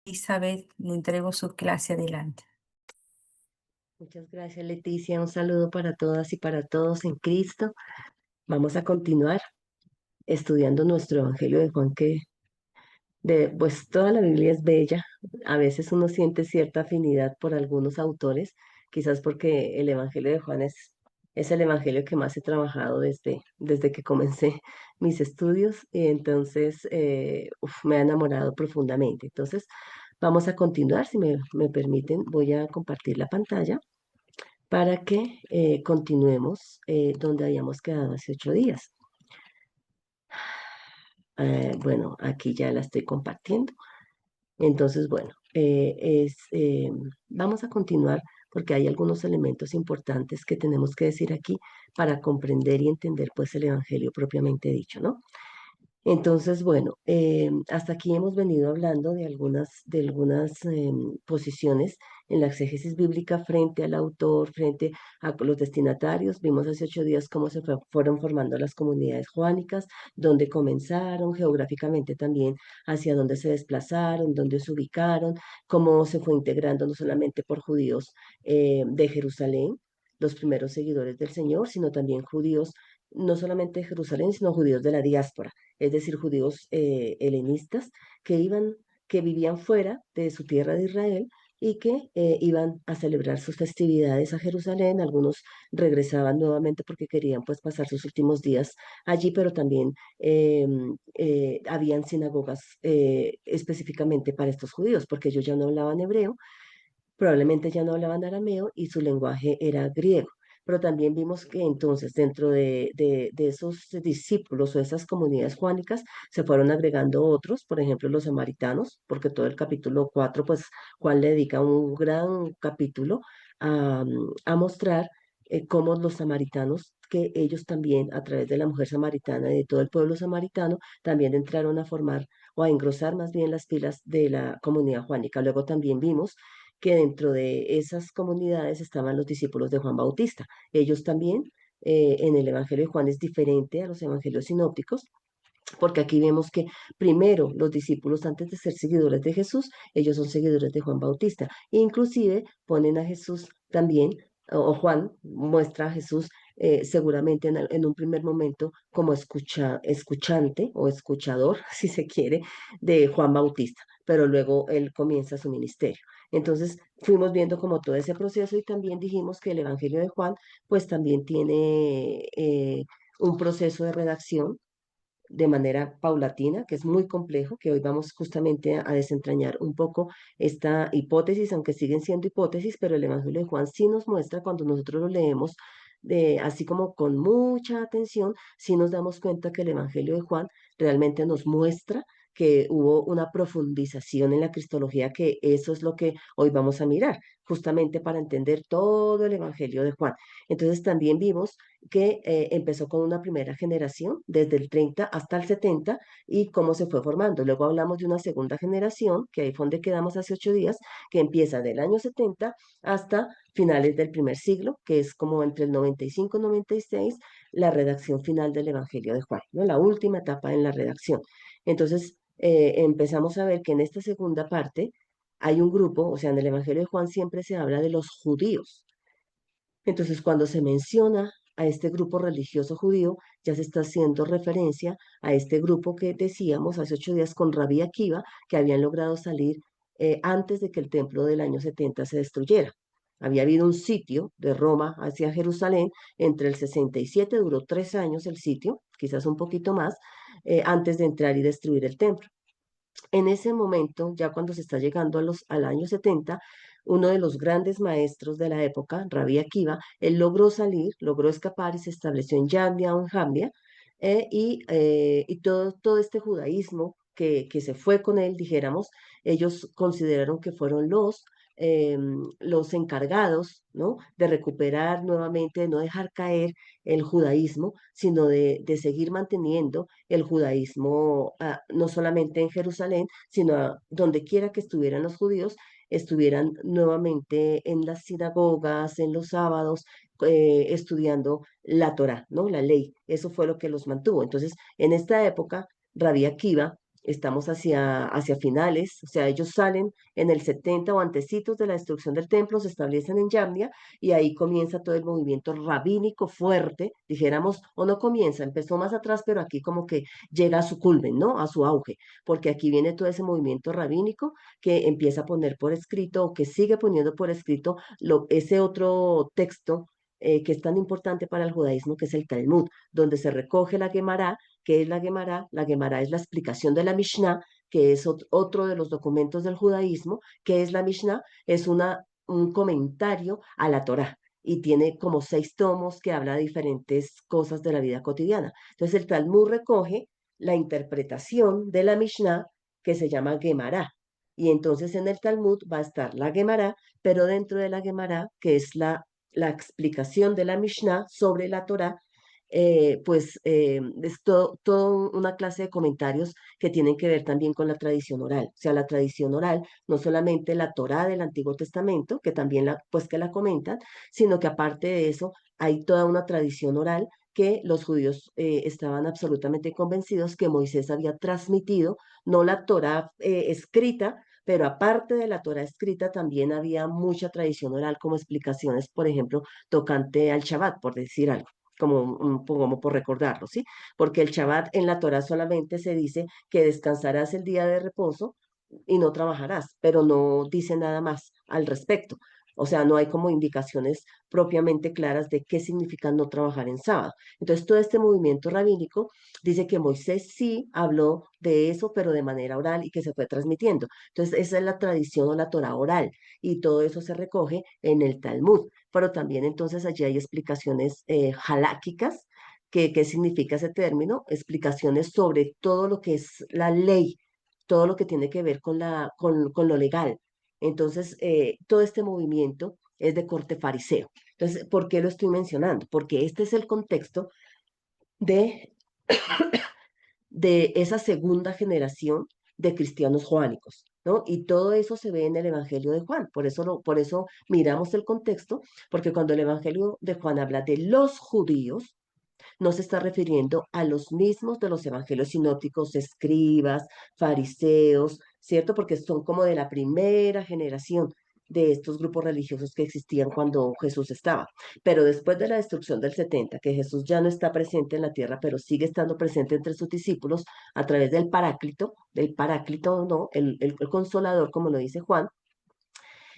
Elizabeth, le entrego su clase adelante. Muchas gracias, Leticia. Un saludo para todas y para todos en Cristo. Vamos a continuar estudiando nuestro Evangelio de Juan, pues toda la Biblia es bella. A veces uno siente cierta afinidad por algunos autores, quizás porque el Evangelio de Juan es el Evangelio que más he trabajado desde que comencé mis estudios y entonces me ha enamorado profundamente. Entonces, vamos a continuar, si me permiten, voy a compartir la pantalla para que continuemos donde habíamos quedado hace 8 días. Bueno, aquí ya la estoy compartiendo. Entonces, bueno, vamos a continuar porque hay algunos elementos importantes que tenemos que decir aquí para comprender y entender pues el Evangelio propiamente dicho, ¿no? Entonces, bueno, hasta aquí hemos venido hablando de algunas posiciones en la exégesis bíblica frente al autor, frente a los destinatarios. Vimos hace 8 días cómo fueron formando las comunidades juánicas, dónde comenzaron, geográficamente también, hacia dónde se desplazaron, dónde se ubicaron, cómo se fue integrando no solamente por judíos de Jerusalén, los primeros seguidores del Señor, sino también judíos, no solamente de Jerusalén, sino judíos de la diáspora, es decir, judíos helenistas que vivían fuera de su tierra de Israel y que iban a celebrar sus festividades a Jerusalén. Algunos regresaban nuevamente porque querían pues pasar sus últimos días allí, pero también habían sinagogas específicamente para estos judíos, porque ellos ya no hablaban hebreo, probablemente ya no hablaban arameo y su lenguaje era griego. Pero también vimos que entonces dentro de esos discípulos o esas comunidades juánicas se fueron agregando otros, por ejemplo los samaritanos, porque todo el capítulo 4 pues Juan le dedica un gran capítulo a mostrar cómo los samaritanos, que ellos también a través de la mujer samaritana y de todo el pueblo samaritano, también entraron a formar o a engrosar más bien las filas de la comunidad juánica. Luego también vimos que dentro de esas comunidades estaban los discípulos de Juan Bautista. Ellos también, en el Evangelio de Juan es diferente a los evangelios sinópticos, porque aquí vemos que primero los discípulos, antes de ser seguidores de Jesús, ellos son seguidores de Juan Bautista. Inclusive ponen a Jesús también, o Juan muestra a Jesús seguramente en un primer momento como escuchante o escuchador, si se quiere, de Juan Bautista, pero luego él comienza su ministerio. Entonces fuimos viendo como todo ese proceso y también dijimos que el Evangelio de Juan pues también tiene un proceso de redacción de manera paulatina, que es muy complejo, que hoy vamos justamente a desentrañar un poco esta hipótesis, aunque siguen siendo hipótesis, pero el Evangelio de Juan sí nos muestra cuando nosotros lo leemos, así como con mucha atención, sí nos damos cuenta que el Evangelio de Juan realmente nos muestra que hubo una profundización en la cristología, que eso es lo que hoy vamos a mirar, justamente para entender todo el Evangelio de Juan. Entonces también vimos que empezó con una primera generación, desde el 30 hasta el 70, y cómo se fue formando. Luego hablamos de una segunda generación, que ahí fue donde quedamos hace 8 días, que empieza del año 70 hasta finales del primer siglo, que es como entre el 95 y 96, la redacción final del Evangelio de Juan, ¿no? La última etapa en la redacción. Entonces, empezamos a ver que en esta segunda parte hay un grupo, o sea, en el Evangelio de Juan siempre se habla de los judíos. Entonces, cuando se menciona a este grupo religioso judío, ya se está haciendo referencia a este grupo que decíamos hace 8 días con Rabí Akiva, que habían logrado salir antes de que el templo del año 70 se destruyera. Había habido un sitio de Roma hacia Jerusalén entre el 67, duró 3 años el sitio, quizás un poquito más, antes de entrar y destruir el templo. En ese momento, ya cuando se está llegando al año 70, uno de los grandes maestros de la época, Rabbi Akiva, él logró salir, logró escapar y se estableció en Yambia o en Jambia, y todo este judaísmo que se fue con él, dijéramos, ellos consideraron que fueron los encargados, ¿no? De recuperar nuevamente, de no dejar caer el judaísmo, sino de seguir manteniendo el judaísmo, no solamente en Jerusalén, sino donde quiera que estuvieran los judíos, estuvieran nuevamente en las sinagogas, en los sábados, estudiando la Torá, ¿no? La ley. Eso fue lo que los mantuvo. Entonces, en esta época, Rabí Akiva estamos hacia finales, o sea, ellos salen en el 70 o antecitos de la destrucción del templo, se establecen en Yamnia y ahí comienza todo el movimiento rabínico fuerte, dijéramos, o no comienza, empezó más atrás, pero aquí como que llega a su culmen, ¿no? A su auge, porque aquí viene todo ese movimiento rabínico que empieza a poner por escrito o que sigue poniendo por escrito ese otro texto que es tan importante para el judaísmo, que es el Talmud, donde se recoge la Gemara. ¿Qué es la Gemara? La Gemara es la explicación de la Mishnah, que es otro de los documentos del judaísmo. ¿Qué es la Mishnah? Es un comentario a la Torá y tiene como 6 tomos que habla de diferentes cosas de la vida cotidiana. Entonces el Talmud recoge la interpretación de la Mishnah que se llama Gemara. Y entonces en el Talmud va a estar la Gemara, pero dentro de la Gemara, que es la explicación de la Mishnah sobre la Torá, es todo una clase de comentarios que tienen que ver también con la tradición oral. O sea, la tradición oral, no solamente la Torá del Antiguo Testamento, que también que la comentan, sino que aparte de eso hay toda una tradición oral que los judíos estaban absolutamente convencidos que Moisés había transmitido, no la Torá escrita, pero aparte de la Torá escrita también había mucha tradición oral como explicaciones, por ejemplo, tocante al Shabbat, por decir algo como por recordarlo, ¿sí? Porque el Shabbat en la Torah solamente se dice que descansarás el día de reposo y no trabajarás, pero no dice nada más al respecto. O sea, no hay como indicaciones propiamente claras de qué significa no trabajar en sábado. Entonces, todo este movimiento rabínico dice que Moisés sí habló de eso, pero de manera oral y que se fue transmitiendo. Entonces, esa es la tradición o la Torah oral y todo eso se recoge en el Talmud. Pero también entonces allí hay explicaciones haláquicas, que qué significa ese término, explicaciones sobre todo lo que es la ley, todo lo que tiene que ver con lo legal. Entonces, todo este movimiento es de corte fariseo. Entonces, ¿por qué lo estoy mencionando? Porque este es el contexto de, de esa segunda generación de cristianos joánicos, ¿no? Y todo eso se ve en el Evangelio de Juan. Por eso miramos el contexto, porque cuando el Evangelio de Juan habla de los judíos, no se está refiriendo a los mismos de los evangelios sinópticos, escribas, fariseos, ¿cierto? Porque son como de la primera generación de estos grupos religiosos que existían cuando Jesús estaba. Pero después de la destrucción del 70, que Jesús ya no está presente en la tierra, pero sigue estando presente entre sus discípulos a través del Paráclito, ¿no? El Consolador, como lo dice Juan,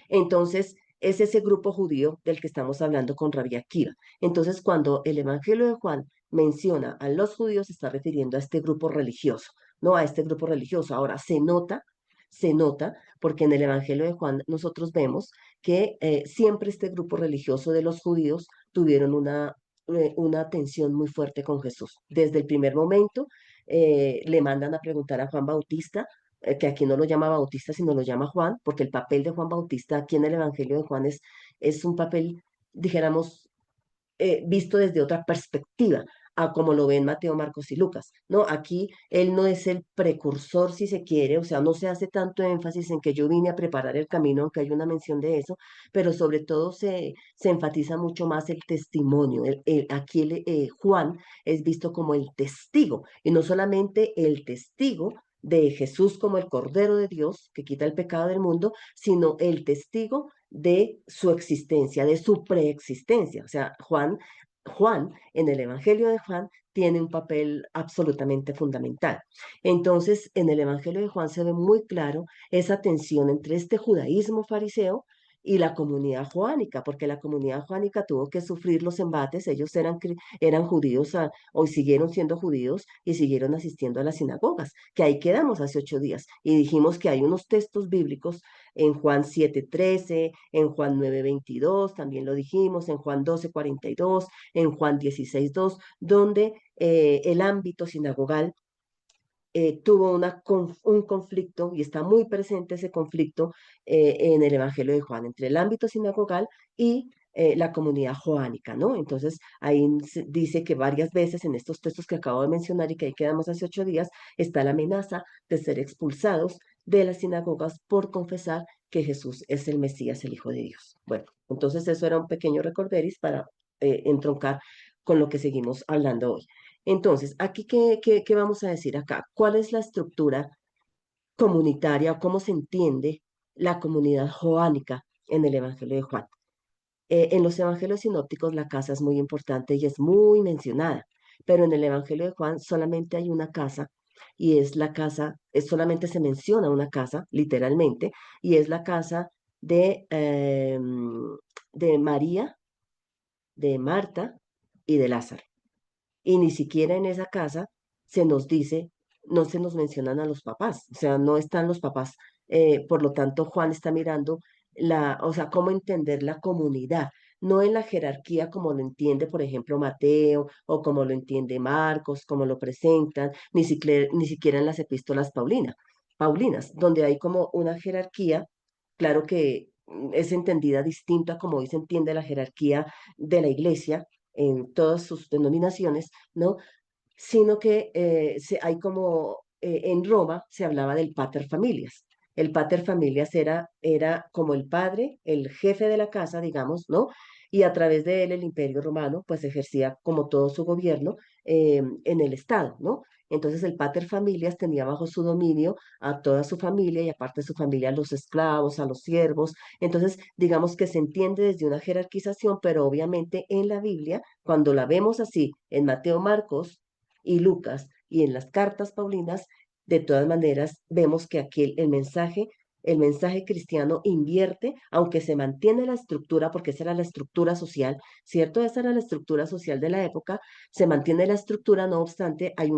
entonces, es ese grupo judío del que estamos hablando con Rabbi Akiva. Entonces, cuando el Evangelio de Juan menciona a los judíos, se está refiriendo a este grupo religioso, no a este grupo religioso. Ahora, se nota, porque en el Evangelio de Juan nosotros vemos que siempre este grupo religioso de los judíos tuvieron una tensión muy fuerte con Jesús. Desde el primer momento le mandan a preguntar a Juan Bautista, que aquí no lo llama Bautista, sino lo llama Juan, porque el papel de Juan Bautista aquí en el Evangelio de Juan es un papel, dijéramos, visto desde otra perspectiva, a como lo ven Mateo, Marcos y Lucas, ¿no? Aquí él no es el precursor, si se quiere, o sea, no se hace tanto énfasis en que yo vine a preparar el camino, aunque hay una mención de eso, pero sobre todo se enfatiza mucho más el testimonio. Aquí Juan es visto como el testigo, y no solamente el testigo de Jesús como el Cordero de Dios que quita el pecado del mundo, sino el testigo de su existencia, de su preexistencia. O sea, Juan, en el Evangelio de Juan, tiene un papel absolutamente fundamental. Entonces, en el Evangelio de Juan se ve muy claro esa tensión entre este judaísmo fariseo y la comunidad joánica, porque la comunidad joánica tuvo que sufrir los embates, ellos eran judíos o siguieron siendo judíos y siguieron asistiendo a las sinagogas, que ahí quedamos hace 8 días y dijimos que hay unos textos bíblicos en Juan 7:13, en Juan 9:22, también lo dijimos, en Juan 12:42, en Juan 16:2, donde el ámbito sinagogal tuvo un conflicto y está muy presente ese conflicto en el Evangelio de Juan entre el ámbito sinagogal y la comunidad joánica, ¿no? Entonces ahí se dice que varias veces en estos textos que acabo de mencionar y que ahí quedamos hace 8 días, está la amenaza de ser expulsados de las sinagogas por confesar que Jesús es el Mesías, el Hijo de Dios. Bueno, entonces eso era un pequeño recorderis para entroncar con lo que seguimos hablando hoy. Entonces, aquí, ¿qué vamos a decir acá? ¿Cuál es la estructura comunitaria o cómo se entiende la comunidad joánica en el Evangelio de Juan. En los evangelios sinópticos la casa es muy importante y es muy mencionada, pero en el Evangelio de Juan solamente hay una casa y es la casa, solamente se menciona una casa, literalmente, y es la casa de María, de Marta y de Lázaro. Y ni siquiera en esa casa se nos dice, no se nos mencionan a los papás, o sea, no están los papás. Por lo tanto, Juan está mirando o sea, cómo entender la comunidad, no en la jerarquía como lo entiende, por ejemplo, Mateo o como lo entiende Marcos, como lo presentan, ni siquiera en las epístolas Paulinas, donde hay como una jerarquía, claro que es entendida distinta como hoy se entiende la jerarquía de la iglesia en todas sus denominaciones, ¿no? Sino que hay como en Roma se hablaba del pater familias. El pater familias era como el padre, el jefe de la casa, digamos, ¿no? Y a través de él el imperio romano pues ejercía como todo su gobierno en el Estado, ¿no? Entonces el pater familias tenía bajo su dominio a toda su familia y aparte de su familia a los esclavos, a los siervos. Entonces digamos que se entiende desde una jerarquización, pero obviamente en la Biblia, cuando la vemos así en Mateo, Marcos, y Lucas y en las cartas paulinas, de todas maneras, vemos que aquí el mensaje cristiano invierte, aunque se mantiene la estructura, porque esa era la estructura social, ¿cierto? Esa era la estructura social de la época, se mantiene la estructura, no obstante, hay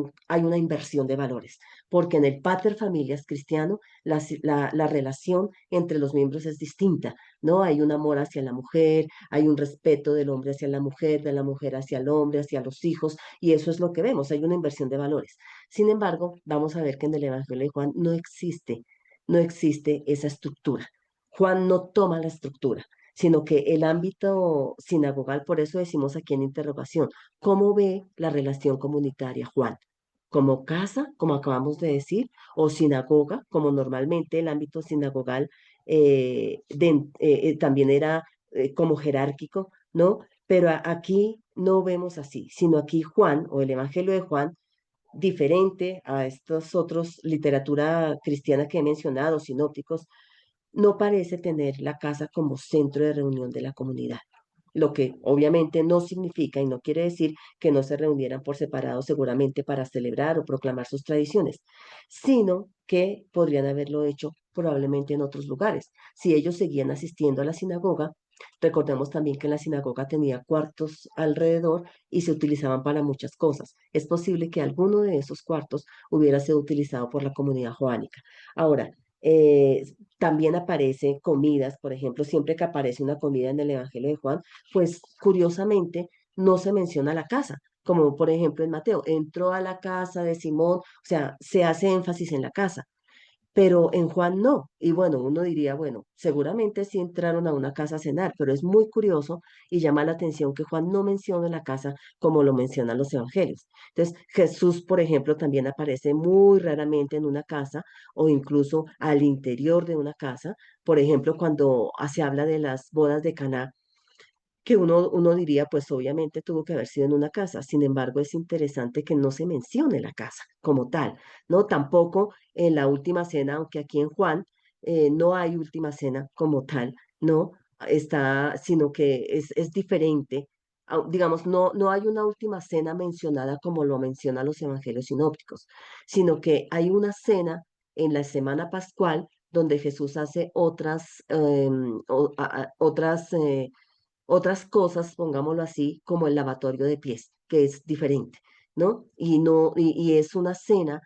una inversión de valores, porque en el pater familias cristiano, la relación entre los miembros es distinta, ¿no? Hay un amor hacia la mujer, hay un respeto del hombre hacia la mujer, de la mujer hacia el hombre, hacia los hijos, y eso es lo que vemos, hay una inversión de valores. Sin embargo, vamos a ver que en el Evangelio de Juan no existe esa estructura. Juan no toma la estructura, sino que el ámbito sinagogal, por eso decimos aquí en interrogación, ¿cómo ve la relación comunitaria Juan? ¿Como casa, como acabamos de decir, o sinagoga, como normalmente el ámbito sinagogal también era como jerárquico, ¿no? Pero aquí no vemos así, sino aquí Juan o el Evangelio de Juan, diferente a estos otros literatura cristiana que he mencionado, sinópticos, no parece tener la casa como centro de reunión de la comunidad. Lo que obviamente no significa y no quiere decir que no se reunieran por separado seguramente para celebrar o proclamar sus tradiciones, sino que podrían haberlo hecho probablemente en otros lugares. Si ellos seguían asistiendo a la sinagoga, recordemos también que la sinagoga tenía cuartos alrededor y se utilizaban para muchas cosas. Es posible que alguno de esos cuartos hubiera sido utilizado por la comunidad joánica. Ahora, eh, también aparece comidas, por ejemplo, siempre que aparece una comida en el Evangelio de Juan, pues curiosamente no se menciona la casa, como por ejemplo en Mateo, entró a la casa de Simón, o sea, se hace énfasis en la casa, pero en Juan no. Y bueno, uno diría, bueno, seguramente sí entraron a una casa a cenar, pero es muy curioso y llama la atención que Juan no menciona la casa como lo mencionan los evangelios. Entonces, Jesús, por ejemplo, también aparece muy raramente en una casa o incluso al interior de una casa. Por ejemplo, cuando se habla de las bodas de Caná, que uno diría, pues obviamente tuvo que haber sido en una casa. Sin embargo, es interesante que no se mencione la casa como tal, ¿no? Tampoco en la última cena, aunque aquí en Juan no hay última cena como tal, ¿no? Está, sino que es diferente. Digamos, no hay una última cena mencionada como lo mencionan los evangelios sinópticos, sino que hay una cena en la semana pascual donde Jesús hace otras cosas, pongámoslo así, como el lavatorio de pies, que es diferente, ¿no? Y es una cena,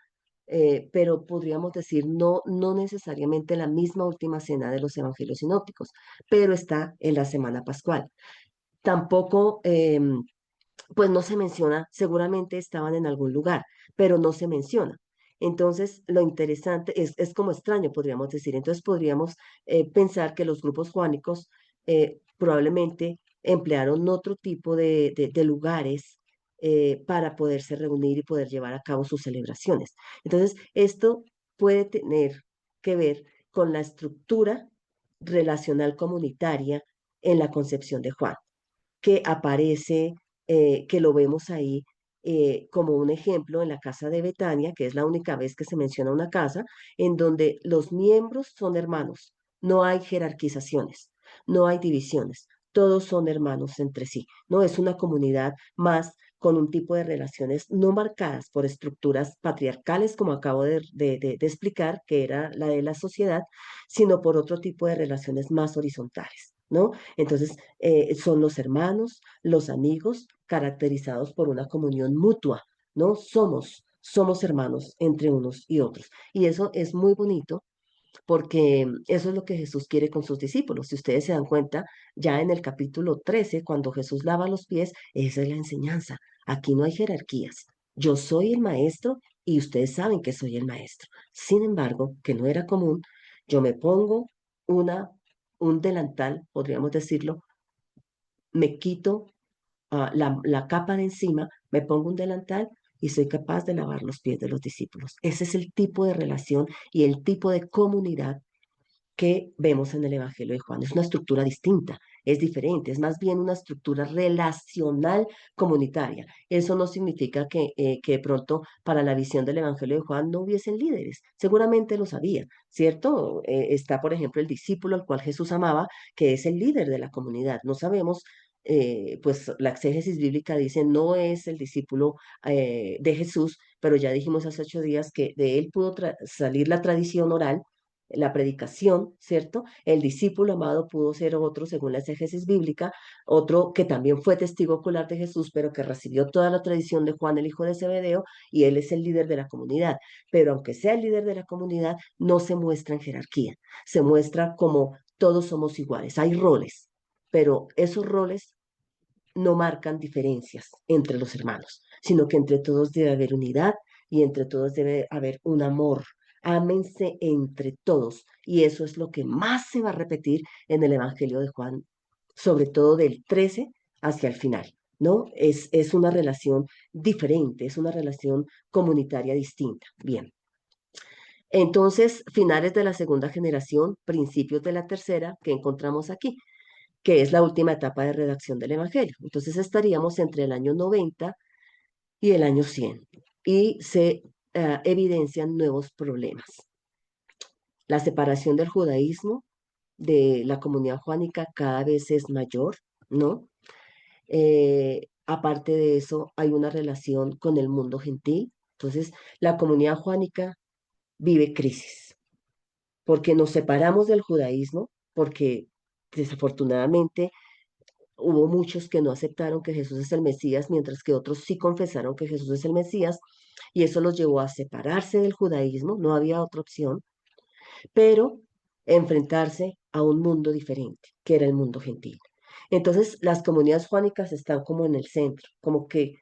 pero podríamos decir no necesariamente la misma última cena de los evangelios sinópticos, pero está en la semana pascual. Tampoco, pues no se menciona, seguramente estaban en algún lugar, pero no se menciona. Entonces, lo interesante es como extraño, podríamos decir. Entonces, podríamos pensar que los grupos juánicos probablemente emplearon otro tipo de lugares para poderse reunir y poder llevar a cabo sus celebraciones. Entonces, esto puede tener que ver con la estructura relacional comunitaria en la concepción de Juan que aparece, que lo vemos ahí como un ejemplo en la casa de Betania, que es la única vez que se menciona una casa, en donde los miembros son hermanos, no hay jerarquizaciones, no hay divisiones, todos son hermanos entre sí, ¿no? Es una comunidad más con un tipo de relaciones no marcadas por estructuras patriarcales, como acabo de explicar, que era la de la sociedad, sino por otro tipo de relaciones más horizontales, ¿no? Entonces, son los hermanos, los amigos, caracterizados por una comunión mutua, ¿no? Somos hermanos entre unos y otros. Y eso es muy bonito porque eso es lo que Jesús quiere con sus discípulos. Si ustedes se dan cuenta, ya en el capítulo 13, cuando Jesús lava los pies, esa es la enseñanza. Aquí no hay jerarquías. Yo soy el maestro y ustedes saben que soy el maestro. Sin embargo, que no era común, yo me pongo una, un delantal, podríamos decirlo, me quito la capa de encima, me pongo un delantal y soy capaz de lavar los pies de los discípulos. Ese es el tipo de relación y el tipo de comunidad que vemos en el Evangelio de Juan. Es una estructura distinta, es diferente, es más bien una estructura relacional comunitaria. Eso no significa que de pronto para la visión del Evangelio de Juan no hubiesen líderes. Seguramente los había, ¿cierto? Está, por ejemplo, el discípulo al cual Jesús amaba, que es el líder de la comunidad. No sabemos. Pues la exégesis bíblica dice no es el discípulo de Jesús, pero ya dijimos hace 8 días que de él pudo salir la tradición oral, la predicación, ¿cierto? El discípulo amado pudo ser otro, según la exégesis bíblica, otro que también fue testigo ocular de Jesús, pero que recibió toda la tradición de Juan, el hijo de Zebedeo, y él es el líder de la comunidad. Pero aunque sea el líder de la comunidad, no se muestra en jerarquía, se muestra como todos somos iguales. Hay roles, pero esos roles no marcan diferencias entre los hermanos, sino que entre todos debe haber unidad y entre todos debe haber un amor. Ámense entre todos. Y eso es lo que más se va a repetir en el Evangelio de Juan, sobre todo del 13 hacia el final, ¿no? Es una relación diferente, es una relación comunitaria distinta. Bien. Entonces, finales de la segunda generación, principios de la tercera, que encontramos aquí, que es la última etapa de redacción del Evangelio. Entonces estaríamos entre el año 90 y el año 100 y se evidencian nuevos problemas. La separación del judaísmo de la comunidad juánica cada vez es mayor, ¿no? Aparte de eso, hay una relación con el mundo gentil. Entonces, la comunidad juánica vive crisis porque nos separamos del judaísmo, porque desafortunadamente hubo muchos que no aceptaron que Jesús es el Mesías, mientras que otros sí confesaron que Jesús es el Mesías, y eso los llevó a separarse del judaísmo, no había otra opción, pero enfrentarse a un mundo diferente, que era el mundo gentil. Entonces, las comunidades juánicas están como en el centro, como que,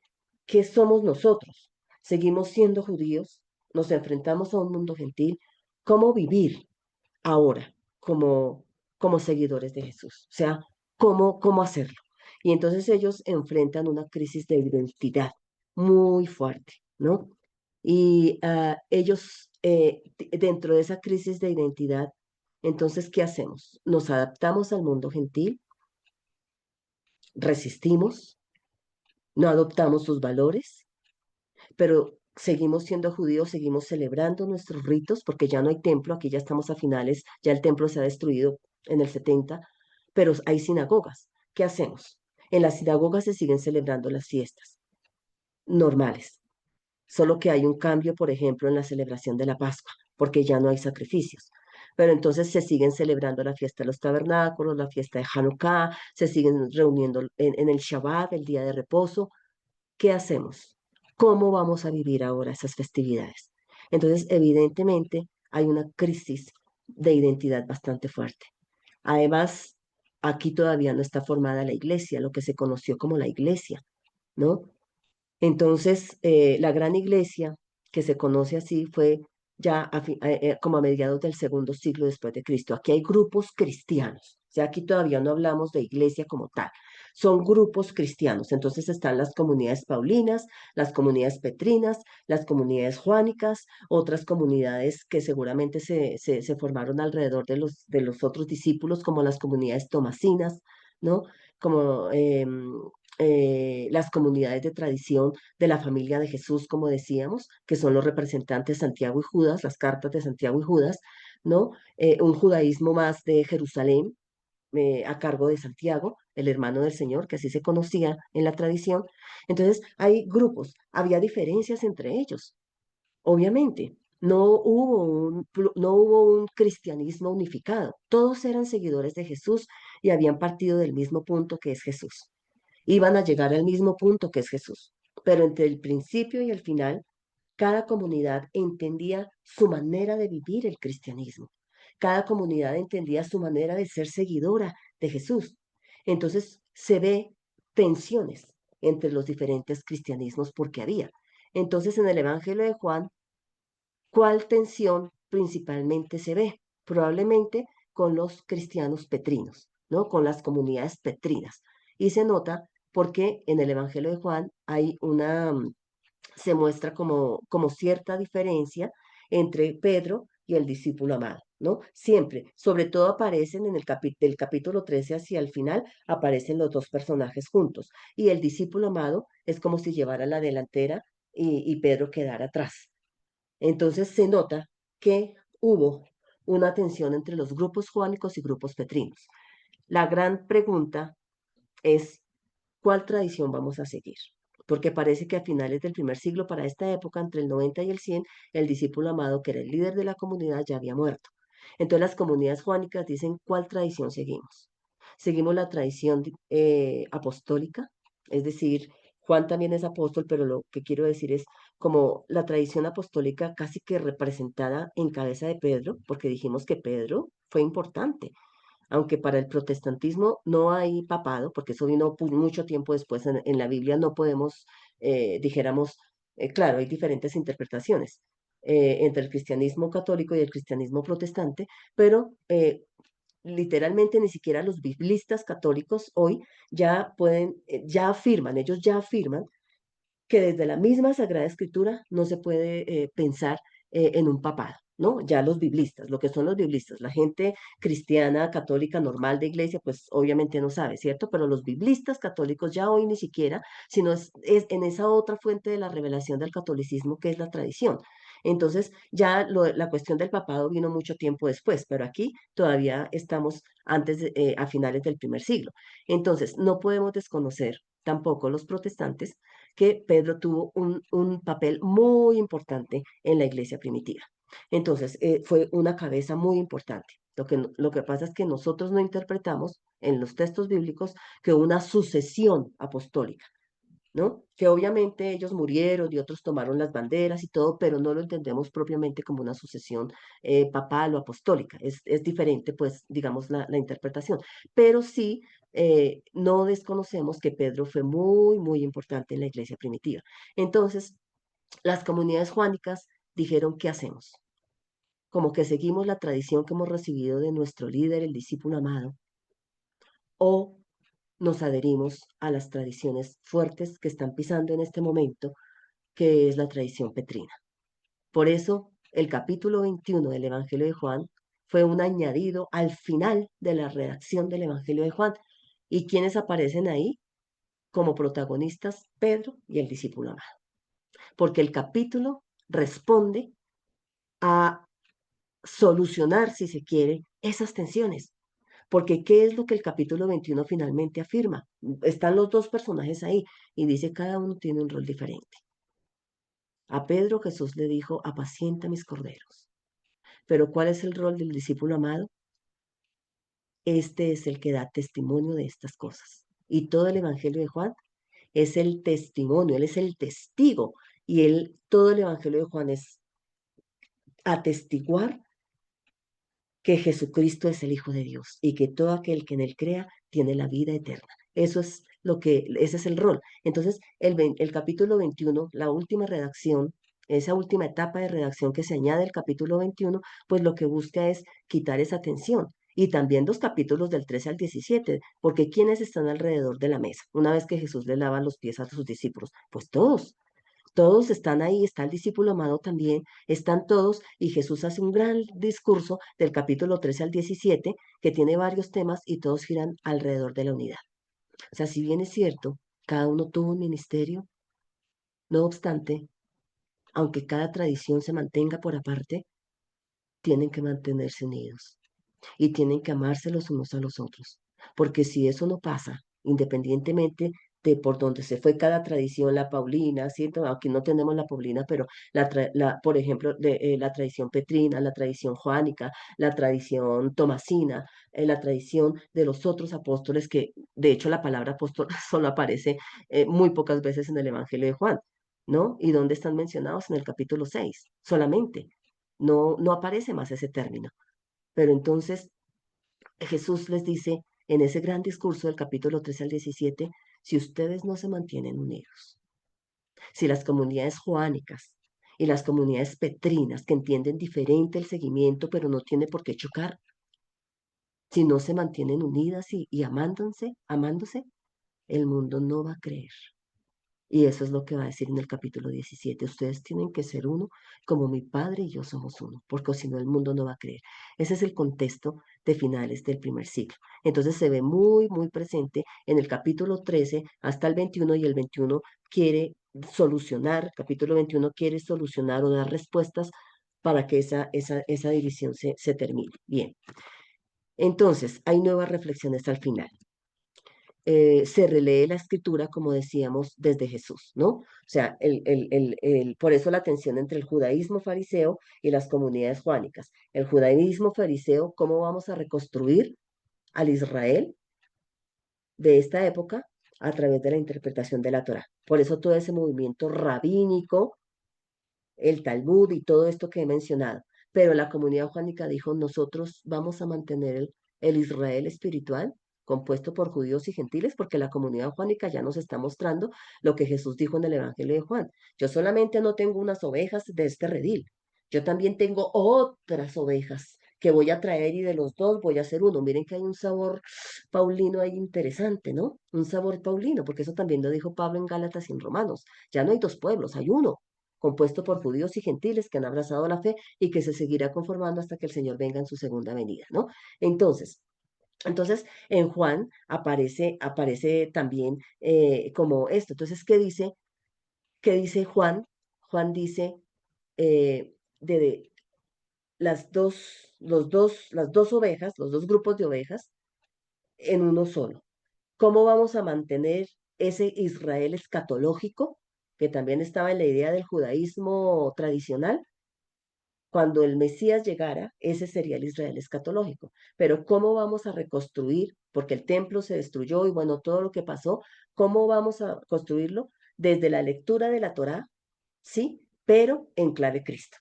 ¿qué somos nosotros? Seguimos siendo judíos, nos enfrentamos a un mundo gentil, ¿cómo vivir ahora como seguidores de Jesús? O sea, ¿cómo hacerlo? Y entonces ellos enfrentan una crisis de identidad muy fuerte, ¿no? Y ellos, dentro de esa crisis de identidad, entonces, ¿qué hacemos? Nos adaptamos al mundo gentil, resistimos, no adoptamos sus valores, pero seguimos siendo judíos, seguimos celebrando nuestros ritos, porque ya no hay templo, aquí ya estamos a finales, ya el templo se ha destruido en el 70, pero hay sinagogas. ¿Qué hacemos? En las sinagogas se siguen celebrando las fiestas normales, solo que hay un cambio, por ejemplo, en la celebración de la Pascua, porque ya no hay sacrificios. Pero entonces se siguen celebrando la fiesta de los tabernáculos, la fiesta de Hanukkah, se siguen reuniendo en el Shabbat, el día de reposo. ¿Qué hacemos? ¿Cómo vamos a vivir ahora esas festividades? Entonces, evidentemente, hay una crisis de identidad bastante fuerte. Además, aquí todavía no está formada la iglesia, lo que se conoció como la iglesia, ¿no? Entonces, la gran iglesia, que se conoce así, fue ya como a mediados del segundo siglo después de Cristo. Aquí hay grupos cristianos, o sea, aquí todavía no hablamos de iglesia como tal, son grupos cristianos. Entonces están las comunidades paulinas, las comunidades petrinas, las comunidades juánicas, otras comunidades que seguramente se formaron alrededor de los otros discípulos, como las comunidades tomasinas, ¿no? Como las comunidades de tradición de la familia de Jesús, como decíamos, que son los representantes Santiago y Judas, las cartas de Santiago y Judas, ¿no? Un judaísmo más de Jerusalén, a cargo de Santiago, el hermano del Señor, que así se conocía en la tradición. Entonces, hay grupos, había diferencias entre ellos, obviamente. No hubo un cristianismo unificado. Todos eran seguidores de Jesús y habían partido del mismo punto que es Jesús. Iban a llegar al mismo punto que es Jesús. Pero entre el principio y el final, cada comunidad entendía su manera de vivir el cristianismo. Cada comunidad entendía su manera de ser seguidora de Jesús. Entonces se ve tensiones entre los diferentes cristianismos porque había. Entonces en el Evangelio de Juan, ¿cuál tensión principalmente se ve? Probablemente con los cristianos petrinos, ¿no? Con las comunidades petrinas. Y se nota porque en el Evangelio de Juan hay se muestra como cierta diferencia entre Pedro y el discípulo amado, ¿no? Siempre, sobre todo aparecen en del capítulo 13 hacia el final, aparecen los dos personajes juntos. Y el discípulo amado es como si llevara la delantera y Pedro quedara atrás. Entonces se nota que hubo una tensión entre los grupos juánicos y grupos petrinos. La gran pregunta es, ¿cuál tradición vamos a seguir? Porque parece que a finales del primer siglo, para esta época, entre el 90 y el 100, el discípulo amado, que era el líder de la comunidad, ya había muerto. Entonces las comunidades juánicas dicen, ¿cuál tradición seguimos? Seguimos la tradición apostólica, es decir, Juan también es apóstol, pero lo que quiero decir es como la tradición apostólica casi que representada en cabeza de Pedro, porque dijimos que Pedro fue importante, aunque para el protestantismo no hay papado, porque eso vino mucho tiempo después en la Biblia, no podemos, dijéramos, claro, hay diferentes interpretaciones entre el cristianismo católico y el cristianismo protestante, pero literalmente ni siquiera los biblistas católicos hoy ya pueden, ellos ya afirman que desde la misma Sagrada Escritura no se puede pensar en un papado, ¿no? Ya los biblistas, lo que son los biblistas, la gente cristiana, católica, normal de iglesia, pues obviamente no sabe, ¿cierto? Pero los biblistas católicos ya hoy ni siquiera, sino es en esa otra fuente de la revelación del catolicismo que es la tradición. Entonces, ya la cuestión del papado vino mucho tiempo después, pero aquí todavía estamos a finales del primer siglo. Entonces, no podemos desconocer tampoco los protestantes que Pedro tuvo un papel muy importante en la iglesia primitiva. Entonces, fue una cabeza muy importante. Lo que pasa es que nosotros no interpretamos en los textos bíblicos que una sucesión apostólica, ¿no? Que obviamente ellos murieron y otros tomaron las banderas y todo, pero no lo entendemos propiamente como una sucesión papal o apostólica. Es diferente, pues, digamos, la interpretación. Pero sí, no desconocemos que Pedro fue muy, muy importante en la iglesia primitiva. Entonces, las comunidades juánicas dijeron, ¿qué hacemos? Como que seguimos la tradición que hemos recibido de nuestro líder, el discípulo amado, o nos adherimos a las tradiciones fuertes que están pisando en este momento, que es la tradición petrina. Por eso, el capítulo 21 del Evangelio de Juan fue un añadido al final de la redacción del Evangelio de Juan. ¿Y quiénes aparecen ahí? Como protagonistas, Pedro y el discípulo amado. Porque el capítulo responde a solucionar, si se quiere, esas tensiones. Porque ¿qué es lo que el capítulo 21 finalmente afirma? Están los dos personajes ahí y dice cada uno tiene un rol diferente. A Pedro Jesús le dijo, apacienta mis corderos. Pero ¿cuál es el rol del discípulo amado? Este es el que da testimonio de estas cosas. Y todo el Evangelio de Juan es el testimonio, él es el testigo. Y todo el Evangelio de Juan es atestiguar que Jesucristo es el Hijo de Dios y que todo aquel que en él crea tiene la vida eterna. Ese es el rol. Entonces, el capítulo 21, la última redacción, esa última etapa de redacción que se añade al capítulo 21, pues lo que busca es quitar esa tensión. Y también los capítulos del 13 al 17, porque ¿quiénes están alrededor de la mesa? Una vez que Jesús le lava los pies a sus discípulos, pues todos están ahí, está el discípulo amado también, están todos, y Jesús hace un gran discurso del capítulo 13 al 17 que tiene varios temas y todos giran alrededor de la unidad. O sea, si bien es cierto Cada uno tuvo un ministerio. No obstante, aunque cada tradición se mantenga por aparte, tienen que mantenerse unidos y tienen que amarse los unos a los otros. Porque si eso no pasa, independientemente de por donde se fue cada tradición, la Paulina, ¿cierto? Aquí no tenemos la Paulina, pero por ejemplo, la tradición petrina, la tradición joánica, la tradición tomasina, la tradición de los otros apóstoles, que de hecho la palabra apóstol solo aparece muy pocas veces en el Evangelio de Juan, ¿no? ¿Y dónde están mencionados? En el capítulo 6 solamente. No, no aparece más ese término. Pero entonces Jesús les dice en ese gran discurso del capítulo 13 al 17, si ustedes no se mantienen unidos, si las comunidades joánicas y las comunidades petrinas que entienden diferente el seguimiento, pero no tiene por qué chocar, si no se mantienen unidas y amándose, el mundo no va a creer. Y eso es lo que va a decir en el capítulo 17. Ustedes tienen que ser uno como mi Padre y yo somos uno, porque si no el mundo no va a creer. Ese es el contexto de finales del primer siglo. Entonces se ve muy, muy presente en el capítulo 13 hasta el 21 y el 21 quiere solucionar, capítulo 21 quiere solucionar o dar respuestas para que esa división se termine. Bien, entonces hay nuevas reflexiones al final. Se relee la escritura, como decíamos, desde Jesús, ¿no? O sea, por eso la tensión entre el judaísmo fariseo y las comunidades juánicas. El judaísmo fariseo, ¿cómo vamos a reconstruir al Israel de esta época? A través de la interpretación de la Torá. Por eso todo ese movimiento rabínico, el Talmud y todo esto que he mencionado. Pero la comunidad juánica dijo, nosotros vamos a mantener el Israel espiritual compuesto por judíos y gentiles, porque la comunidad juánica ya nos está mostrando lo que Jesús dijo en el Evangelio de Juan. Yo solamente no tengo unas ovejas de este redil, yo también tengo otras ovejas que voy a traer y de los dos voy a hacer uno. Miren que hay un sabor paulino ahí interesante, ¿no? Un sabor paulino, porque eso también lo dijo Pablo en Gálatas y en Romanos. Ya no hay dos pueblos, hay uno compuesto por judíos y gentiles que han abrazado la fe y que se seguirá conformando hasta que el Señor venga en su segunda venida, ¿no? Entonces, en Juan aparece también como esto. Entonces, ¿qué dice? ¿Qué dice Juan? Juan dice de las dos ovejas, los dos grupos de ovejas en uno solo. ¿Cómo vamos a mantener ese Israel escatológico, que también estaba en la idea del judaísmo tradicional? Cuando el Mesías llegara, ese sería el Israel escatológico. Pero ¿cómo vamos a reconstruir? Porque el templo se destruyó y bueno, todo lo que pasó, ¿cómo vamos a construirlo? Desde la lectura de la Torá, sí, pero en clave Cristo.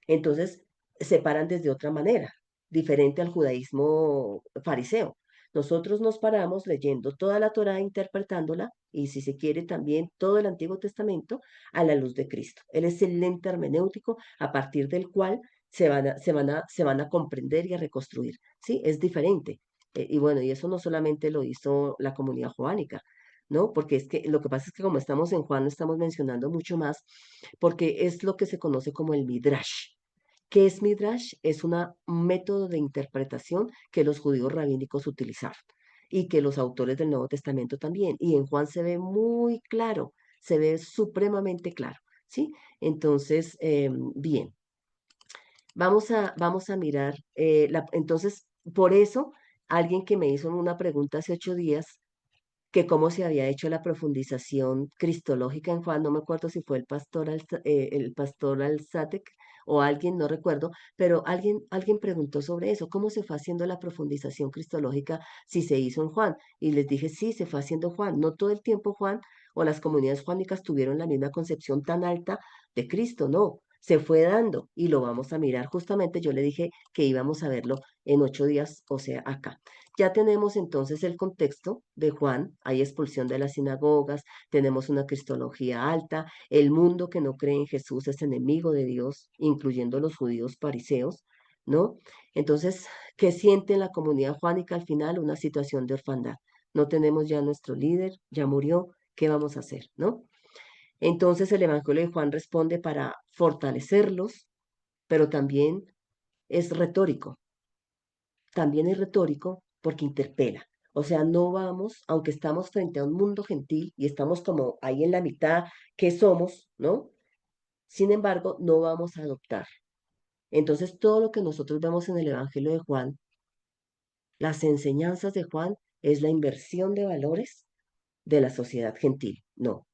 Entonces, se paran desde otra manera, diferente al judaísmo fariseo. Nosotros nos paramos leyendo toda la Torá, interpretándola, y si se quiere también todo el Antiguo Testamento a la luz de Cristo. Él es el lente hermenéutico a partir del cual se van a comprender y a reconstruir. ¿Sí? Es diferente. Y bueno, y eso no solamente lo hizo la comunidad joánica, ¿no? Porque es que lo que pasa es que como estamos en Juan, no estamos mencionando mucho más, porque es lo que se conoce como el Midrash. ¿Qué es Midrash? Es un método de interpretación que los judíos rabínicos utilizaron y que los autores del Nuevo Testamento también. Y en Juan se ve muy claro, se ve supremamente claro, ¿sí? Entonces, bien, vamos a mirar, entonces, por eso, alguien que me hizo una pregunta hace 8 días, que cómo se había hecho la profundización cristológica en Juan, no me acuerdo si fue el pastor Alzatec o alguien, no recuerdo, pero alguien preguntó sobre eso, cómo se fue haciendo la profundización cristológica si se hizo en Juan. Y les dije, sí, se fue haciendo Juan, no todo el tiempo Juan o las comunidades juánicas tuvieron la misma concepción tan alta de Cristo, no. Se fue dando y lo vamos a mirar. Justamente yo le dije que íbamos a verlo en 8 días, o sea, acá. Ya tenemos entonces el contexto de Juan, hay expulsión de las sinagogas, tenemos una cristología alta, el mundo que no cree en Jesús es enemigo de Dios, incluyendo los judíos fariseos, ¿no? Entonces, ¿qué siente la comunidad juánica al final? Una situación de orfandad. No tenemos ya nuestro líder, ya murió, ¿qué vamos a hacer, no? Entonces el Evangelio de Juan responde para fortalecerlos, pero también es retórico, también es retórico porque interpela. O sea, no vamos, aunque estamos frente a un mundo gentil y estamos como ahí en la mitad, ¿qué somos? ¿No? Sin embargo, no vamos a adoptar. Entonces, todo lo que nosotros vemos en el Evangelio de Juan, las enseñanzas de Juan, es la inversión de valores de la sociedad gentil. No.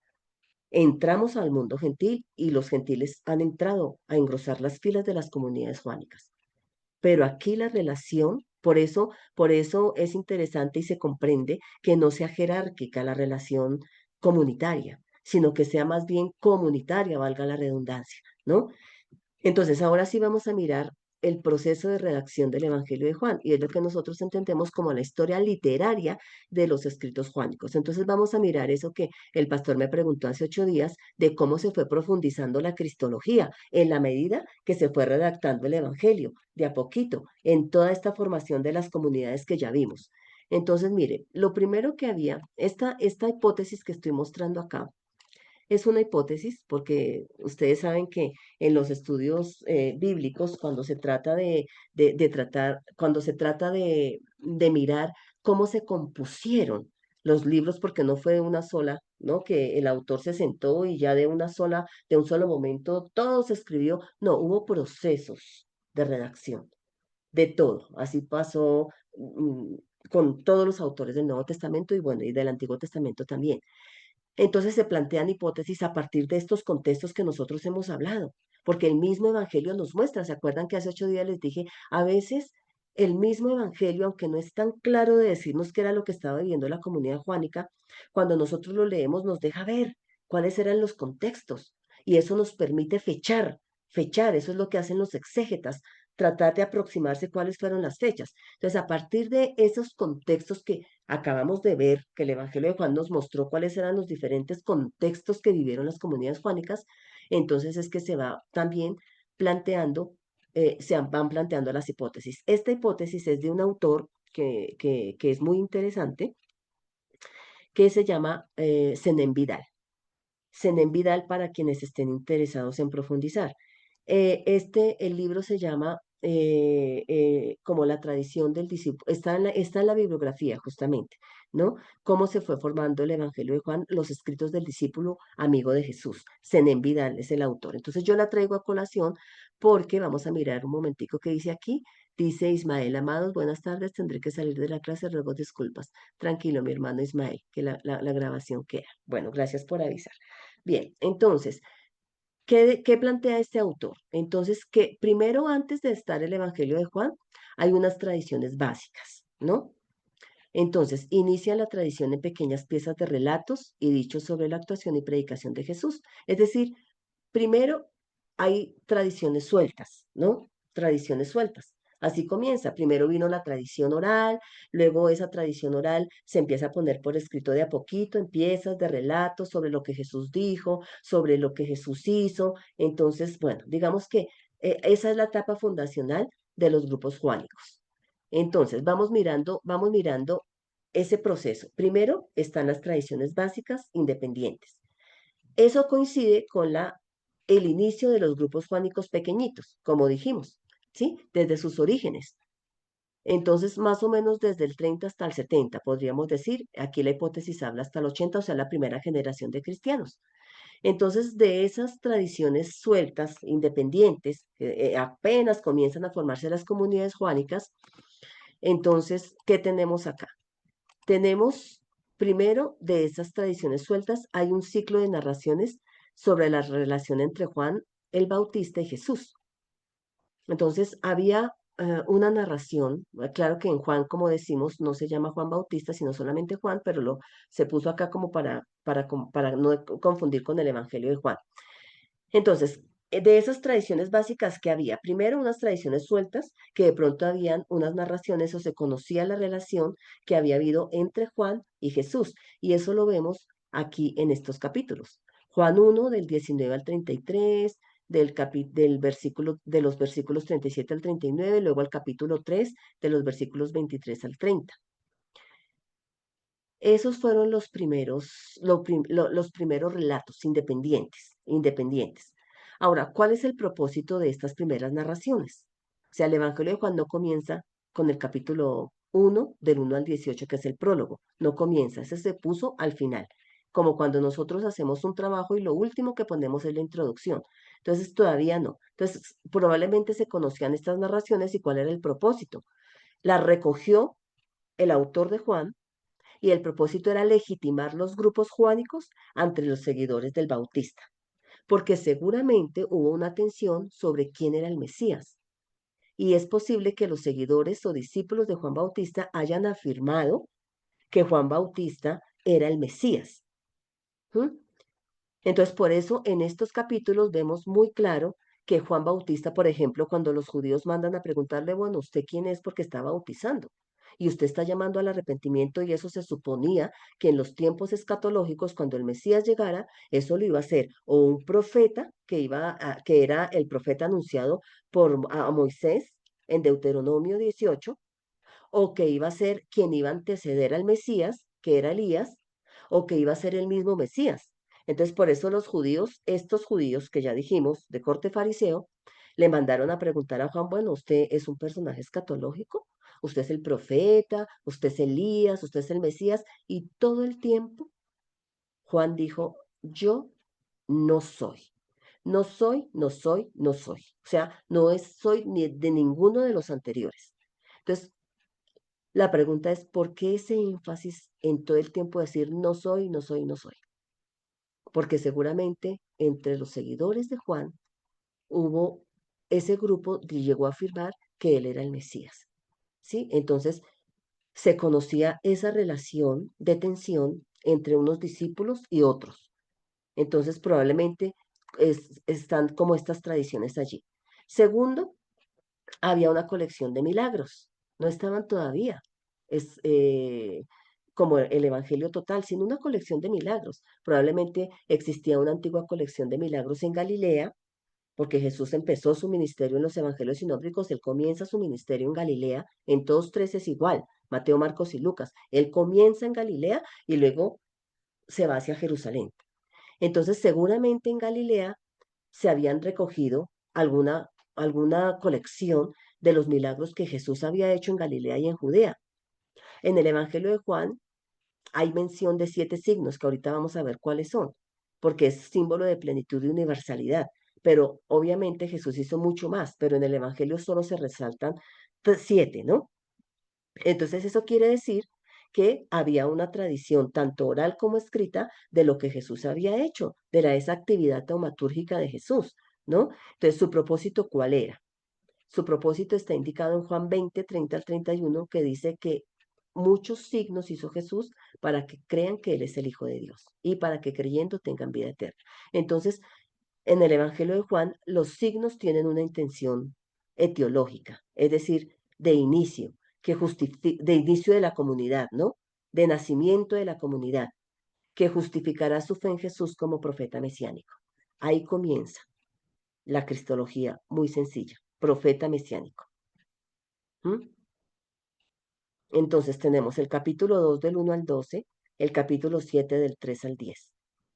Entramos al mundo gentil y los gentiles han entrado a engrosar las filas de las comunidades juánicas. Pero aquí la relación, por eso es interesante y se comprende que no sea jerárquica la relación comunitaria, sino que sea más bien comunitaria, valga la redundancia, ¿no? Entonces, ahora sí vamos a mirar el proceso de redacción del Evangelio de Juan, y es lo que nosotros entendemos como la historia literaria de los escritos juánicos. Entonces, vamos a mirar eso que el pastor me preguntó hace 8 días, de cómo se fue profundizando la cristología en la medida que se fue redactando el Evangelio, de a poquito, en toda esta formación de las comunidades que ya vimos. Entonces, mire, lo primero que había, esta hipótesis que estoy mostrando acá, es una hipótesis porque ustedes saben que en los estudios bíblicos, cuando se trata cuando se trata de mirar cómo se compusieron los libros, porque no fue de una sola, ¿no? Que el autor se sentó y ya de un solo momento, todo se escribió. No, hubo procesos de redacción, de todo. Así pasó con todos los autores del Nuevo Testamento y bueno, y del Antiguo Testamento también. Entonces se plantean hipótesis a partir de estos contextos que nosotros hemos hablado, porque el mismo Evangelio nos muestra, ¿se acuerdan que hace 8 días les dije? A veces el mismo Evangelio, aunque no es tan claro de decirnos qué era lo que estaba viviendo la comunidad juánica, cuando nosotros lo leemos nos deja ver cuáles eran los contextos y eso nos permite fechar, eso es lo que hacen los exégetas, tratar de aproximarse cuáles fueron las fechas. Entonces, a partir de esos contextos que acabamos de ver, que el Evangelio de Juan nos mostró cuáles eran los diferentes contextos que vivieron las comunidades juánicas, entonces es que se va también planteando, van planteando las hipótesis. Esta hipótesis es de un autor que es muy interesante, que se llama Zenén Vidal. Zenén Vidal para quienes estén interesados en profundizar. El libro se llama como la tradición del discípulo, está en la bibliografía justamente, ¿no? Cómo se fue formando el Evangelio de Juan, los escritos del discípulo amigo de Jesús. Zenén Vidal es el autor. Entonces yo la traigo a colación porque vamos a mirar un momentico que dice aquí. Dice Ismael, amados, buenas tardes, tendré que salir de la clase, ruego disculpas. Tranquilo, mi hermano Ismael, que la grabación queda. Bueno, gracias por avisar. Bien, entonces, ¿qué plantea este autor? Entonces, que primero, antes de estar el Evangelio de Juan, hay unas tradiciones básicas, ¿no? Entonces, inicia la tradición en pequeñas piezas de relatos y dichos sobre la actuación y predicación de Jesús. Es decir, primero hay tradiciones sueltas, ¿no? Tradiciones sueltas. Así comienza. Primero vino la tradición oral, luego esa tradición oral se empieza a poner por escrito de a poquito en piezas de relatos sobre lo que Jesús dijo, sobre lo que Jesús hizo. Entonces, bueno, digamos que esa es la etapa fundacional de los grupos juánicos. Entonces, vamos mirando ese proceso. Primero están las tradiciones básicas independientes. Eso coincide con el inicio de los grupos juánicos pequeñitos, como dijimos, ¿sí? Desde sus orígenes. Entonces, más o menos desde el 30 hasta el 70, podríamos decir, aquí la hipótesis habla hasta el 80, o sea, la primera generación de cristianos. Entonces, de esas tradiciones sueltas, independientes, que apenas comienzan a formarse las comunidades juánicas, entonces, ¿qué tenemos acá? Tenemos, primero, de esas tradiciones sueltas, hay un ciclo de narraciones sobre la relación entre Juan el Bautista y Jesús. Entonces, había una narración, claro que en Juan, como decimos, no se llama Juan Bautista, sino solamente Juan, pero se puso acá como para no confundir con el Evangelio de Juan. Entonces, de esas tradiciones básicas que había, primero unas tradiciones sueltas, que de pronto habían unas narraciones o se conocía la relación que había habido entre Juan y Jesús. Y eso lo vemos aquí en estos capítulos. Juan 1 del 19 al 33, de los versículos 37 al 39, luego al capítulo 3 de los versículos 23 al 30. Esos fueron los primeros relatos independientes. Ahora, ¿cuál es el propósito de estas primeras narraciones? O sea, el Evangelio de Juan no comienza con el capítulo 1 del 1 al 18, que es el prólogo. No comienza, ese se puso al final, como cuando nosotros hacemos un trabajo y lo último que ponemos es la introducción. Entonces todavía no. Entonces probablemente se conocían estas narraciones y cuál era el propósito. Las recogió el autor de Juan y el propósito era legitimar los grupos juánicos ante los seguidores del Bautista, porque seguramente hubo una tensión sobre quién era el Mesías. Y es posible que los seguidores o discípulos de Juan Bautista hayan afirmado que Juan Bautista era el Mesías. ¿Mm? Entonces, por eso en estos capítulos vemos muy claro que Juan Bautista, por ejemplo, cuando los judíos mandan a preguntarle, bueno, ¿usted quién es? Porque está bautizando. Y usted está llamando al arrepentimiento y eso se suponía que en los tiempos escatológicos, cuando el Mesías llegara, eso lo iba a hacer o un profeta que era el profeta anunciado por a Moisés en Deuteronomio 18, o que iba a ser quien iba a anteceder al Mesías, que era Elías, o que iba a ser el mismo Mesías. Entonces, por eso los judíos, estos judíos que ya dijimos, de corte fariseo, le mandaron a preguntar a Juan, bueno, ¿usted es un personaje escatológico? ¿Usted es el profeta? ¿Usted es Elías? ¿Usted es el Mesías? Y todo el tiempo Juan dijo, yo no soy. No soy, no soy, no soy. O sea, soy ni de ninguno de los anteriores. Entonces, la pregunta es, ¿por qué ese énfasis en todo el tiempo decir no soy, no soy, no soy? Porque seguramente entre los seguidores de Juan hubo ese grupo que llegó a afirmar que él era el Mesías, ¿sí? Entonces se conocía esa relación de tensión entre unos discípulos y otros. Entonces probablemente están como estas tradiciones allí. Segundo, había una colección de milagros, no estaban todavía. Es como el Evangelio total, sino una colección de milagros. Probablemente existía una antigua colección de milagros en Galilea, porque Jesús empezó su ministerio en los Evangelios sinópticos, él comienza su ministerio en Galilea, en todos tres es igual, Mateo, Marcos y Lucas. Él comienza en Galilea y luego se va hacia Jerusalén. Entonces, seguramente en Galilea se habían recogido alguna colección de los milagros que Jesús había hecho en Galilea y en Judea. En el Evangelio de Juan hay mención de 7 signos, que ahorita vamos a ver cuáles son, porque es símbolo de plenitud y universalidad. Pero obviamente Jesús hizo mucho más, pero en el Evangelio solo se resaltan 7, ¿no? Entonces eso quiere decir que había una tradición tanto oral como escrita de lo que Jesús había hecho, esa actividad taumatúrgica de Jesús, ¿no? Entonces, ¿su propósito cuál era? Su propósito está indicado en Juan 20, 30 al 31, que dice que muchos signos hizo Jesús para que crean que Él es el Hijo de Dios y para que creyendo tengan vida eterna. Entonces, en el Evangelio de Juan, los signos tienen una intención etiológica, es decir, de inicio, de inicio de la comunidad, ¿no? De nacimiento de la comunidad, que justificará su fe en Jesús como profeta mesiánico. Ahí comienza la cristología, muy sencilla, profeta mesiánico. ¿Mm? Entonces tenemos el capítulo 2 del 1 al 12, el capítulo 7 del 3 al 10,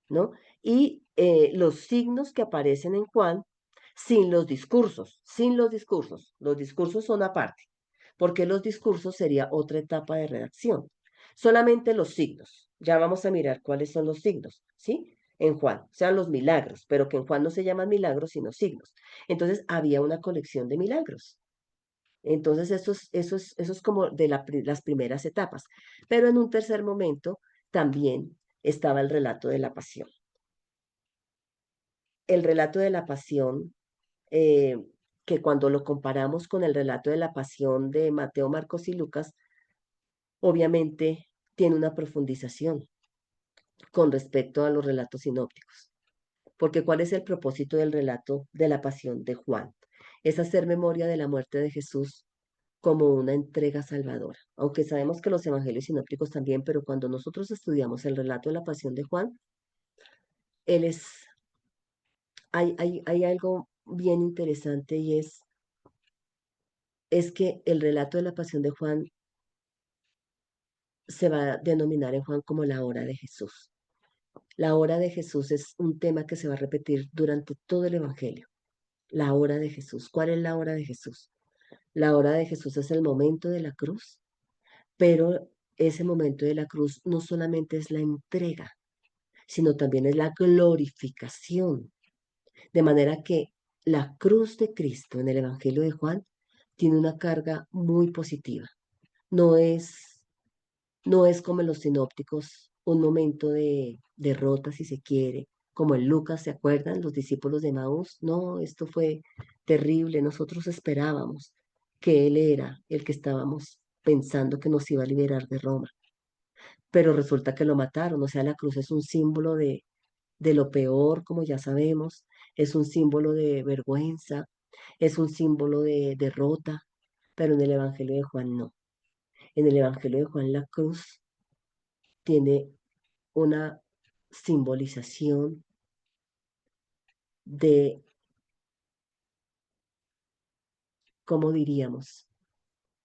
¿no? Y los signos que aparecen en Juan los discursos son aparte, porque los discursos sería otra etapa de redacción. Solamente los signos, ya vamos a mirar cuáles son los signos, ¿sí? En Juan, o sea, los milagros, pero que en Juan no se llaman milagros, sino signos. Entonces había una colección de milagros. Entonces, eso es como de las primeras etapas. Pero en un tercer momento también estaba el relato de la pasión. El relato de la pasión, eh, que cuando lo comparamos con el relato de la pasión de Mateo, Marcos y Lucas, obviamente tiene una profundización con respecto a los relatos sinópticos. Porque ¿cuál es el propósito del relato de la pasión de Juan? Es hacer memoria de la muerte de Jesús como una entrega salvadora. Aunque sabemos que los evangelios sinópticos también, pero cuando nosotros estudiamos el relato de la pasión de Juan, él hay algo bien interesante y es que el relato de la pasión de Juan se va a denominar en Juan como la hora de Jesús. La hora de Jesús es un tema que se va a repetir durante todo el evangelio. La hora de Jesús. ¿Cuál es la hora de Jesús? La hora de Jesús es el momento de la cruz. pero ese momento de la cruz no solamente es la entrega, sino también es la glorificación. De manera que la cruz de Cristo en el Evangelio de Juan tiene una carga muy positiva. No es, no es como en los sinópticos un momento de derrota, si se quiere, como en Lucas, ¿se acuerdan? Los discípulos de Maús. No, esto fue terrible. Nosotros esperábamos que Él era el que estábamos pensando que nos iba a liberar de Roma, pero resulta que lo mataron. O sea, la cruz es un símbolo de lo peor, como ya sabemos, es un símbolo de vergüenza, es un símbolo de derrota, pero en el Evangelio de Juan no. En el Evangelio de Juan la cruz tiene una simbolización de, ¿cómo diríamos?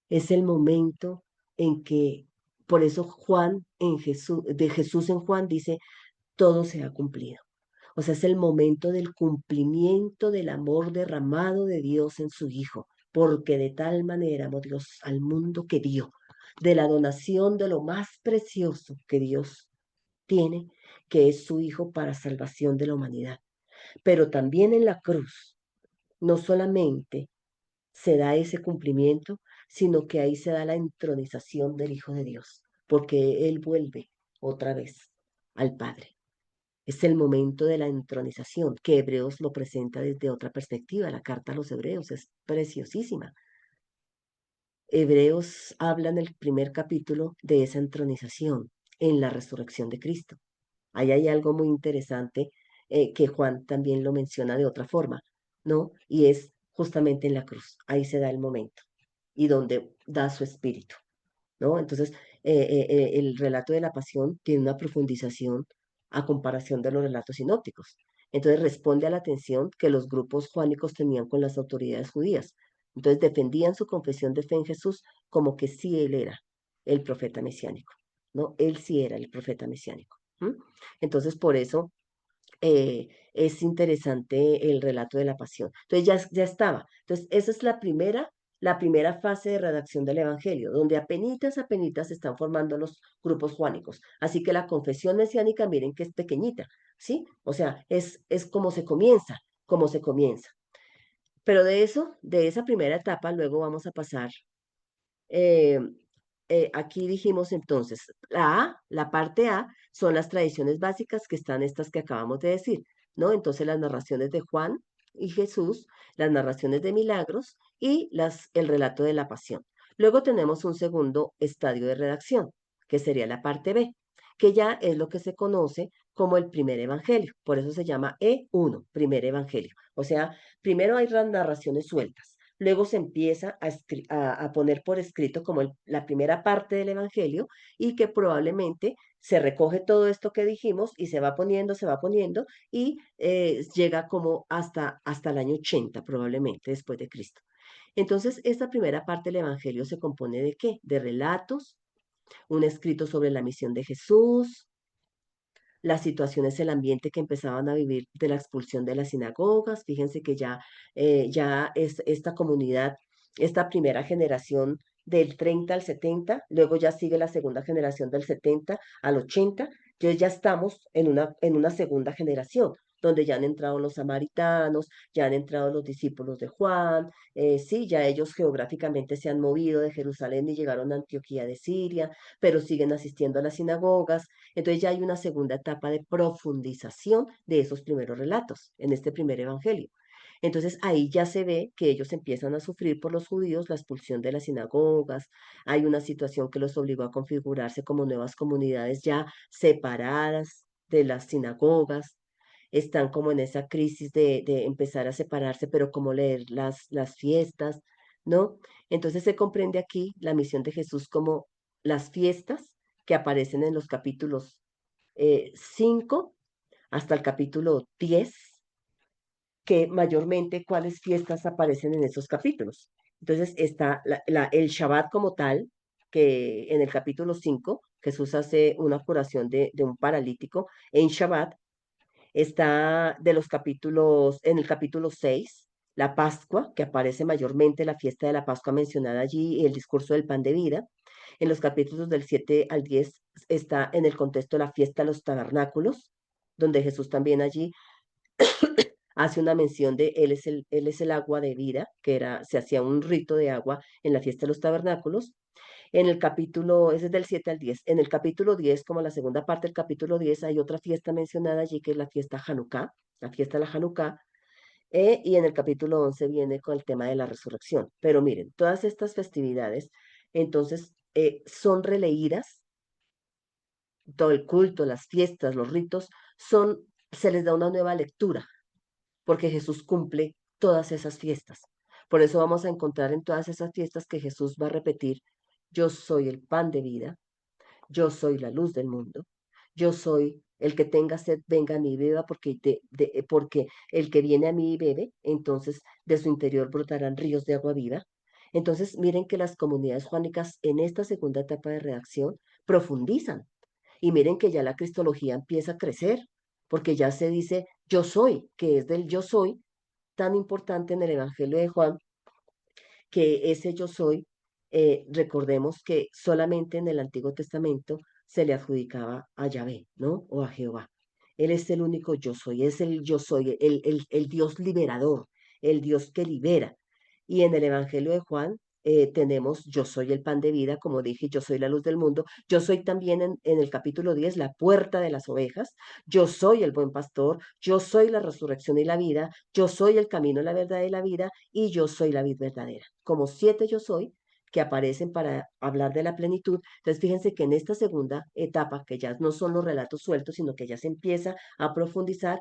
Es el momento en que, por eso Juan en Jesús, de Jesús en Juan dice, todo se ha cumplido. O sea, es el momento del cumplimiento del amor derramado de Dios en su Hijo, porque de tal manera amó Dios al mundo que dio, de la donación de lo más precioso que Dios tiene, que es su Hijo para salvación de la humanidad. Pero también en la cruz, no solamente se da ese cumplimiento, sino que ahí se da la entronización del Hijo de Dios, porque Él vuelve otra vez al Padre. Es el momento de la entronización, que Hebreos lo presenta desde otra perspectiva. La carta a los Hebreos es preciosísima. Hebreos habla en el primer capítulo de esa entronización en la resurrección de Cristo. Ahí hay algo muy interesante que Juan también lo menciona de otra forma, ¿no? Y es justamente en la cruz. Ahí se da el momento y donde da su espíritu. ¿No? Entonces, el relato de la pasión tiene una profundización a comparación de los relatos sinópticos. Entonces, responde a la tensión que los grupos juánicos tenían con las autoridades judías. Entonces, defendían su confesión de fe en Jesús como que sí él era el profeta mesiánico, ¿no? Él sí era el profeta mesiánico. ¿M? Entonces, por eso es interesante el relato de la pasión. Entonces ya estaba. Entonces esa es la primera fase de redacción del Evangelio, donde apenitas se están formando los grupos juánicos. Así que la confesión mesiánica, miren que es pequeñita, ¿sí? O sea, es como se comienza. Pero de eso, de esa primera etapa, luego vamos a pasar eh, aquí dijimos entonces, la parte A, son las tradiciones básicas que están estas que acabamos de decir, ¿no? Entonces las narraciones de Juan y Jesús, las narraciones de milagros y el relato de la pasión. Luego tenemos un segundo estadio de redacción, que sería la parte B, que ya es lo que se conoce como el primer evangelio. Por eso se llama E1, primer evangelio. O sea, primero hay las narraciones sueltas. Luego se empieza a poner por escrito como la primera parte del Evangelio y que probablemente se recoge todo esto que dijimos y se va poniendo y llega como hasta el año 80 probablemente después de Cristo. Entonces, esta primera parte del Evangelio se compone de ¿qué? De relatos, un escrito sobre la misión de Jesús, las situaciones, el ambiente que empezaban a vivir de la expulsión de las sinagogas. Fíjense que ya es esta comunidad, esta primera generación del 30 al 70, luego ya sigue la segunda generación del 70 al 80, entonces ya estamos en una segunda generación, donde ya han entrado los samaritanos, ya han entrado los discípulos de Juan, sí, ya ellos geográficamente se han movido de Jerusalén y llegaron a Antioquía de Siria, pero siguen asistiendo a las sinagogas, entonces ya hay una segunda etapa de profundización de esos primeros relatos en este primer evangelio. Entonces ahí ya se ve que ellos empiezan a sufrir por los judíos la expulsión de las sinagogas, hay una situación que los obligó a configurarse como nuevas comunidades ya separadas de las sinagogas, están como en esa crisis de empezar a separarse, pero cómo leer las fiestas, ¿no? Entonces se comprende aquí la misión de Jesús como las fiestas que aparecen en los capítulos 5 hasta el capítulo 10, que mayormente cuáles fiestas aparecen en esos capítulos. Entonces está el Shabbat como tal, que en el capítulo 5 Jesús hace una curación de un paralítico en Shabbat. Está de los capítulos, en el capítulo 6 la Pascua, que aparece mayormente la fiesta de la Pascua mencionada allí, y el discurso del pan de vida. En los capítulos del 7 al 10 está en el contexto de la fiesta de los tabernáculos, donde Jesús también allí hace una mención de él es el agua de vida, que era, se hacía un rito de agua en la fiesta de los tabernáculos. En el capítulo, ese es del 7 al 10. En el capítulo 10, como la segunda parte del capítulo 10, hay otra fiesta mencionada allí, que es la fiesta Hanukkah, la fiesta de la Hanukkah, y en el capítulo 11 viene con el tema de la resurrección. Pero miren, todas estas festividades, entonces, son releídas, todo el culto, las fiestas, los ritos, son, se les da una nueva lectura, porque Jesús cumple todas esas fiestas. Por eso vamos a encontrar en todas esas fiestas que Jesús va a repetir, yo soy el pan de vida, yo soy la luz del mundo, yo soy el que tenga sed, venga a mí y beba, porque el que viene a mí y bebe, entonces de su interior brotarán ríos de agua viva. Entonces, miren que las comunidades juánicas en esta segunda etapa de redacción profundizan y miren que ya la cristología empieza a crecer, porque ya se dice yo soy, que es del yo soy tan importante en el Evangelio de Juan, que ese yo soy, recordemos que solamente en el Antiguo Testamento se le adjudicaba a Yahvé, ¿no? O a Jehová. Él es el único yo soy, es el yo soy, el Dios liberador, el Dios que libera. Y en el Evangelio de Juan tenemos yo soy el pan de vida, como dije, yo soy la luz del mundo, yo soy también en el capítulo 10 la puerta de las ovejas, yo soy el buen pastor, yo soy la resurrección y la vida, yo soy el camino, la verdad y la vida, y yo soy la vid verdadera. Como 7 yo soy que aparecen para hablar de la plenitud. Entonces, fíjense que en esta segunda etapa, que ya no son los relatos sueltos, sino que ya se empieza a profundizar,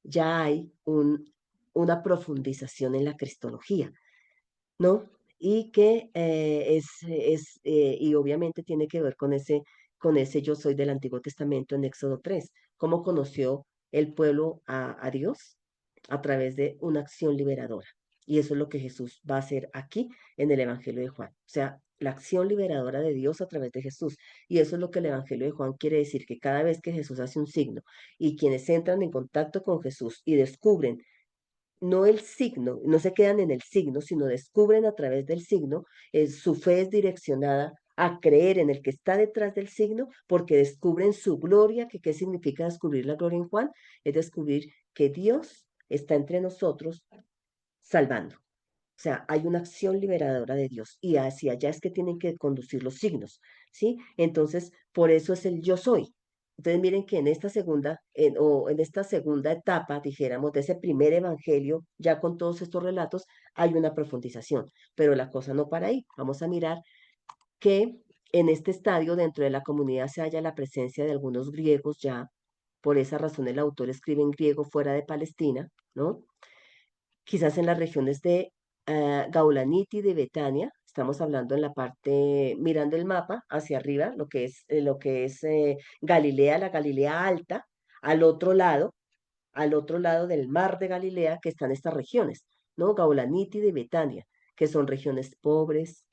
ya hay una profundización en la cristología, ¿no? Y que y obviamente tiene que ver con ese yo soy del Antiguo Testamento en Éxodo 3. ¿Cómo conoció el pueblo a Dios? A través de una acción liberadora. Y eso es lo que Jesús va a hacer aquí en el Evangelio de Juan. O sea, la acción liberadora de Dios a través de Jesús. Y eso es lo que el Evangelio de Juan quiere decir, que cada vez que Jesús hace un signo y quienes entran en contacto con Jesús y descubren no el signo, no se quedan en el signo, sino descubren a través del signo, su fe es direccionada a creer en el que está detrás del signo, porque descubren su gloria, que qué significa descubrir la gloria en Juan, es descubrir que Dios está entre nosotros salvando. O sea, hay una acción liberadora de Dios y hacia allá es que tienen que conducir los signos, ¿sí? Entonces, por eso es el yo soy. Entonces, miren que en esta o en esta segunda etapa, dijéramos, de ese primer evangelio, ya con todos estos relatos, hay una profundización, pero la cosa no para ahí. Vamos a mirar que en este estadio, dentro de la comunidad, se halla la presencia de algunos griegos ya. Por esa razón, el autor escribe en griego fuera de Palestina, ¿no? Quizás en las regiones de Gaulaniti de Betania, estamos hablando en la parte, mirando el mapa hacia arriba, lo que es Galilea, la Galilea alta, al otro lado, al otro lado del mar de Galilea, que están estas regiones, ¿no? Gaulaniti de Betania, que son regiones pobres,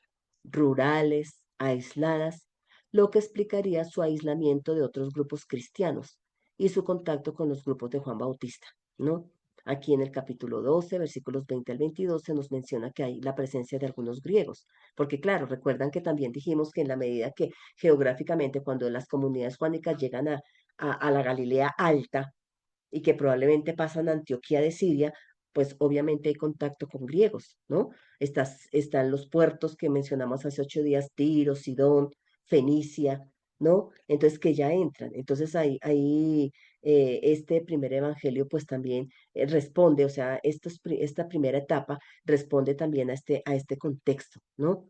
rurales, aisladas, lo que explicaría su aislamiento de otros grupos cristianos y su contacto con los grupos de Juan Bautista, ¿no? Aquí en el capítulo 12, versículos 20 al 22, se nos menciona que hay la presencia de algunos griegos, porque claro, recuerdan que también dijimos que en la medida que geográficamente cuando las comunidades juánicas llegan a la Galilea alta, y que probablemente pasan a Antioquía de Siria, pues obviamente hay contacto con griegos, ¿no? Están los puertos que mencionamos hace 8 días, Tiro, Sidón, Fenicia, ¿no? Entonces que ya entran. Entonces ahí este primer evangelio pues también responde, o sea, esta primera etapa responde también a este contexto, ¿no?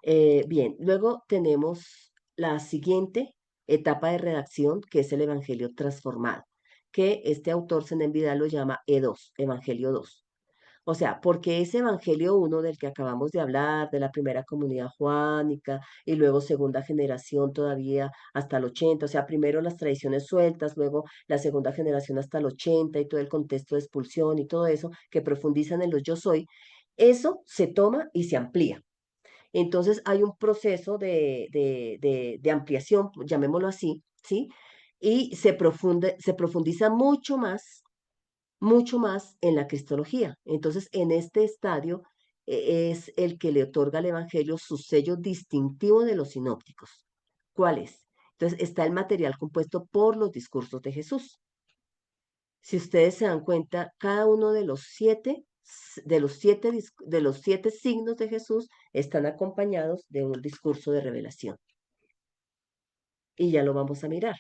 Bien, luego tenemos la siguiente etapa de redacción, que es el Evangelio transformado, que este autor Zenén Vidal lo llama E2, Evangelio 2. O sea, porque ese Evangelio 1 del que acabamos de hablar, de la primera comunidad juánica, y luego segunda generación todavía hasta el 80, o sea, primero las tradiciones sueltas, luego la segunda generación hasta el 80 y todo el contexto de expulsión y todo eso, que profundizan en los yo soy, eso se toma y se amplía. Entonces hay un proceso de ampliación, llamémoslo así, ¿sí? Y se profundiza mucho más en la cristología. Entonces, en este estadio, es el que le otorga al Evangelio su sello distintivo de los sinópticos. ¿Cuál es? Entonces está el material compuesto por los discursos de Jesús. Si ustedes se dan cuenta, cada uno de los siete signos de Jesús están acompañados de un discurso de revelación. Y ya lo vamos a mirar.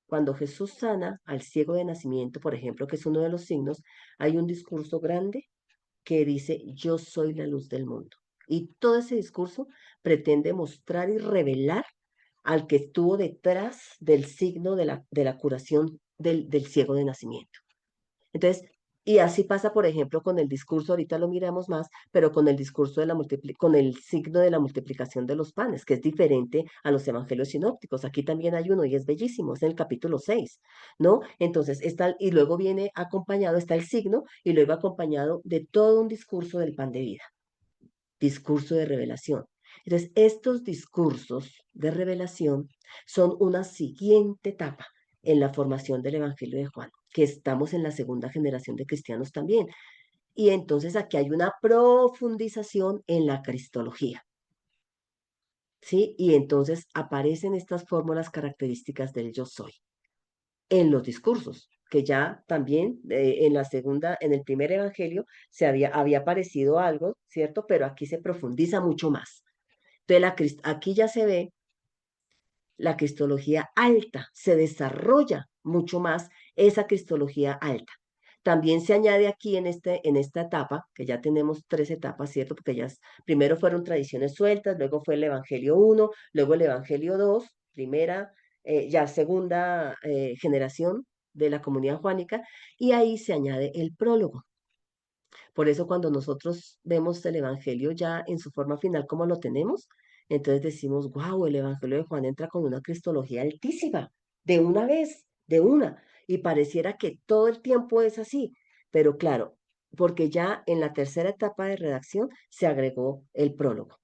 Cuando Jesús sana al ciego de nacimiento, por ejemplo, que es uno de los signos, hay un discurso grande que dice, yo soy la luz del mundo. Y todo ese discurso pretende mostrar y revelar al que estuvo detrás del signo de la curación del ciego de nacimiento. Entonces, y así pasa, por ejemplo, con el discurso, ahorita lo miramos más, pero con el discurso de con el signo de la multiplicación de los panes, que es diferente a los evangelios sinópticos. Aquí también hay uno y es bellísimo, es en el capítulo 6, ¿no? Entonces, y luego viene acompañado, está el signo, y luego acompañado de todo un discurso del pan de vida, discurso de revelación. Entonces, estos discursos de revelación son una siguiente etapa en la formación del Evangelio de Juan, que estamos en la segunda generación de cristianos también. Y entonces aquí hay una profundización en la cristología, ¿sí? Y entonces aparecen estas fórmulas características del yo soy en los discursos, que ya también en la segunda, en el primer evangelio había aparecido algo, ¿cierto? Pero aquí se profundiza mucho más. Entonces aquí ya se ve la cristología alta, se desarrolla mucho más esa cristología alta. También se añade aquí en esta etapa, que ya tenemos tres etapas, ¿cierto? Porque primero fueron tradiciones sueltas, luego fue el Evangelio 1, luego el Evangelio 2, primera, ya segunda generación de la comunidad juánica, y ahí se añade el prólogo. Por eso cuando nosotros vemos el Evangelio ya en su forma final como lo tenemos, entonces decimos, wow, el Evangelio de Juan entra con una cristología altísima, de una vez, de una, y pareciera que todo el tiempo es así, pero claro, porque ya en la tercera etapa de redacción se agregó el prólogo,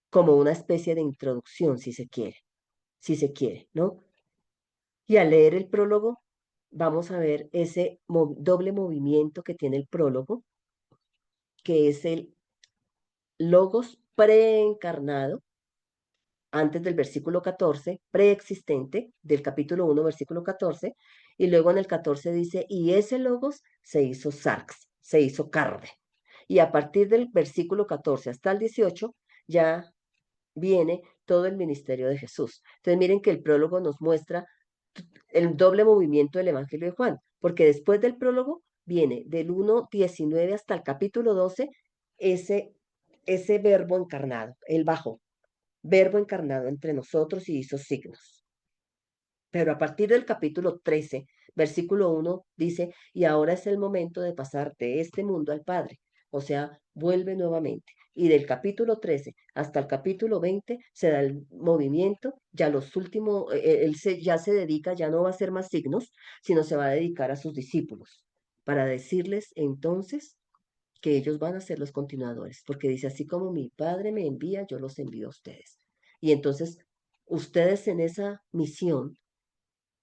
como una especie de introducción, si se quiere, ¿no? Y al leer el prólogo, vamos a ver ese doble movimiento que tiene el prólogo, que es el logos preencarnado, antes del versículo 14, preexistente del capítulo 1, versículo 14, y luego en el 14 dice, y ese logos se hizo sarx, se hizo carne. Y a partir del versículo 14 hasta el 18, ya viene todo el ministerio de Jesús. Entonces miren que el prólogo nos muestra el doble movimiento del Evangelio de Juan, porque después del prólogo viene del 1:19 hasta el capítulo 12 ese, ese verbo encarnado, el bajo, verbo encarnado entre nosotros y hizo signos. Pero a partir del capítulo 13, versículo 1, dice, y ahora es el momento de pasar de este mundo al Padre. O sea, vuelve nuevamente. Y del capítulo 13 hasta el capítulo 20 se da el movimiento, ya los últimos, ya se dedica, ya no va a hacer más signos, sino se va a dedicar a sus discípulos, para decirles entonces que ellos van a ser los continuadores, porque dice, así como mi Padre me envía, yo los envío a ustedes. Y entonces, ustedes en esa misión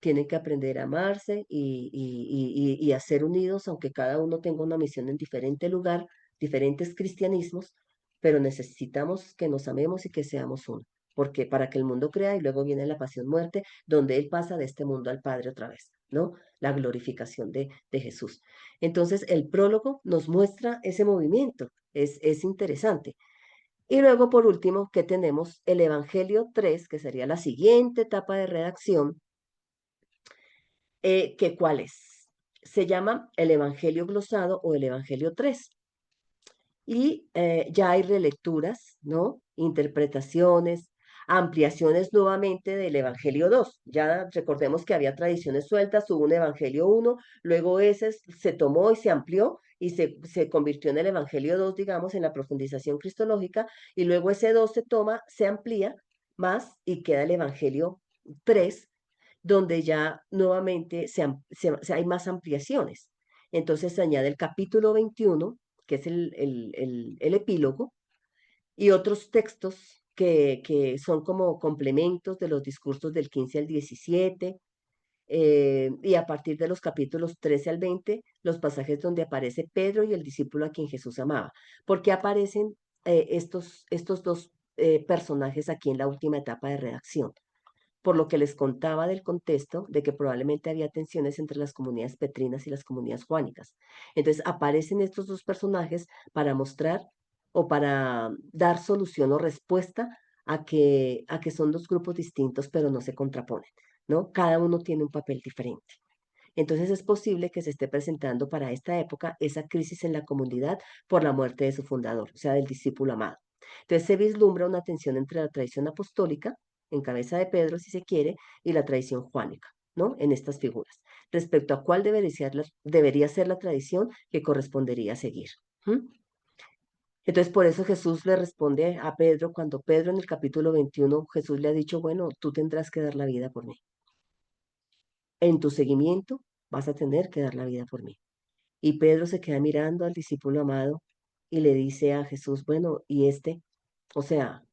tienen que aprender a amarse y a ser unidos, aunque cada uno tenga una misión en diferente lugar, diferentes cristianismos, pero necesitamos que nos amemos y que seamos uno, porque para que el mundo crea y luego viene la pasión muerte, donde Él pasa de este mundo al Padre otra vez, ¿no? La glorificación de Jesús. Entonces, el prólogo nos muestra ese movimiento, es interesante. Y luego, por último, que tenemos el Evangelio 3, que sería la siguiente etapa de redacción, que ¿cuál es? Se llama el Evangelio glosado o el Evangelio 3. Y ya hay relecturas, ¿no? Interpretaciones, ampliaciones nuevamente del Evangelio 2. Ya recordemos que había tradiciones sueltas, hubo un Evangelio 1, luego ese se tomó y se amplió y se convirtió en el Evangelio 2, digamos, en la profundización cristológica, y luego ese 2 se toma, se amplía más y queda el Evangelio 3, donde ya nuevamente hay más ampliaciones. Entonces se añade el capítulo 21, que es el epílogo, y otros textos que son como complementos de los discursos del 15 al 17, y a partir de los capítulos 13 al 20, los pasajes donde aparece Pedro y el discípulo a quien Jesús amaba. ¿Por qué aparecen estos dos personajes aquí en la última etapa de redacción? Por lo que les contaba del contexto de que probablemente había tensiones entre las comunidades petrinas y las comunidades juánicas. Entonces aparecen estos dos personajes para mostrar o para dar solución o respuesta a que son dos grupos distintos, pero no se contraponen, ¿no? Cada uno tiene un papel diferente. Entonces es posible que se esté presentando para esta época esa crisis en la comunidad por la muerte de su fundador, o sea, del discípulo amado. Entonces se vislumbra una tensión entre la tradición apostólica, en cabeza de Pedro, si se quiere, y la tradición juánica, ¿no? En estas figuras, respecto a cuál debería ser la tradición que correspondería seguir. ¿Mm? Entonces, por eso Jesús le responde a Pedro, cuando Pedro en el capítulo 21, Jesús le ha dicho, bueno, tú tendrás que dar la vida por mí. En tu seguimiento vas a tener que dar la vida por mí. Y Pedro se queda mirando al discípulo amado y le dice a Jesús, bueno, ¿y este? O sea,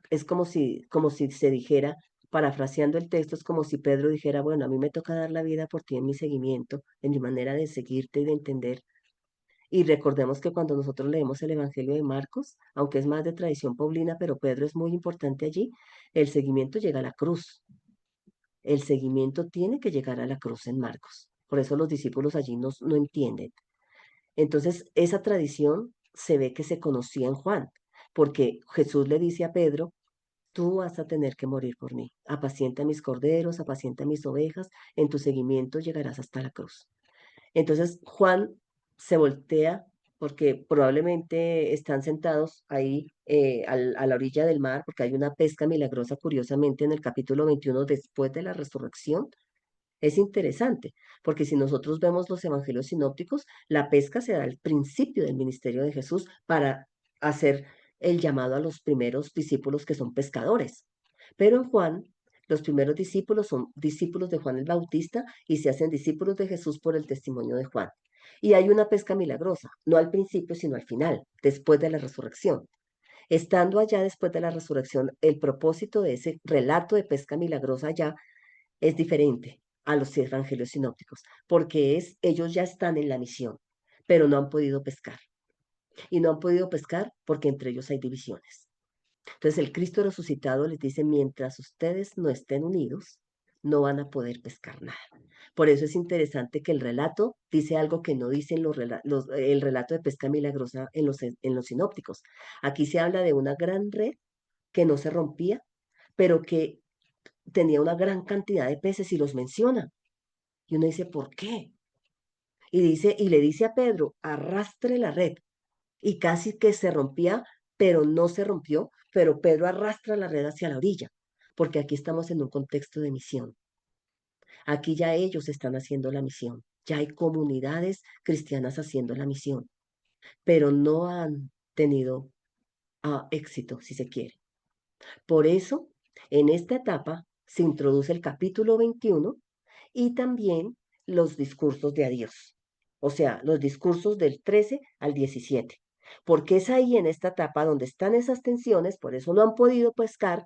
es como si se dijera, parafraseando el texto, es como si Pedro dijera, bueno, a mí me toca dar la vida por ti en mi seguimiento, en mi manera de seguirte y de entender. Y recordemos que cuando nosotros leemos el Evangelio de Marcos, aunque es más de tradición paulina, pero Pedro es muy importante allí, el seguimiento llega a la cruz. El seguimiento tiene que llegar a la cruz en Marcos. Por eso los discípulos allí no entienden. Entonces, esa tradición se ve que se conocía en Juan, porque Jesús le dice a Pedro, tú vas a tener que morir por mí. Apacienta mis corderos, apacienta mis ovejas, en tu seguimiento llegarás hasta la cruz. Entonces, Juan se voltea porque probablemente están sentados ahí a la orilla del mar, porque hay una pesca milagrosa, curiosamente, en el capítulo 21 después de la resurrección. Es interesante, porque si nosotros vemos los evangelios sinópticos, la pesca se da al principio del ministerio de Jesús para hacer el llamado a los primeros discípulos que son pescadores. Pero en Juan, los primeros discípulos son discípulos de Juan el Bautista y se hacen discípulos de Jesús por el testimonio de Juan. Y hay una pesca milagrosa, no al principio, sino al final, después de la resurrección. Estando allá después de la resurrección, el propósito de ese relato de pesca milagrosa allá es diferente a los evangelios sinópticos, porque ellos ya están en la misión, pero no han podido pescar. Y no han podido pescar porque entre ellos hay divisiones. Entonces el Cristo resucitado les dice, mientras ustedes no estén unidos, no van a poder pescar nada. Por eso es interesante que el relato dice algo que no dicen el relato de pesca milagrosa en los sinópticos. Aquí se habla de una gran red que no se rompía, pero que tenía una gran cantidad de peces y los menciona. Y uno dice, ¿por qué? Y le dice a Pedro, arrastre la red. Y casi que se rompía, pero no se rompió, pero Pedro arrastra la red hacia la orilla, porque aquí estamos en un contexto de misión. Aquí ya ellos están haciendo la misión. Ya hay comunidades cristianas haciendo la misión, pero no han tenido éxito, si se quiere. Por eso, en esta etapa se introduce el capítulo 21 y también los discursos de adiós, o sea, los discursos del 13 al 17, porque es ahí en esta etapa donde están esas tensiones, por eso no han podido pescar,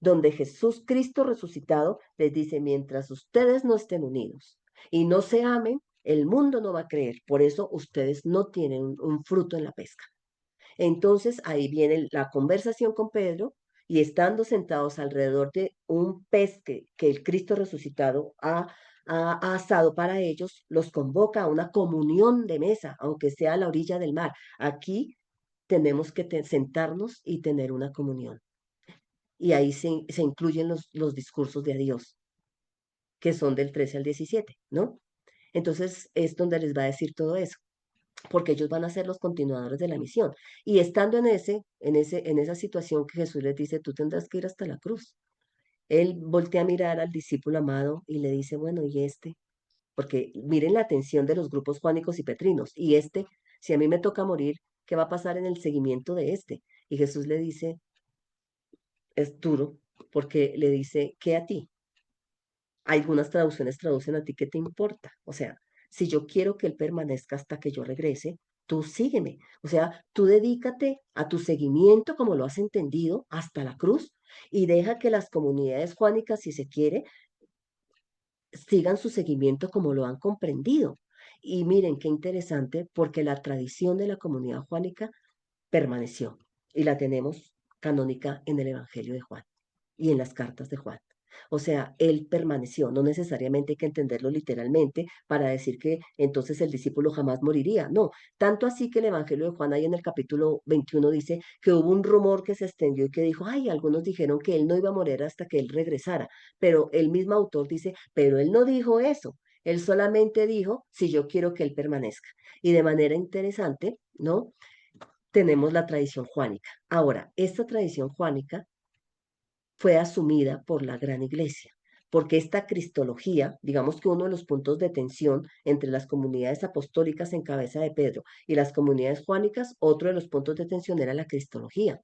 donde Jesús Cristo resucitado les dice, mientras ustedes no estén unidos y no se amen, el mundo no va a creer, por eso ustedes no tienen un fruto en la pesca. Entonces ahí viene la conversación con Pedro y estando sentados alrededor de un pez que el Cristo resucitado ha asado para ellos, los convoca a una comunión de mesa, aunque sea a la orilla del mar. Aquí tenemos que sentarnos y tener una comunión. Y ahí se incluyen los discursos de adiós, que son del 13 al 17, ¿no? Entonces es donde les va a decir todo eso porque ellos van a ser los continuadores de la misión. Y estando en esa situación que Jesús les dice, tú tendrás que ir hasta la cruz. Él voltea a mirar al discípulo amado y le dice, bueno, ¿y este? Porque miren la atención de los grupos juánicos y petrinos. Y este, si a mí me toca morir, ¿qué va a pasar en el seguimiento de este? Y Jesús le dice, es duro, porque le dice, ¿qué a ti? Algunas traducciones traducen a ti, ¿qué te importa? O sea, si yo quiero que Él permanezca hasta que yo regrese, tú sígueme. O sea, tú dedícate a tu seguimiento como lo has entendido hasta la cruz y deja que las comunidades juánicas, si se quiere, sigan su seguimiento como lo han comprendido. Y miren qué interesante, porque la tradición de la comunidad juánica permaneció y la tenemos canónica en el Evangelio de Juan y en las cartas de Juan. O sea, él permaneció, no necesariamente hay que entenderlo literalmente para decir que entonces el discípulo jamás moriría. No, tanto así que el Evangelio de Juan ahí en el capítulo 21 dice que hubo un rumor que se extendió y que dijo, ay, algunos dijeron que él no iba a morir hasta que él regresara, pero el mismo autor dice, pero él no dijo eso. Él solamente dijo, si yo quiero que él permanezca. Y de manera interesante, ¿no? Tenemos la tradición juánica. Ahora, esta tradición juánica fue asumida por la gran iglesia, porque esta cristología, digamos que uno de los puntos de tensión entre las comunidades apostólicas en cabeza de Pedro y las comunidades juánicas, otro de los puntos de tensión era la cristología,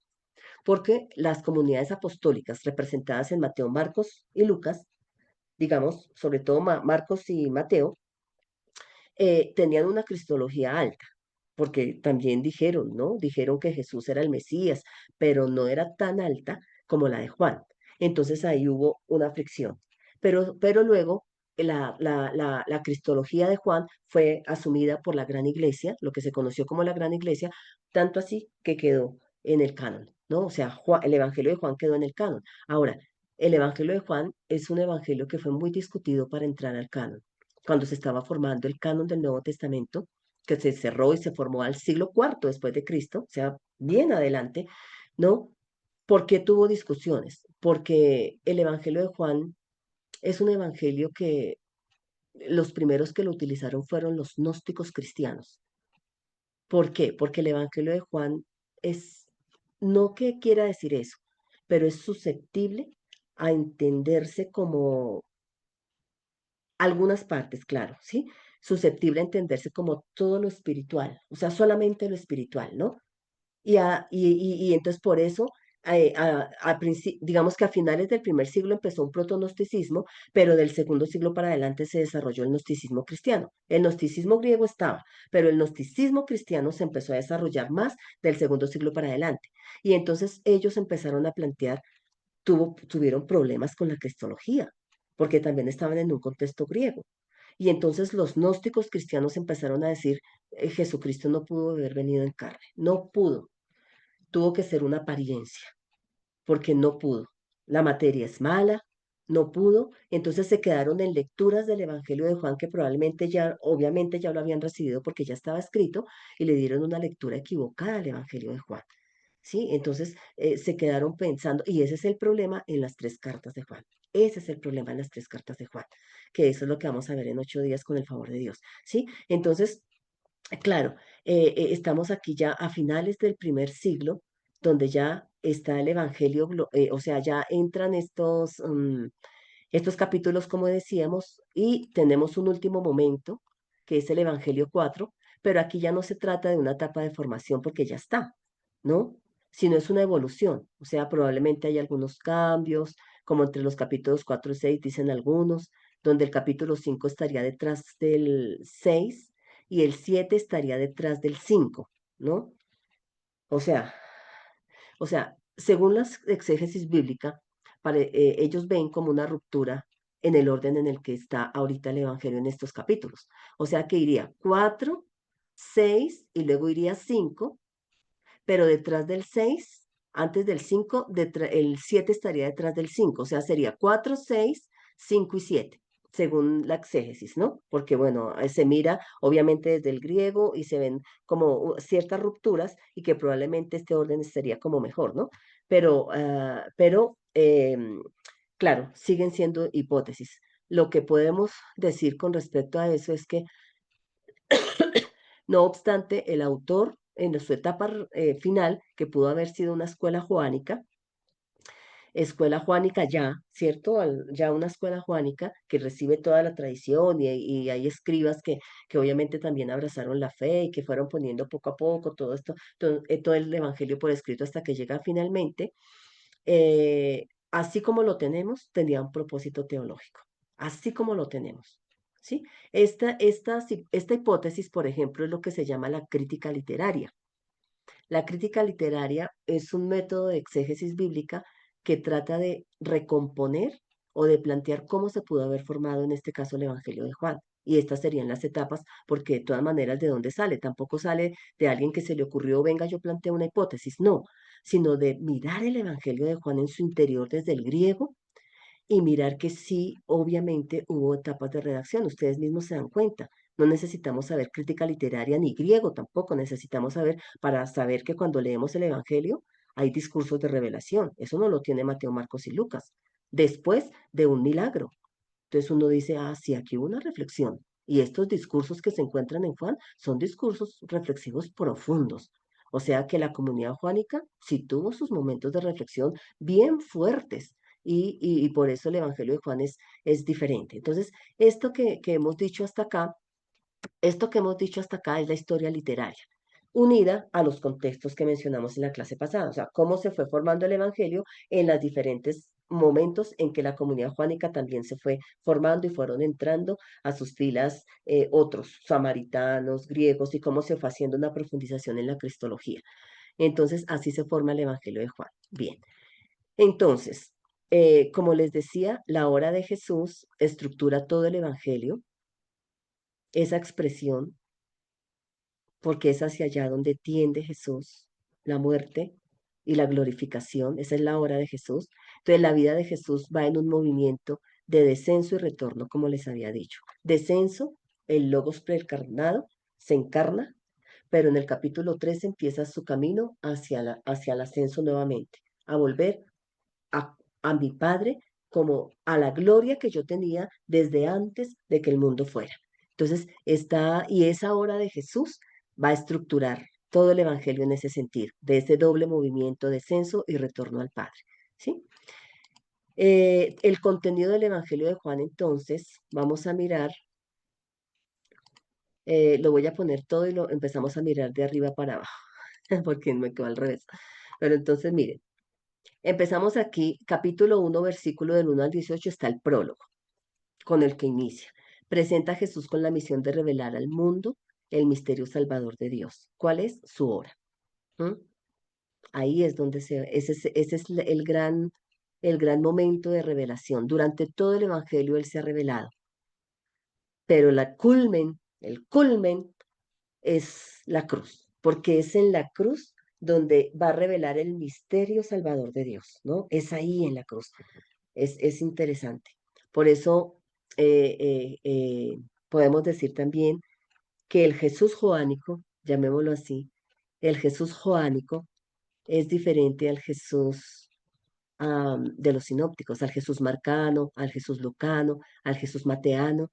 porque las comunidades apostólicas representadas en Mateo, Marcos y Lucas, digamos, sobre todo Marcos y Mateo, tenían una cristología alta, porque también dijeron, ¿no? Dijeron que Jesús era el Mesías, pero no era tan alta como la de Juan. Entonces ahí hubo una fricción. Pero luego la cristología de Juan fue asumida por la Gran Iglesia, lo que se conoció como la Gran Iglesia, tanto así que quedó en el canon, ¿no? O sea, el Evangelio de Juan quedó en el canon. Ahora, el Evangelio de Juan es un evangelio que fue muy discutido para entrar al canon. Cuando se estaba formando el canon del Nuevo Testamento, que se cerró y se formó al siglo cuarto después de Cristo, o sea, bien adelante, ¿no? ¿Por qué tuvo discusiones? Porque el Evangelio de Juan es un evangelio que los primeros que lo utilizaron fueron los gnósticos cristianos. ¿Por qué? Porque el Evangelio de Juan es, no que quiera decir eso, pero es susceptible a entenderse como algunas partes, claro, ¿sí? Susceptible a entenderse como todo lo espiritual, o sea, solamente lo espiritual, ¿no? Y entonces por eso, digamos que a finales del primer siglo empezó un protonosticismo, pero del segundo siglo para adelante se desarrolló el gnosticismo cristiano. El gnosticismo griego estaba, pero el gnosticismo cristiano se empezó a desarrollar más del segundo siglo para adelante. Y entonces ellos empezaron a plantear, tuvieron problemas con la cristología, porque también estaban en un contexto griego. Y entonces los gnósticos cristianos empezaron a decir, Jesucristo no pudo haber venido en carne, no pudo, tuvo que ser una apariencia, porque no pudo. La materia es mala, no pudo, entonces se quedaron en lecturas del Evangelio de Juan que probablemente ya, obviamente ya lo habían recibido porque ya estaba escrito y le dieron una lectura equivocada al Evangelio de Juan. ¿Sí? Entonces se quedaron pensando, y ese es el problema en las tres cartas de Juan. Ese es el problema en las tres cartas de Juan, que eso es lo que vamos a ver en 8 días con el favor de Dios. ¿Sí? Entonces, claro, estamos aquí ya a finales del primer siglo, donde ya está el Evangelio, o sea, ya entran estos capítulos, como decíamos, y tenemos un último momento, que es el Evangelio 4, pero aquí ya no se trata de una etapa de formación porque ya está, ¿no? Sino es una evolución, o sea, probablemente hay algunos cambios, como entre los capítulos 4 y 6 dicen algunos, donde el capítulo 5 estaría detrás del 6 y el 7 estaría detrás del 5, ¿no? O sea, según las exégesis bíblica, ellos ven como una ruptura en el orden en el que está ahorita el Evangelio en estos capítulos. O sea que iría 4, 6 y luego iría 5, pero detrás del 6, antes del 5, el 7 estaría detrás del 5, o sea, sería 4, 6, 5 y 7, según la exégesis, ¿no? Porque, bueno, se mira obviamente desde el griego y se ven como ciertas rupturas y que probablemente este orden sería como mejor, ¿no? Pero, claro, siguen siendo hipótesis. Lo que podemos decir con respecto a eso es que no obstante, el autor, en su etapa final, que pudo haber sido una escuela juánica ya, ¿cierto? Ya una escuela juánica que recibe toda la tradición y hay escribas que obviamente también abrazaron la fe y que fueron poniendo poco a poco todo esto, todo el evangelio por escrito hasta que llega finalmente. Así como lo tenemos, tenía un propósito teológico, así como lo tenemos. ¿Sí? Esta hipótesis, por ejemplo, es lo que se llama la crítica literaria. La crítica literaria es un método de exégesis bíblica que trata de recomponer o de plantear cómo se pudo haber formado en este caso el Evangelio de Juan. Y estas serían las etapas, porque de todas maneras, ¿de dónde sale? Tampoco sale de alguien que se le ocurrió, venga, yo planteo una hipótesis, no, sino de mirar el Evangelio de Juan en su interior desde el griego y mirar que sí, obviamente hubo etapas de redacción, ustedes mismos se dan cuenta. No necesitamos saber crítica literaria ni griego tampoco, necesitamos saber para saber que cuando leemos el Evangelio hay discursos de revelación. Eso no lo tiene Mateo, Marcos y Lucas. Después de un milagro. Entonces uno dice, ah, sí, aquí hubo una reflexión. Y estos discursos que se encuentran en Juan son discursos reflexivos profundos. O sea que la comunidad juánica sí tuvo sus momentos de reflexión bien fuertes. Y por eso el Evangelio de Juan es diferente. Entonces, que hemos dicho hasta acá, esto que hemos dicho hasta acá es la historia literaria, unida a los contextos que mencionamos en la clase pasada, o sea, cómo se fue formando el Evangelio en los diferentes momentos en que la comunidad juánica también se fue formando y fueron entrando a sus filas otros, samaritanos, griegos, y cómo se fue haciendo una profundización en la cristología. Entonces, así se forma el Evangelio de Juan. Bien, entonces, como les decía, la hora de Jesús estructura todo el Evangelio, esa expresión porque es hacia allá donde tiende Jesús, la muerte y la glorificación, esa es la hora de Jesús. Entonces la vida de Jesús va en un movimiento de descenso y retorno, como les había dicho. Descenso, el Logos preencarnado se encarna, pero en el capítulo 3 empieza su camino hacia el ascenso nuevamente, a volver a mi Padre como a la gloria que yo tenía desde antes de que el mundo fuera. Entonces, y esa hora de Jesús va a estructurar todo el Evangelio en ese sentido, de ese doble movimiento, descenso y retorno al Padre. ¿Sí? El contenido del Evangelio de Juan, entonces, vamos a mirar, lo voy a poner todo y lo empezamos a mirar de arriba para abajo, porque me quedó al revés. Pero entonces, miren, empezamos aquí, capítulo 1, versículo del 1 al 18, está el prólogo con el que inicia. Presenta a Jesús con la misión de revelar al mundo el misterio salvador de Dios. ¿Cuál es su hora? ¿Mm? Ahí es donde ese es el gran momento de revelación. Durante todo el Evangelio Él se ha revelado, pero el culmen es la cruz, porque es en la cruz donde va a revelar el misterio salvador de Dios, ¿no? Es ahí en la cruz. Es interesante. Por eso podemos decir también que el Jesús joánico, llamémoslo así, el Jesús joánico es diferente al Jesús de los sinópticos, al Jesús marcano, al Jesús lucano, al Jesús mateano,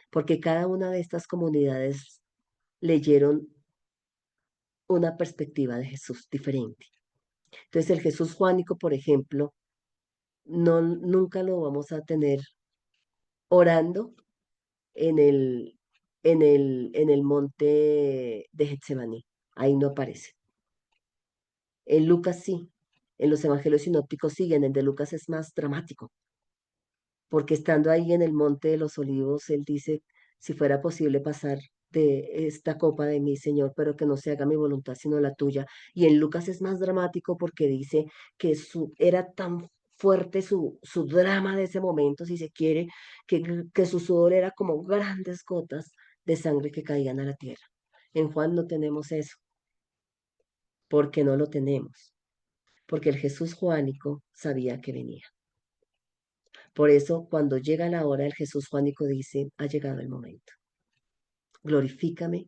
porque cada una de estas comunidades leyeron una perspectiva de Jesús diferente. Entonces el Jesús joánico, por ejemplo, no, nunca lo vamos a tener orando en el monte de Getsemaní. Ahí no aparece. En Lucas sí, en los evangelios sinópticos sí, en el de Lucas es más dramático, porque estando ahí en el monte de los olivos, él dice, si fuera posible pasar de esta copa de mi Señor, pero que no se haga mi voluntad sino la tuya. Y en Lucas es más dramático porque dice que era tan fuerte su drama de ese momento, si se quiere, que su sudor era como grandes gotas de sangre que caían a la tierra. En Juan no tenemos eso, porque no lo tenemos, porque el Jesús juánico sabía que venía. Por eso, cuando llega la hora, el Jesús juánico dice, ha llegado el momento. Glorifícame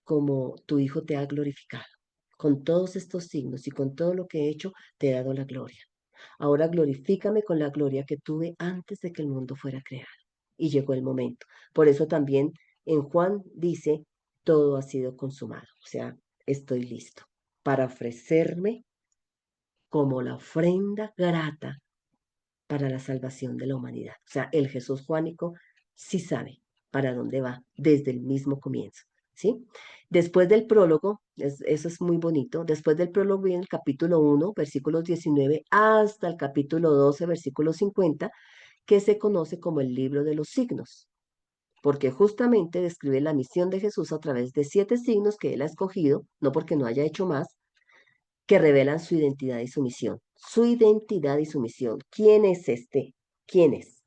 como tu Hijo te ha glorificado. Con todos estos signos y con todo lo que he hecho, te he dado la gloria. Ahora glorifícame con la gloria que tuve antes de que el mundo fuera creado. Y llegó el momento. Por eso también en Juan dice, todo ha sido consumado. O sea, estoy listo para ofrecerme como la ofrenda grata para la salvación de la humanidad. O sea, el Jesús juánico sí sabe para dónde va desde el mismo comienzo. ¿Sí? Después del prólogo, eso es muy bonito, después del prólogo viene el capítulo 1, versículos 19, hasta el capítulo 12, versículo 50, que se conoce como el libro de los signos, porque justamente describe la misión de Jesús a través de 7 signos que él ha escogido, no porque no haya hecho más, que revelan su identidad y su misión. Su identidad y su misión. ¿Quién es este? quién es.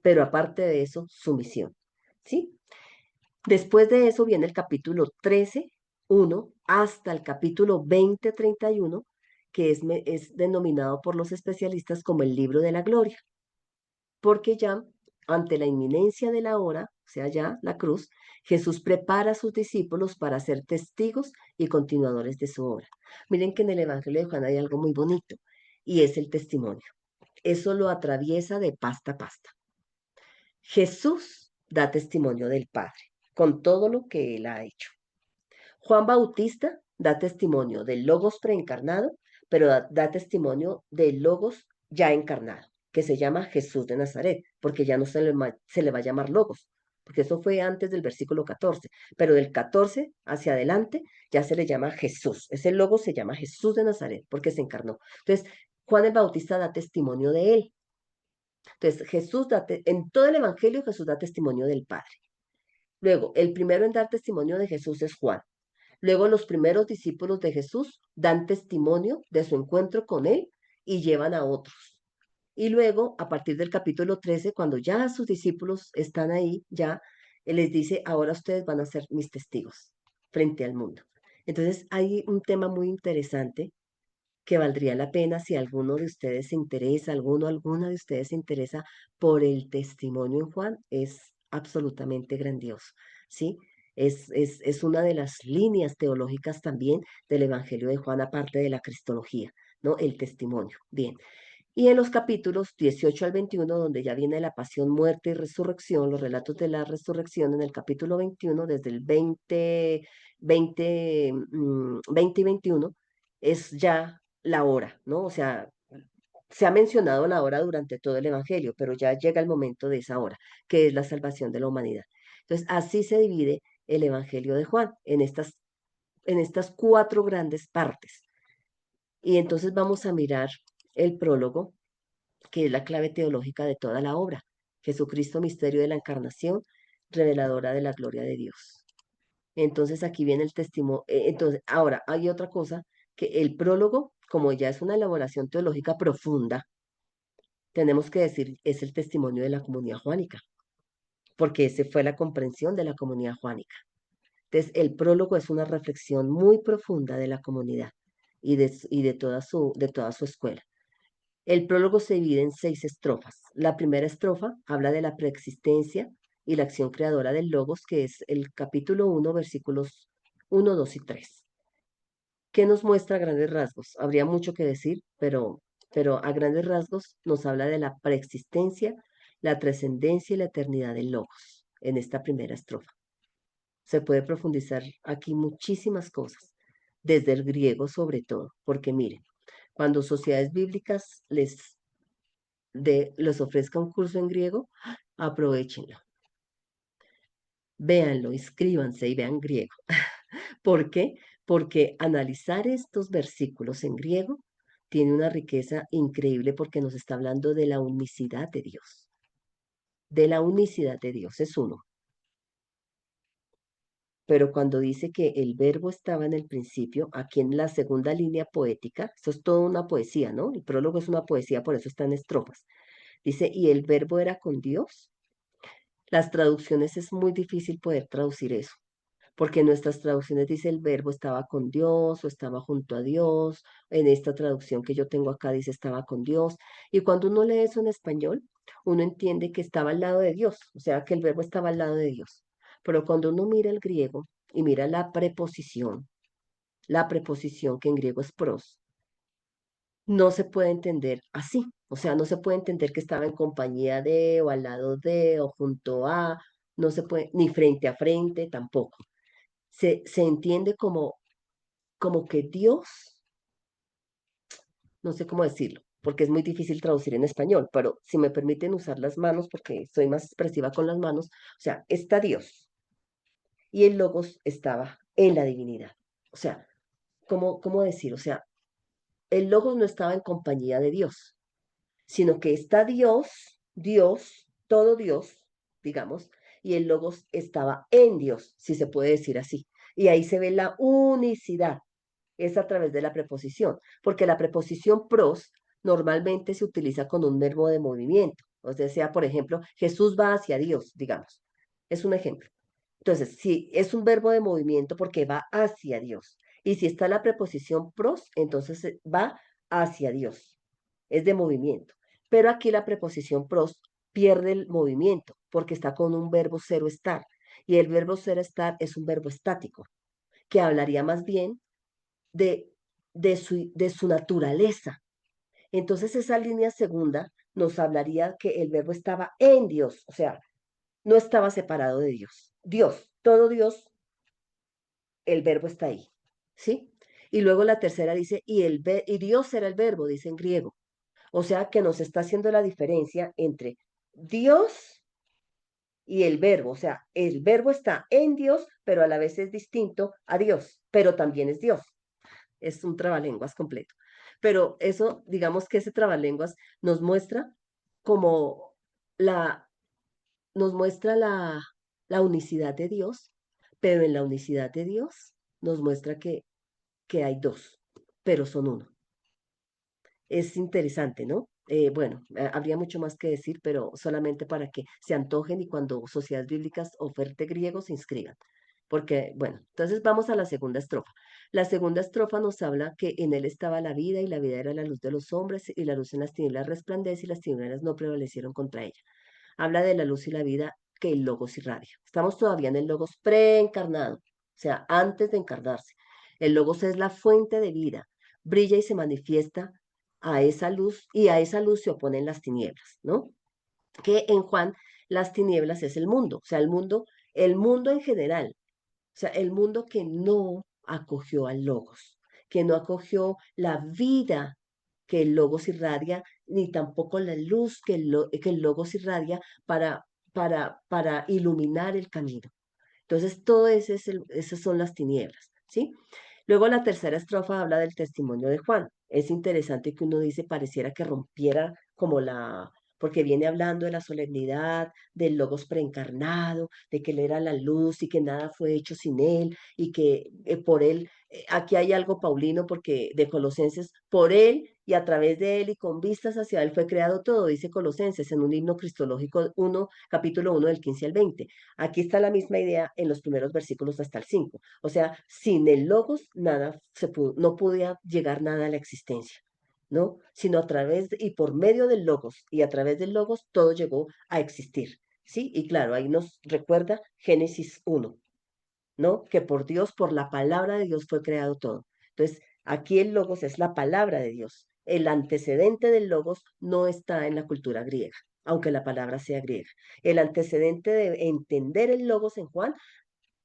Pero aparte de eso, su misión. ¿Sí? Después de eso viene el capítulo 13:1 hasta el capítulo 20:31, que es denominado por los especialistas como el libro de la gloria, porque ya ante la inminencia de la hora, o sea, ya la cruz, Jesús prepara a sus discípulos para ser testigos y continuadores de su obra. Miren que en el Evangelio de Juan hay algo muy bonito y es el testimonio. Eso lo atraviesa de pasta a pasta. Jesús da testimonio del Padre con todo lo que él ha hecho. Juan Bautista da testimonio del Logos preencarnado, pero da testimonio del Logos ya encarnado, que se llama Jesús de Nazaret, porque ya no se le va a llamar Logos, porque eso fue antes del versículo 14, pero del 14 hacia adelante ya se le llama Jesús. Ese Logos se llama Jesús de Nazaret, porque se encarnó. Entonces, Juan el Bautista da testimonio de él. Entonces, en todo el Evangelio Jesús da testimonio del Padre. Luego, el primero en dar testimonio de Jesús es Juan. Luego los primeros discípulos de Jesús dan testimonio de su encuentro con él y llevan a otros. Y luego, a partir del capítulo 13, cuando ya sus discípulos están ahí, ya él les dice, ahora ustedes van a ser mis testigos frente al mundo. Entonces, hay un tema muy interesante que valdría la pena si alguno de ustedes se interesa, alguna de ustedes se interesa por el testimonio en Juan, es absolutamente grandioso, ¿sí? Es una de las líneas teológicas también del Evangelio de Juan, aparte de la cristología, ¿no? El testimonio. Bien. Y en los capítulos 18 al 21, donde ya viene la pasión, muerte y resurrección, los relatos de la resurrección en el capítulo 21, desde el 20 y 21, es ya la hora, ¿no? O sea, se ha mencionado la hora durante todo el Evangelio, pero ya llega el momento de esa hora, que es la salvación de la humanidad. Entonces, así se divide el Evangelio de Juan en estas cuatro grandes partes. Y entonces vamos a mirar el prólogo, que es la clave teológica de toda la obra. Jesucristo, misterio de la encarnación, reveladora de la gloria de Dios. Entonces aquí viene el testimonio. Entonces, ahora hay otra cosa, que el prólogo, como ya es una elaboración teológica profunda, tenemos que decir, es el testimonio de la comunidad juánica, porque ese fue la comprensión de la comunidad juánica. Entonces, el prólogo es una reflexión muy profunda de la comunidad y de toda su escuela. El prólogo se divide en 6 estrofas. La primera estrofa habla de la preexistencia y la acción creadora del Logos, que es el capítulo 1, versículos 1, 2 y 3. ¿Qué nos muestra a grandes rasgos? Habría mucho que decir, pero a grandes rasgos nos habla de la preexistencia, la trascendencia y la eternidad del Logos en esta primera estrofa. Se puede profundizar aquí muchísimas cosas, desde el griego sobre todo, porque miren, cuando sociedades bíblicas les ofrezca un curso en griego, aprovechenlo. Véanlo, inscríbanse y vean griego. ¿Por qué? Porque analizar estos versículos en griego tiene una riqueza increíble porque nos está hablando de la unicidad de Dios. De la unicidad de Dios, es uno. Pero cuando dice que el verbo estaba en el principio, aquí en la segunda línea poética, esto es toda una poesía, ¿no? El prólogo es una poesía, por eso está en estrofas. Dice, y el verbo era con Dios. Las traducciones es muy difícil poder traducir eso, porque en nuestras traducciones dice el verbo estaba con Dios o estaba junto a Dios. En esta traducción que yo tengo acá dice estaba con Dios. Y cuando uno lee eso en español, uno entiende que estaba al lado de Dios, o sea, que el verbo estaba al lado de Dios. Pero cuando uno mira el griego y mira la preposición que en griego es pros, no se puede entender así. O sea, no se puede entender que estaba en compañía de, o al lado de, o junto a, no se puede, ni frente a frente tampoco. Se entiende como que Dios, no sé cómo decirlo, porque es muy difícil traducir en español, pero si me permiten usar las manos, porque soy más expresiva con las manos, o sea, está Dios y el Logos estaba en la divinidad. O sea, ¿cómo decir? O sea, el Logos no estaba en compañía de Dios, sino que está Dios, todo Dios, digamos, y el Logos estaba en Dios, si se puede decir así. Y ahí se ve la unicidad, es a través de la preposición, porque la preposición pros normalmente se utiliza con un verbo de movimiento, O sea, por ejemplo, Jesús va hacia Dios, digamos. Es un ejemplo. Entonces, si es un verbo de movimiento porque va hacia Dios. Y si está la preposición pros, entonces va hacia Dios. Es de movimiento. Pero aquí la preposición pros pierde el movimiento porque está con un verbo cero estar. Y el verbo cero estar es un verbo estático, que hablaría más bien de, de su naturaleza. Entonces esa línea segunda nos hablaría que el verbo estaba en Dios, o sea, no estaba separado de Dios. Dios, todo Dios, el verbo está ahí, ¿sí? Y luego la tercera dice, y Dios era el verbo, dice en griego. O sea que nos está haciendo la diferencia entre Dios y el verbo. O sea, el verbo está en Dios, pero a la vez es distinto a Dios, pero también es Dios. Es un trabalenguas completo. Pero eso, digamos que ese trabalenguas nos muestra como la, nos muestra la unicidad de Dios, pero en la unicidad de Dios nos muestra que hay dos, pero son uno. Es interesante, ¿no? Bueno, habría mucho más que decir, pero solamente para que se antojen y cuando Sociedades Bíblicas oferte griego se inscriban. Porque, bueno, entonces vamos a la segunda estrofa. La segunda estrofa nos habla que en él estaba la vida y la vida era la luz de los hombres y la luz en las tinieblas resplandece y las tinieblas no prevalecieron contra ella. Habla de la luz y la vida que el Logos irradia. Estamos todavía en el Logos preencarnado, o sea, antes de encarnarse. El Logos es la fuente de vida, brilla y se manifiesta a esa luz y a esa luz se oponen las tinieblas, ¿no? Que en Juan las tinieblas es el mundo, o sea, el mundo en general, o sea, el mundo que no acogió al Logos, que no acogió la vida que el Logos irradia, ni tampoco la luz que el Logos irradia para iluminar el camino. Entonces, todo ese es esas son las tinieblas, ¿sí? Luego la tercera estrofa habla del testimonio de Juan. Es interesante que uno dice, pareciera que rompiera como porque viene hablando de la solemnidad, del Logos preencarnado, de que él era la luz y que nada fue hecho sin él y que por él, aquí hay algo paulino porque de Colosenses, por él y a través de él y con vistas hacia él fue creado todo, dice Colosenses en un himno cristológico 1, capítulo 1 del 15 al 20. Aquí está la misma idea en los primeros versículos hasta el 5. O sea, sin el logos nada no podía llegar nada a la existencia, ¿no? Sino a través y por medio del logos y a través del logos todo llegó a existir, ¿sí? Y claro, ahí nos recuerda Génesis 1, ¿no? Que por Dios, por la palabra de Dios fue creado todo. Entonces, aquí el logos es la palabra de Dios. El antecedente del logos no está en la cultura griega, aunque la palabra sea griega. El antecedente de entender el logos en Juan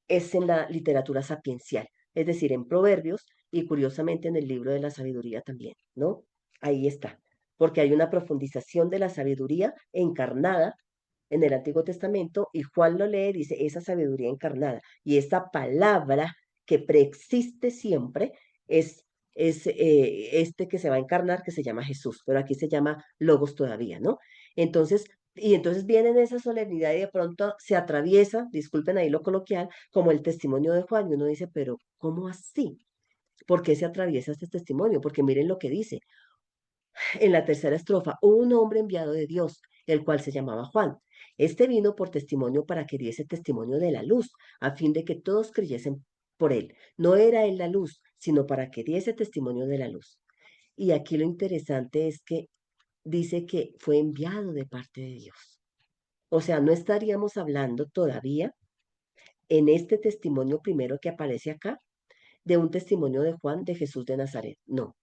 es en la literatura sapiencial, es decir, en Proverbios y curiosamente en el libro de la sabiduría también, ¿no? Ahí está, porque hay una profundización de la sabiduría encarnada en el Antiguo Testamento y Juan lo lee, dice, esa sabiduría encarnada y esa palabra que preexiste siempre es este que se va a encarnar que se llama Jesús, pero aquí se llama Logos todavía, ¿no? Entonces, y entonces viene en esa solemnidad y de pronto se atraviesa, disculpen ahí lo coloquial, como el testimonio de Juan y uno dice, pero ¿cómo así? ¿Por qué se atraviesa este testimonio? Porque miren lo que dice. En la tercera estrofa, hubo un hombre enviado de Dios, el cual se llamaba Juan. Este vino por testimonio para que diese testimonio de la luz, a fin de que todos creyesen por él. No era él la luz, sino para que diese testimonio de la luz. Y aquí lo interesante es que dice que fue enviado de parte de Dios. O sea, no estaríamos hablando todavía en este testimonio primero que aparece acá de un testimonio de Juan de Jesús de Nazaret. No,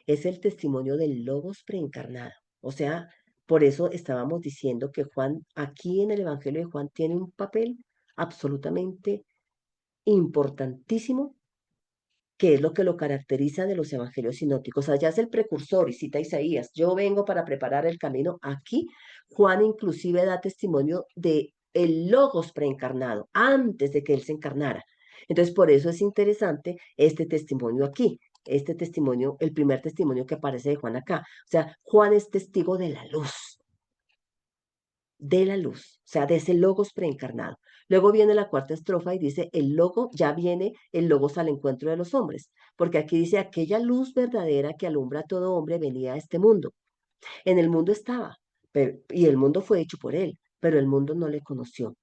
es el testimonio del Logos preencarnado. O sea, por eso estábamos diciendo que Juan, aquí en el Evangelio de Juan, tiene un papel absolutamente importantísimo, que es lo que lo caracteriza de los evangelios sinópticos. Allá es el precursor y cita a Isaías, yo vengo para preparar el camino. Aquí Juan inclusive da testimonio de el Logos preencarnado, antes de que él se encarnara. Entonces, por eso es interesante este testimonio aquí, este testimonio, el primer testimonio que aparece de Juan acá. O sea, Juan es testigo de la luz, o sea, de ese logos preencarnado. Luego viene la cuarta estrofa y dice, el logo, ya viene el logos al encuentro de los hombres, porque aquí dice, aquella luz verdadera que alumbra a todo hombre venía a este mundo. En el mundo estaba, y el mundo fue hecho por él, pero el mundo no le conoció.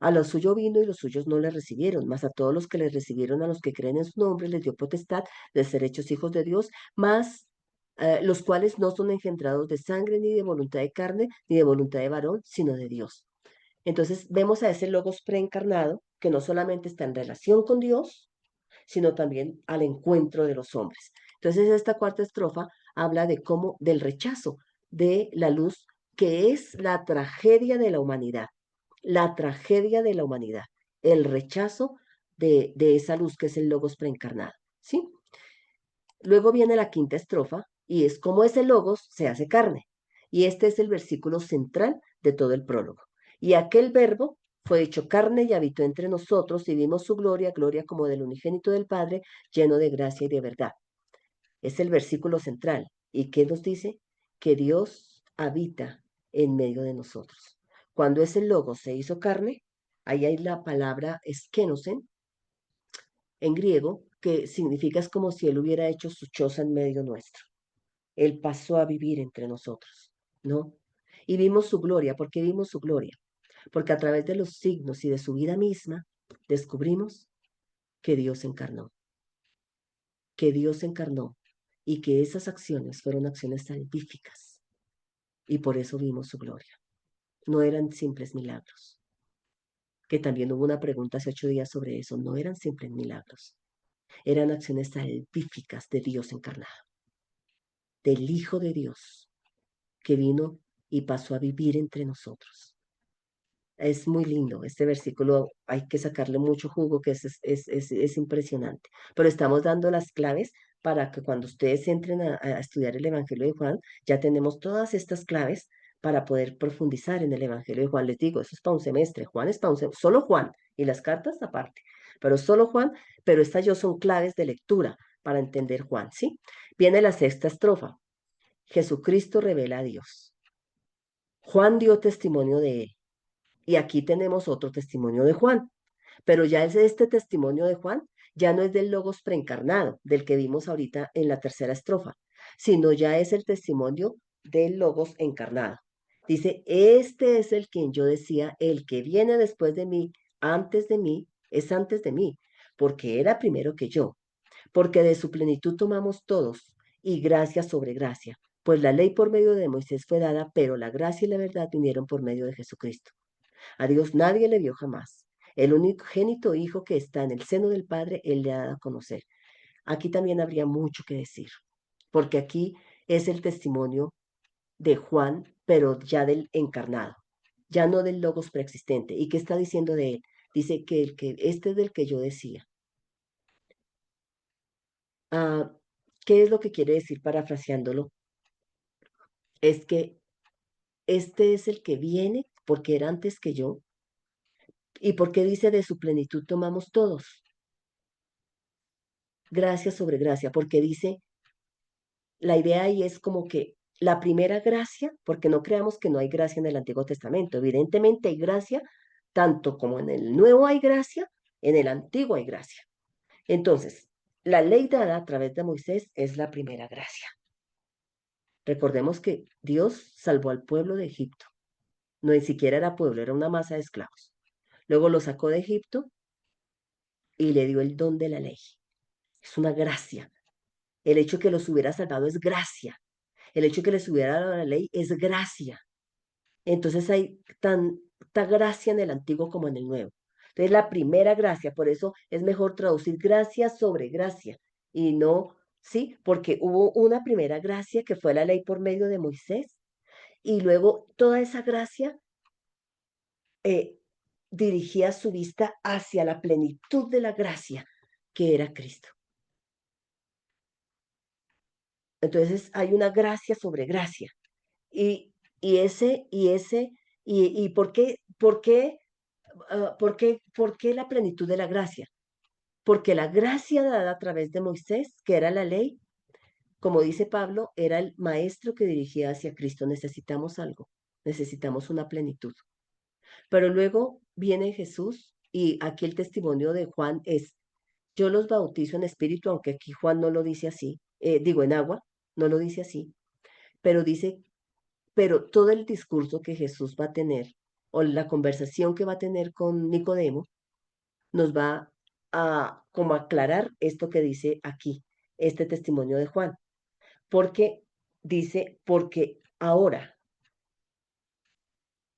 A lo suyo vino y los suyos no le recibieron, mas a todos los que le recibieron, a los que creen en su nombre, les dio potestad de ser hechos hijos de Dios, más los cuales no son engendrados de sangre, ni de voluntad de carne, ni de voluntad de varón, sino de Dios. Entonces vemos a ese logos preencarnado que no solamente está en relación con Dios, sino también al encuentro de los hombres. Entonces esta cuarta estrofa habla de cómo, del rechazo de la luz, que es la tragedia de la humanidad, la tragedia de la humanidad, el rechazo de esa luz que es el logos preencarnado, ¿sí? Luego viene la quinta estrofa y es cómo ese logos se hace carne. Y este es el versículo central de todo el prólogo. Y aquel verbo fue hecho carne y habitó entre nosotros y vimos su gloria, gloria como del unigénito del Padre, lleno de gracia y de verdad. Es el versículo central. ¿Y qué nos dice? Que Dios habita en medio de nosotros. Cuando ese logos se hizo carne, ahí hay la palabra skenosen en griego, que significa es como si él hubiera hecho su choza en medio nuestro. Él pasó a vivir entre nosotros, ¿no? Y vimos su gloria. ¿Por qué vimos su gloria? Porque a través de los signos y de su vida misma descubrimos que Dios encarnó, que Dios encarnó y que esas acciones fueron acciones salvíficas y por eso vimos su gloria. No eran simples milagros, que también hubo una pregunta hace 8 días sobre eso, no eran simples milagros, eran acciones salvíficas de Dios encarnado, del Hijo de Dios que vino y pasó a vivir entre nosotros. Es muy lindo, este versículo hay que sacarle mucho jugo, que es impresionante. Pero estamos dando las claves para que cuando ustedes entren a estudiar el Evangelio de Juan, ya tenemos todas estas claves para poder profundizar en el Evangelio de Juan. Les digo, eso es para un semestre, Juan es para un semestre, solo Juan, y las cartas aparte, pero solo Juan, pero estas yo son claves de lectura para entender Juan, ¿sí? Viene la sexta estrofa, Jesucristo revela a Dios. Juan dio testimonio de él. Y aquí tenemos otro testimonio de Juan, pero ya es este testimonio de Juan, ya no es del Logos preencarnado, del que vimos ahorita en la tercera estrofa, sino ya es el testimonio del Logos encarnado. Dice, este es el quien yo decía, el que viene después de mí, antes de mí, es antes de mí, porque era primero que yo, porque de su plenitud tomamos todos, y gracia sobre gracia, pues la ley por medio de Moisés fue dada, pero la gracia y la verdad vinieron por medio de Jesucristo. A Dios nadie le vio jamás. El unigénito Hijo que está en el seno del Padre, Él le ha dado a conocer. Aquí también habría mucho que decir, porque aquí es el testimonio de Juan, pero ya del encarnado, ya no del logos preexistente. ¿Y qué está diciendo de él? Dice que, este es del que yo decía. Ah, ¿qué es lo que quiere decir parafraseándolo? Es que este es el que viene porque era antes que yo. ¿Y porque dice de su plenitud tomamos todos? Gracia sobre gracia, porque dice, la idea ahí es como que la primera gracia, porque no creamos que no hay gracia en el Antiguo Testamento, evidentemente hay gracia, tanto como en el Nuevo hay gracia, en el Antiguo hay gracia. Entonces, la ley dada a través de Moisés es la primera gracia. Recordemos que Dios salvó al pueblo de Egipto, no ni siquiera era pueblo, era una masa de esclavos. Luego lo sacó de Egipto y le dio el don de la ley. Es una gracia. El hecho de que los hubiera salvado es gracia. El hecho de que les hubiera dado la ley es gracia. Entonces hay tanta gracia en el antiguo como en el nuevo. Entonces la primera gracia, por eso es mejor traducir gracia sobre gracia y no, sí, porque hubo una primera gracia que fue la ley por medio de Moisés y luego toda esa gracia eh, dirigía su vista hacia la plenitud de la gracia que era Cristo. Entonces hay una gracia sobre gracia. Y, y por qué la plenitud de la gracia? Porque la gracia dada a través de Moisés, que era la ley, como dice Pablo, era el maestro que dirigía hacia Cristo. Necesitamos algo, necesitamos una plenitud. Pero luego viene Jesús y aquí el testimonio de Juan es, yo los bautizo en espíritu, aunque aquí Juan no lo dice así, digo en agua, no lo dice así, pero dice pero todo el discurso que Jesús va a tener o la conversación que va a tener con Nicodemo nos va a como aclarar esto que dice aquí, este testimonio de Juan, porque dice, porque ahora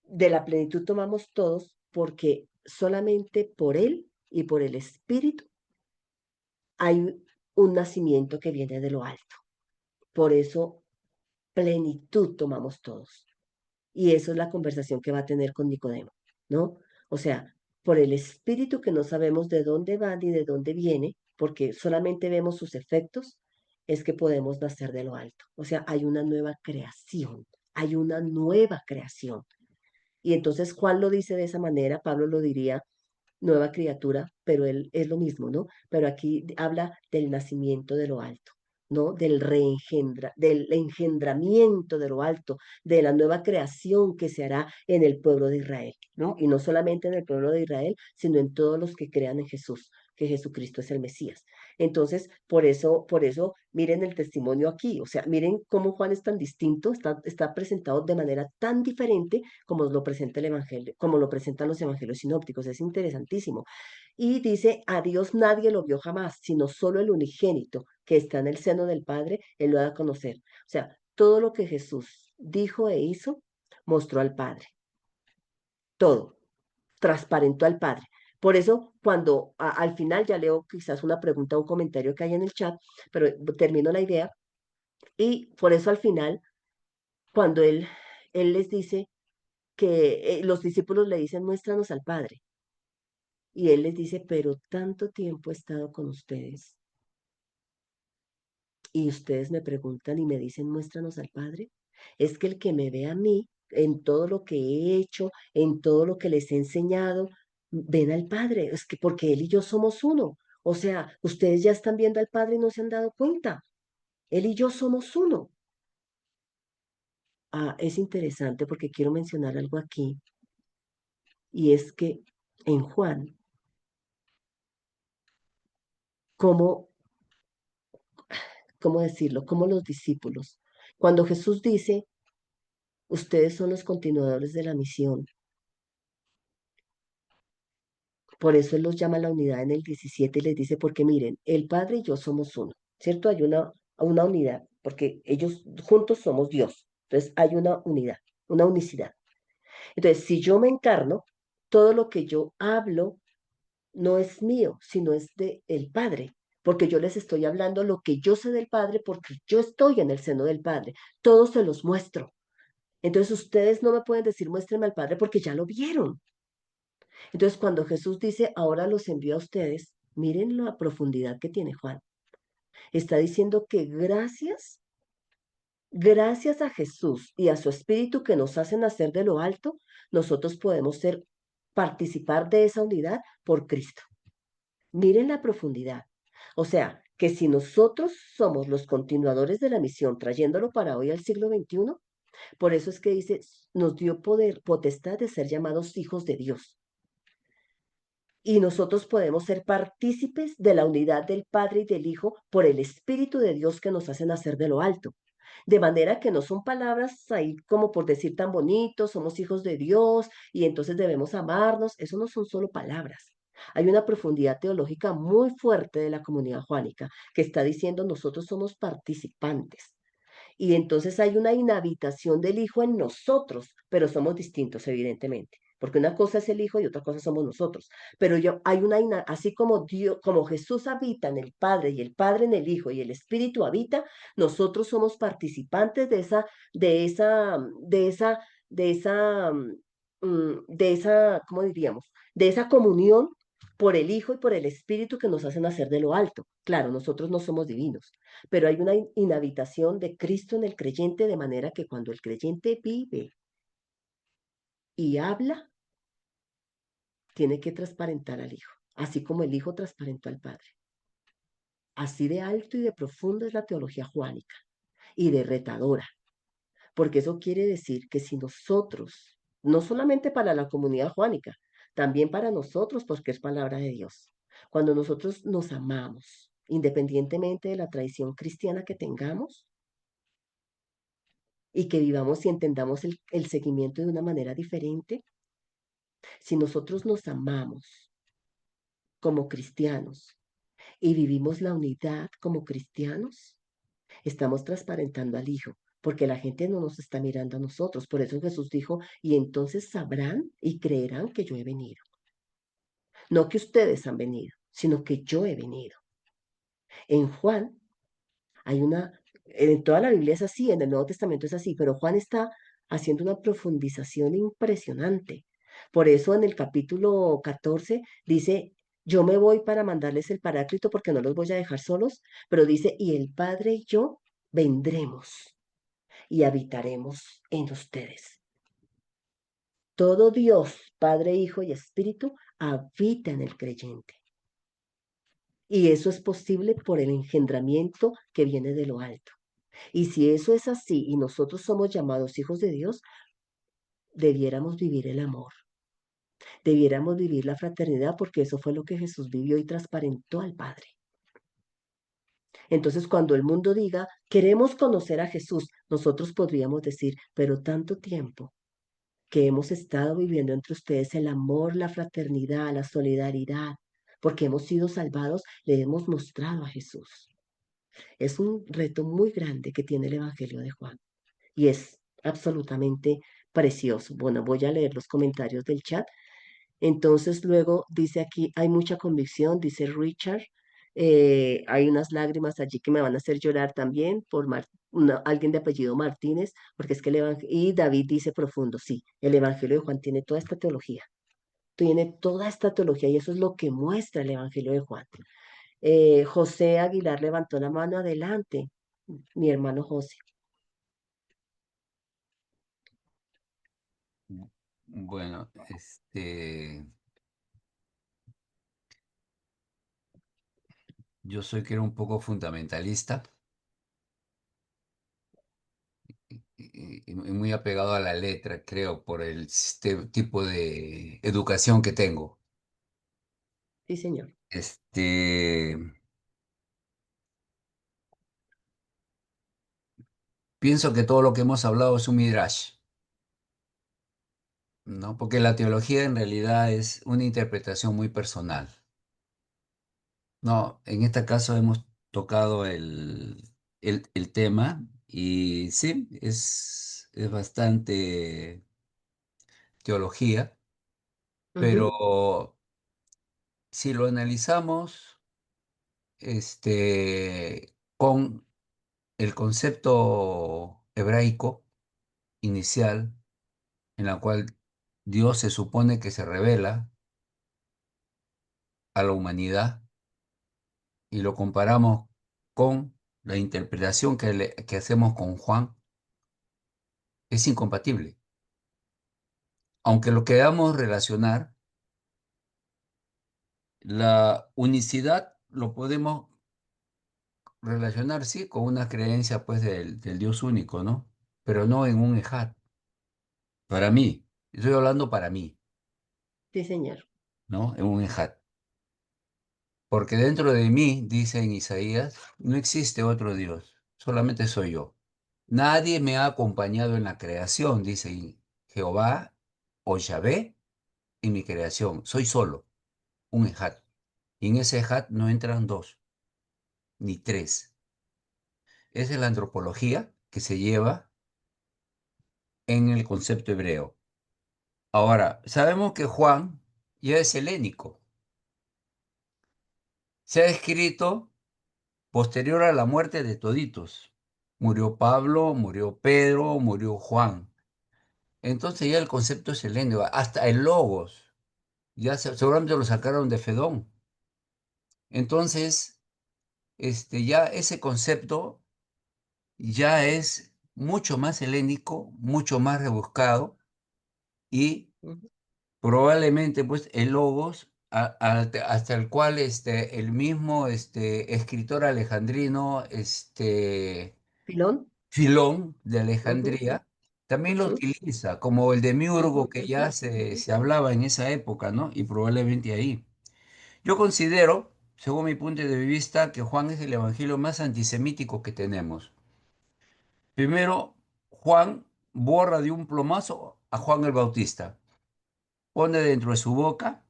de la plenitud tomamos todos, porque solamente por Él y por el Espíritu hay un nacimiento que viene de lo alto. Por eso plenitud tomamos todos. Y eso es la conversación que va a tener con Nicodemo, ¿no? O sea, por el espíritu que no sabemos de dónde va ni de dónde viene, porque solamente vemos sus efectos, es que podemos nacer de lo alto. O sea, hay una nueva creación, hay una nueva creación. Y entonces Juan lo dice de esa manera, Pablo lo diría nueva criatura, pero él es lo mismo, ¿no? Pero aquí habla del nacimiento de lo alto, ¿no? Del engendramiento de lo alto, de la nueva creación que se hará en el pueblo de Israel, ¿no? Y no solamente en el pueblo de Israel, sino en todos los que crean en Jesús, que Jesucristo es el Mesías. Entonces, por eso, miren el testimonio aquí, o sea, miren cómo Juan es tan distinto, está presentado de manera tan diferente como lo presenta el Evangelio, como lo presentan los Evangelios sinópticos, es interesantísimo. Y dice, a Dios nadie lo vio jamás, sino solo el unigénito que está en el seno del Padre, él lo ha de conocer. O sea, todo lo que Jesús dijo e hizo, mostró al Padre, todo transparentó al Padre. Por eso, cuando al final ya leo quizás una pregunta o un comentario que hay en el chat, pero termino la idea, y por eso al final, cuando él les dice que los discípulos le dicen, muéstranos al Padre, y él les dice, pero tanto tiempo he estado con ustedes, y ustedes me preguntan y me dicen, muéstranos al Padre. Es que el que me ve a mí, en todo lo que he hecho, en todo lo que les he enseñado, ven al Padre. Es que porque Él y yo somos uno. O sea, ustedes ya están viendo al Padre y no se han dado cuenta. Él y yo somos uno. Ah, es interesante porque quiero mencionar algo aquí, y es que en Juan, cómo, cómo decirlo, como los discípulos, cuando Jesús dice, ustedes son los continuadores de la misión. Por eso él los llama a la unidad en el 17 y les dice, porque miren, el Padre y yo somos uno, ¿cierto? Hay una unidad, porque ellos juntos somos Dios. Entonces hay una unidad, una unicidad. Entonces, si yo me encarno, todo lo que yo hablo no es mío, sino es de el Padre, porque yo les estoy hablando lo que yo sé del Padre, porque yo estoy en el seno del Padre. Todo se los muestro. Entonces, ustedes no me pueden decir, muéstrenme al Padre, porque ya lo vieron. Entonces, cuando Jesús dice, ahora los envío a ustedes, miren la profundidad que tiene Juan. Está diciendo que gracias a Jesús y a su Espíritu que nos hacen nacer de lo alto, nosotros podemos participar de esa unidad por Cristo. Miren la profundidad. O sea, que si nosotros somos los continuadores de la misión, trayéndolo para hoy al siglo XXI, por eso es que dice, nos dio poder, potestad de ser llamados hijos de Dios. Y nosotros podemos ser partícipes de la unidad del Padre y del Hijo por el Espíritu de Dios que nos hace nacer de lo alto. De manera que no son palabras ahí como por decir tan bonitos, somos hijos de Dios y entonces debemos amarnos. Eso no son solo palabras. Hay una profundidad teológica muy fuerte de la comunidad juánica que está diciendo nosotros somos participantes. Y entonces hay una inhabitación del Hijo en nosotros, pero somos distintos, evidentemente. Porque una cosa es el Hijo y otra cosa somos nosotros. Pero hay así como Dios, como Jesús habita en el Padre y el Padre en el Hijo y el Espíritu habita, nosotros somos participantes ¿cómo diríamos? De esa comunión por el Hijo y por el Espíritu que nos hacen hacer de lo alto. Claro, nosotros no somos divinos, pero hay una inhabitación de Cristo en el creyente de manera que cuando el creyente vive y habla, tiene que transparentar al Hijo, así como el Hijo transparentó al Padre. Así de alto y de profundo es la teología juánica y de retadora, porque eso quiere decir que si nosotros, no solamente para la comunidad juánica, también para nosotros, porque es palabra de Dios, cuando nosotros nos amamos, independientemente de la tradición cristiana que tengamos, y que vivamos y entendamos el seguimiento de una manera diferente. Si nosotros nos amamos como cristianos y vivimos la unidad como cristianos, estamos transparentando al Hijo, porque la gente no nos está mirando a nosotros. Por eso Jesús dijo, y entonces sabrán y creerán que yo he venido. No que ustedes han venido, sino que yo he venido. En Juan hay en toda la Biblia es así, en el Nuevo Testamento es así, pero Juan está haciendo una profundización impresionante. Por eso en el capítulo 14 dice, yo me voy para mandarles el Paráclito porque no los voy a dejar solos, pero dice, y el Padre y yo vendremos y habitaremos en ustedes. Todo Dios, Padre, Hijo y Espíritu, habita en el creyente. Y eso es posible por el engendramiento que viene de lo alto. Y si eso es así y nosotros somos llamados hijos de Dios, debiéramos vivir el amor, debiéramos vivir la fraternidad, porque eso fue lo que Jesús vivió y transparentó al Padre. Entonces, cuando el mundo diga, queremos conocer a Jesús, nosotros podríamos decir, pero tanto tiempo que hemos estado viviendo entre ustedes el amor, la fraternidad, la solidaridad, porque hemos sido salvados, le hemos mostrado a Jesús. Es un reto muy grande que tiene el Evangelio de Juan y es absolutamente precioso. Bueno, voy a leer los comentarios del chat. Entonces, luego dice aquí, hay mucha convicción, dice Richard. Hay unas lágrimas allí que me van a hacer llorar también por alguien de apellido Martínez, porque es que el Evangelio, y David dice profundo, sí, el Evangelio de Juan tiene toda esta teología y eso es lo que muestra el Evangelio de Juan. José Aguilar levantó la mano adelante, mi hermano José. Bueno, yo soy que era un poco fundamentalista y muy apegado a la letra, creo, por este tipo de educación que tengo. Sí, señor. Este, Pienso que todo lo que hemos hablado es un midrash, ¿no? Porque la teología en realidad es una interpretación muy personal. No, en este caso hemos tocado el tema y sí, es bastante teología, Ujú, pero si lo analizamos con el concepto hebraico inicial, en la cual Dios se supone que se revela a la humanidad, y lo comparamos con la interpretación que hacemos con Juan, es incompatible. Aunque lo queramos relacionar, la unicidad lo podemos relacionar, sí, con una creencia pues del Dios único, ¿no? Pero no en un ejad. Para mí, estoy hablando para mí, sí, señor. ¿no? En un ejad. Porque dentro de mí, dice en Isaías, no existe otro Dios, solamente soy yo. Nadie me ha acompañado en la creación, dice Jehová o Yahvé, en mi creación. Soy solo, un ejad. Y en ese ejad no entran dos, ni tres. Esa es la antropología que se lleva en el concepto hebreo. Ahora, sabemos que Juan ya es helénico. Se ha escrito posterior a la muerte de toditos. Murió Pablo, murió Pedro, murió Juan. Entonces ya el concepto es helénico. Hasta el logos, ya seguramente lo sacaron de Fedón. Entonces, ya ese concepto ya es mucho más helénico, mucho más rebuscado y Ujú. probablemente pues el logos hasta el cual el mismo escritor alejandrino Filón. Filón de Ujú, Alejandría también lo ujú, utiliza como el demiurgo ujú, que ujú, ya se, ujú. se hablaba en esa época, ¿no? Y probablemente ahí. Yo considero, según mi punto de vista, que Juan es el evangelio más antisemítico que tenemos. Primero, Juan borra de un plumazo a Juan el Bautista, pone dentro de su boca,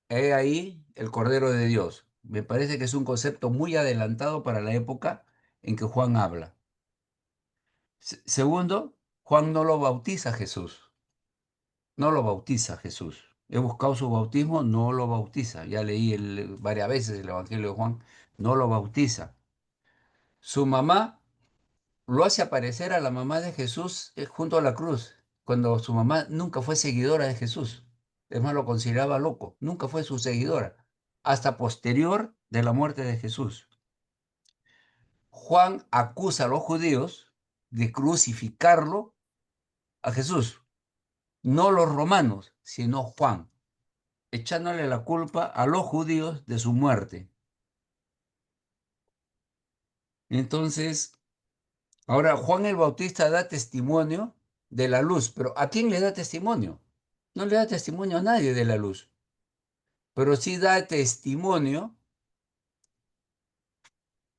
he ahí el Cordero de Dios. Me parece que es un concepto muy adelantado para la época en que Juan habla. Segundo, Juan no lo bautiza a Jesús, no lo bautiza a Jesús. He buscado su bautismo, no lo bautiza. Ya leí varias veces el Evangelio de Juan, no lo bautiza. Su mamá lo hace aparecer a la mamá de Jesús junto a la cruz, cuando su mamá nunca fue seguidora de Jesús. Es más, lo consideraba loco, nunca fue su seguidora, hasta posterior de la muerte de Jesús. Juan acusa a los judíos de crucificarlo a Jesús, no los romanos, sino Juan, echándole la culpa a los judíos de su muerte. Entonces, ahora Juan el Bautista da testimonio de la luz, pero ¿a quién le da testimonio? No le da testimonio a nadie de la luz, pero sí da testimonio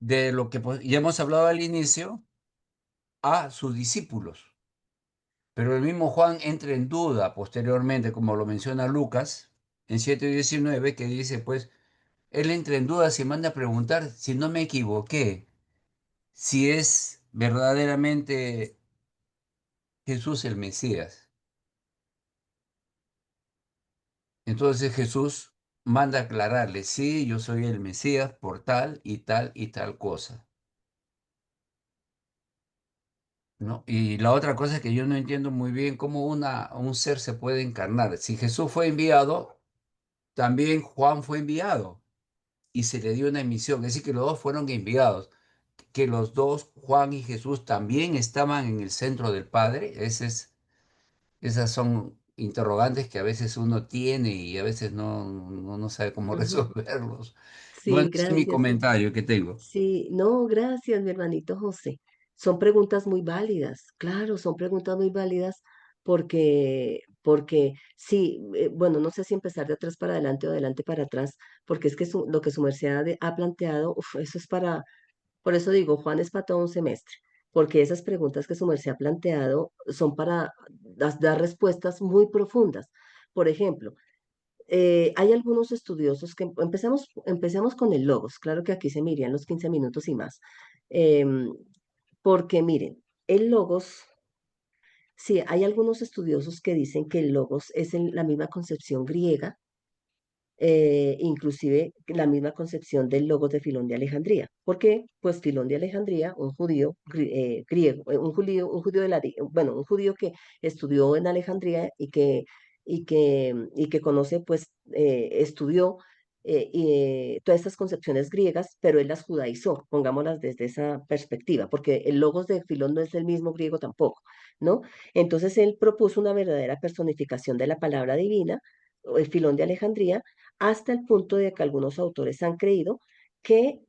de lo que ya hemos hablado al inicio a sus discípulos. Pero el mismo Juan entra en duda posteriormente, como lo menciona Lucas en 7:19, que dice, pues, él entra en duda, se manda a preguntar si no me equivoqué, si es verdaderamente Jesús el Mesías. Entonces Jesús manda a aclararle, sí, yo soy el Mesías por tal y tal y tal cosa, ¿no? Y la otra cosa es que yo no entiendo muy bien cómo un ser se puede encarnar. Si Jesús fue enviado, también Juan fue enviado y se le dio una misión, es decir, que los dos fueron enviados, que los dos, Juan y Jesús, también estaban en el centro del Padre. Esas son interrogantes que a veces uno tiene y a veces no sabe cómo Ujú. resolverlos. Bueno, Sí, ese es mi gracias. comentario que tengo. Sí, no, gracias, mi hermanito José. Son preguntas muy válidas, claro, son preguntas muy válidas porque sí, bueno, no sé si empezar de atrás para adelante o adelante para atrás, porque es que lo que su merced ha planteado, uf, eso es por eso digo, Juan es para todo un semestre, porque esas preguntas que su merced ha planteado son para dar respuestas muy profundas. Por ejemplo, hay algunos estudiosos que empecemos con el logos. Claro que aquí se me irían los 15 minutos y más. Em, Porque miren, el logos, sí, hay algunos estudiosos que dicen que el logos es la misma concepción griega, inclusive la misma concepción del logos de Filón de Alejandría. ¿Por qué? Pues Filón de Alejandría, un judío griego, bueno, un judío que estudió en Alejandría y que conoce, pues, estudió todas estas concepciones griegas, pero él las judaizó, pongámoslas desde esa perspectiva, porque el logos de Filón no es el mismo griego tampoco, ¿no? Entonces él propuso una verdadera personificación de la palabra divina, el Filón de Alejandría, hasta el punto de que algunos autores han creído que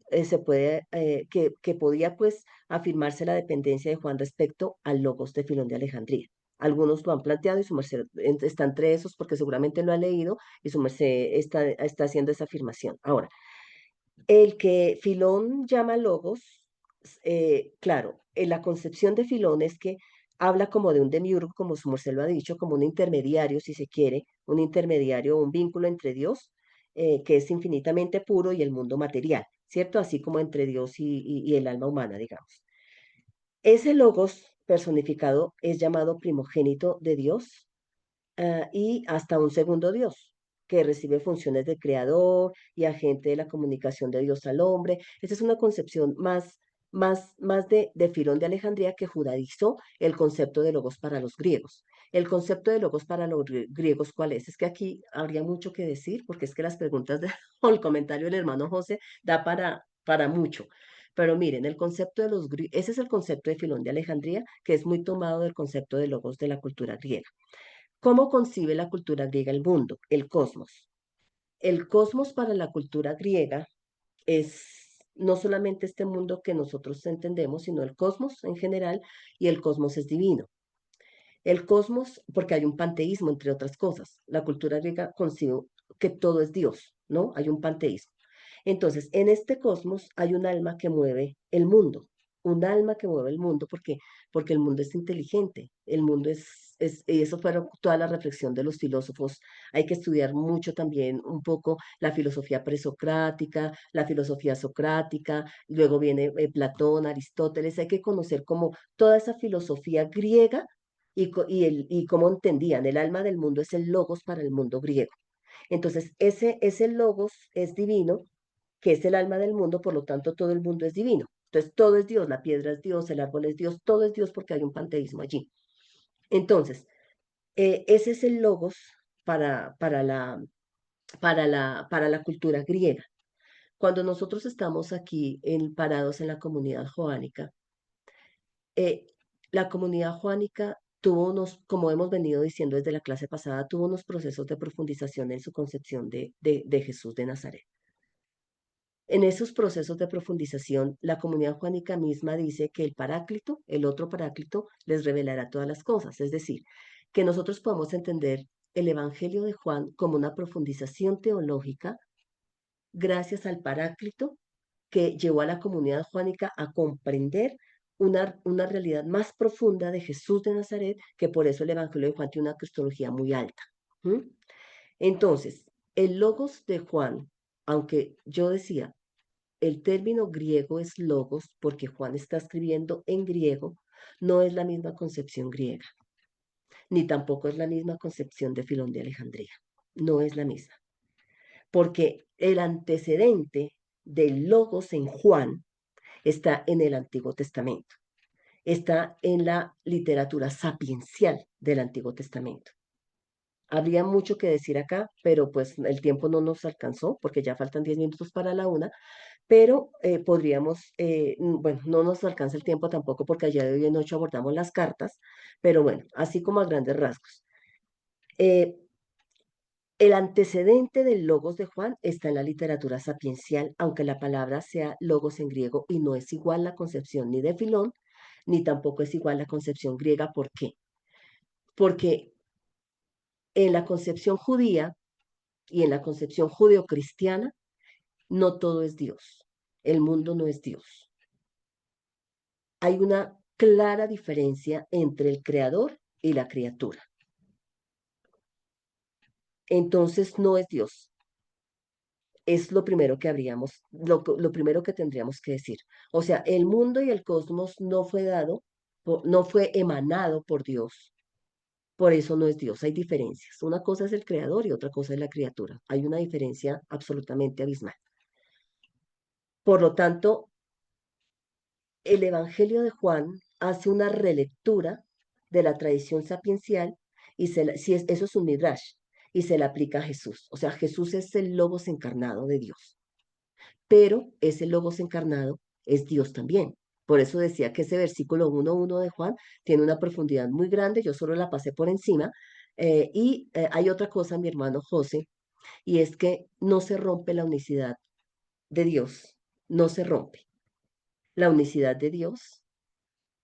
que podía, pues, afirmarse la dependencia de Juan respecto al logos de Filón de Alejandría. Algunos lo han planteado y su merced está entre esos porque seguramente lo ha leído y su merced está haciendo esa afirmación. Ahora, el que Filón llama logos, claro, la concepción de Filón es que habla como de un demiurgo, como su merced lo ha dicho, como un intermediario, si se quiere, un intermediario, un vínculo entre Dios, que es infinitamente puro, y el mundo material, ¿cierto? Así como entre Dios y el alma humana, digamos. Ese logos personificado es llamado primogénito de Dios, y hasta un segundo Dios, que recibe funciones de creador y agente de la comunicación de Dios al hombre. Esa es una concepción más de Filón de Alejandría, que judaizó el concepto de logos para los griegos. El concepto de logos para los griegos, ¿cuál es? Es que aquí habría mucho que decir, porque es que las preguntas o el comentario del hermano José da para mucho. Pero miren, el concepto de ese es el concepto de Filón de Alejandría, que es muy tomado del concepto de logos de la cultura griega. ¿Cómo concibe la cultura griega el mundo? El cosmos. El cosmos para la cultura griega es no solamente este mundo que nosotros entendemos, sino el cosmos en general, y el cosmos es divino. El cosmos, porque hay un panteísmo, entre otras cosas. La cultura griega concibe que todo es Dios, ¿no? Hay un panteísmo. Entonces, en este cosmos hay un alma que mueve el mundo. un alma que mueve el mundo, porque el mundo es inteligente, el mundo y eso fue toda la reflexión de los filósofos. Hay que estudiar mucho también un poco la filosofía presocrática, la filosofía socrática, luego viene Platón, Aristóteles, hay que conocer como toda esa filosofía griega y cómo entendían, el alma del mundo es el logos para el mundo griego. Entonces, ese logos es divino, que es el alma del mundo, por lo tanto todo el mundo es divino. Entonces todo es Dios, la piedra es Dios, el árbol es Dios, todo es Dios porque hay un panteísmo allí. Entonces, ese es el logos para, para la, para la cultura griega. Cuando nosotros estamos aquí parados en la comunidad joánica, eh, la comunidad joánica tuvo unos, como hemos venido diciendo desde la clase pasada, tuvo unos procesos de profundización en su concepción de Jesús de Nazaret. En esos procesos de profundización, la comunidad juánica misma dice que el paráclito, el otro paráclito, les revelará todas las cosas. Es decir, que nosotros podemos entender el Evangelio de Juan como una profundización teológica gracias al paráclito que llevó a la comunidad juánica a comprender una realidad más profunda de Jesús de Nazaret, que por eso el Evangelio de Juan tiene una cristología muy alta. ¿Mm? Entonces, el logos de Juan, aunque yo decía, el término griego es logos porque Juan está escribiendo en griego, no es la misma concepción griega, ni tampoco es la misma concepción de Filón de Alejandría, no es la misma, porque el antecedente del logos en Juan está en el Antiguo Testamento, está en la literatura sapiencial del Antiguo Testamento. Habría mucho que decir acá, pero pues el tiempo no nos alcanzó porque ya faltan 10 minutos para la una, pero podríamos, bueno, no nos alcanza el tiempo tampoco porque ayer de hoy en noche abordamos las cartas, pero bueno, así como a grandes rasgos. Eh, el antecedente del logos de Juan está en la literatura sapiencial, aunque la palabra sea logos en griego y no es igual la concepción ni de Filón, ni tampoco es igual la concepción griega. ¿Por qué? Porque en la concepción judía y en la concepción judeocristiana, no todo es Dios. El mundo no es Dios. Hay una clara diferencia entre el creador y la criatura. Entonces no es Dios. Es lo primero que habríamos, lo primero que tendríamos que decir. O sea, el mundo y el cosmos no fue dado, no fue emanado por Dios. Por eso no es Dios. Hay diferencias. Una cosa es el creador y otra cosa es la criatura. Hay una diferencia absolutamente abismal. Por lo tanto, el Evangelio de Juan hace una relectura de la tradición sapiencial y eso es un midrash y se la aplica a Jesús. O sea, Jesús es el logos encarnado de Dios, pero ese logos encarnado es Dios también. Por eso decía que ese versículo 1:1 de Juan tiene una profundidad muy grande, yo solo la pasé por encima. Hay otra cosa, mi hermano José, y es que no se rompe la unicidad de Dios, no se rompe la unicidad de Dios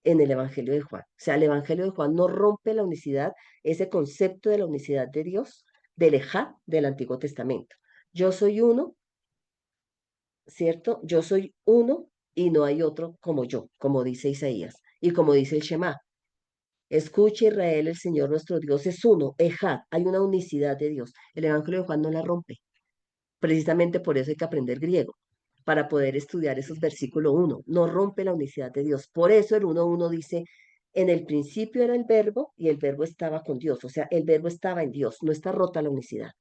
en el Evangelio de Juan. O sea, el Evangelio de Juan no rompe la unicidad, ese concepto de la unicidad de Dios, del Ejá del Antiguo Testamento. Yo soy uno, ¿cierto? Yo soy uno y no hay otro como yo, como dice Isaías y como dice el Shema. Escucha Israel, el Señor nuestro Dios es uno, Ejá, hay una unicidad de Dios. El Evangelio de Juan no la rompe. Precisamente por eso hay que aprender griego, para poder estudiar esos versículos 1. No rompe la unicidad de Dios. Por eso el 1:1 dice, en el principio era el verbo y el verbo estaba con Dios. O sea, el verbo estaba en Dios, no está rota la unicidad.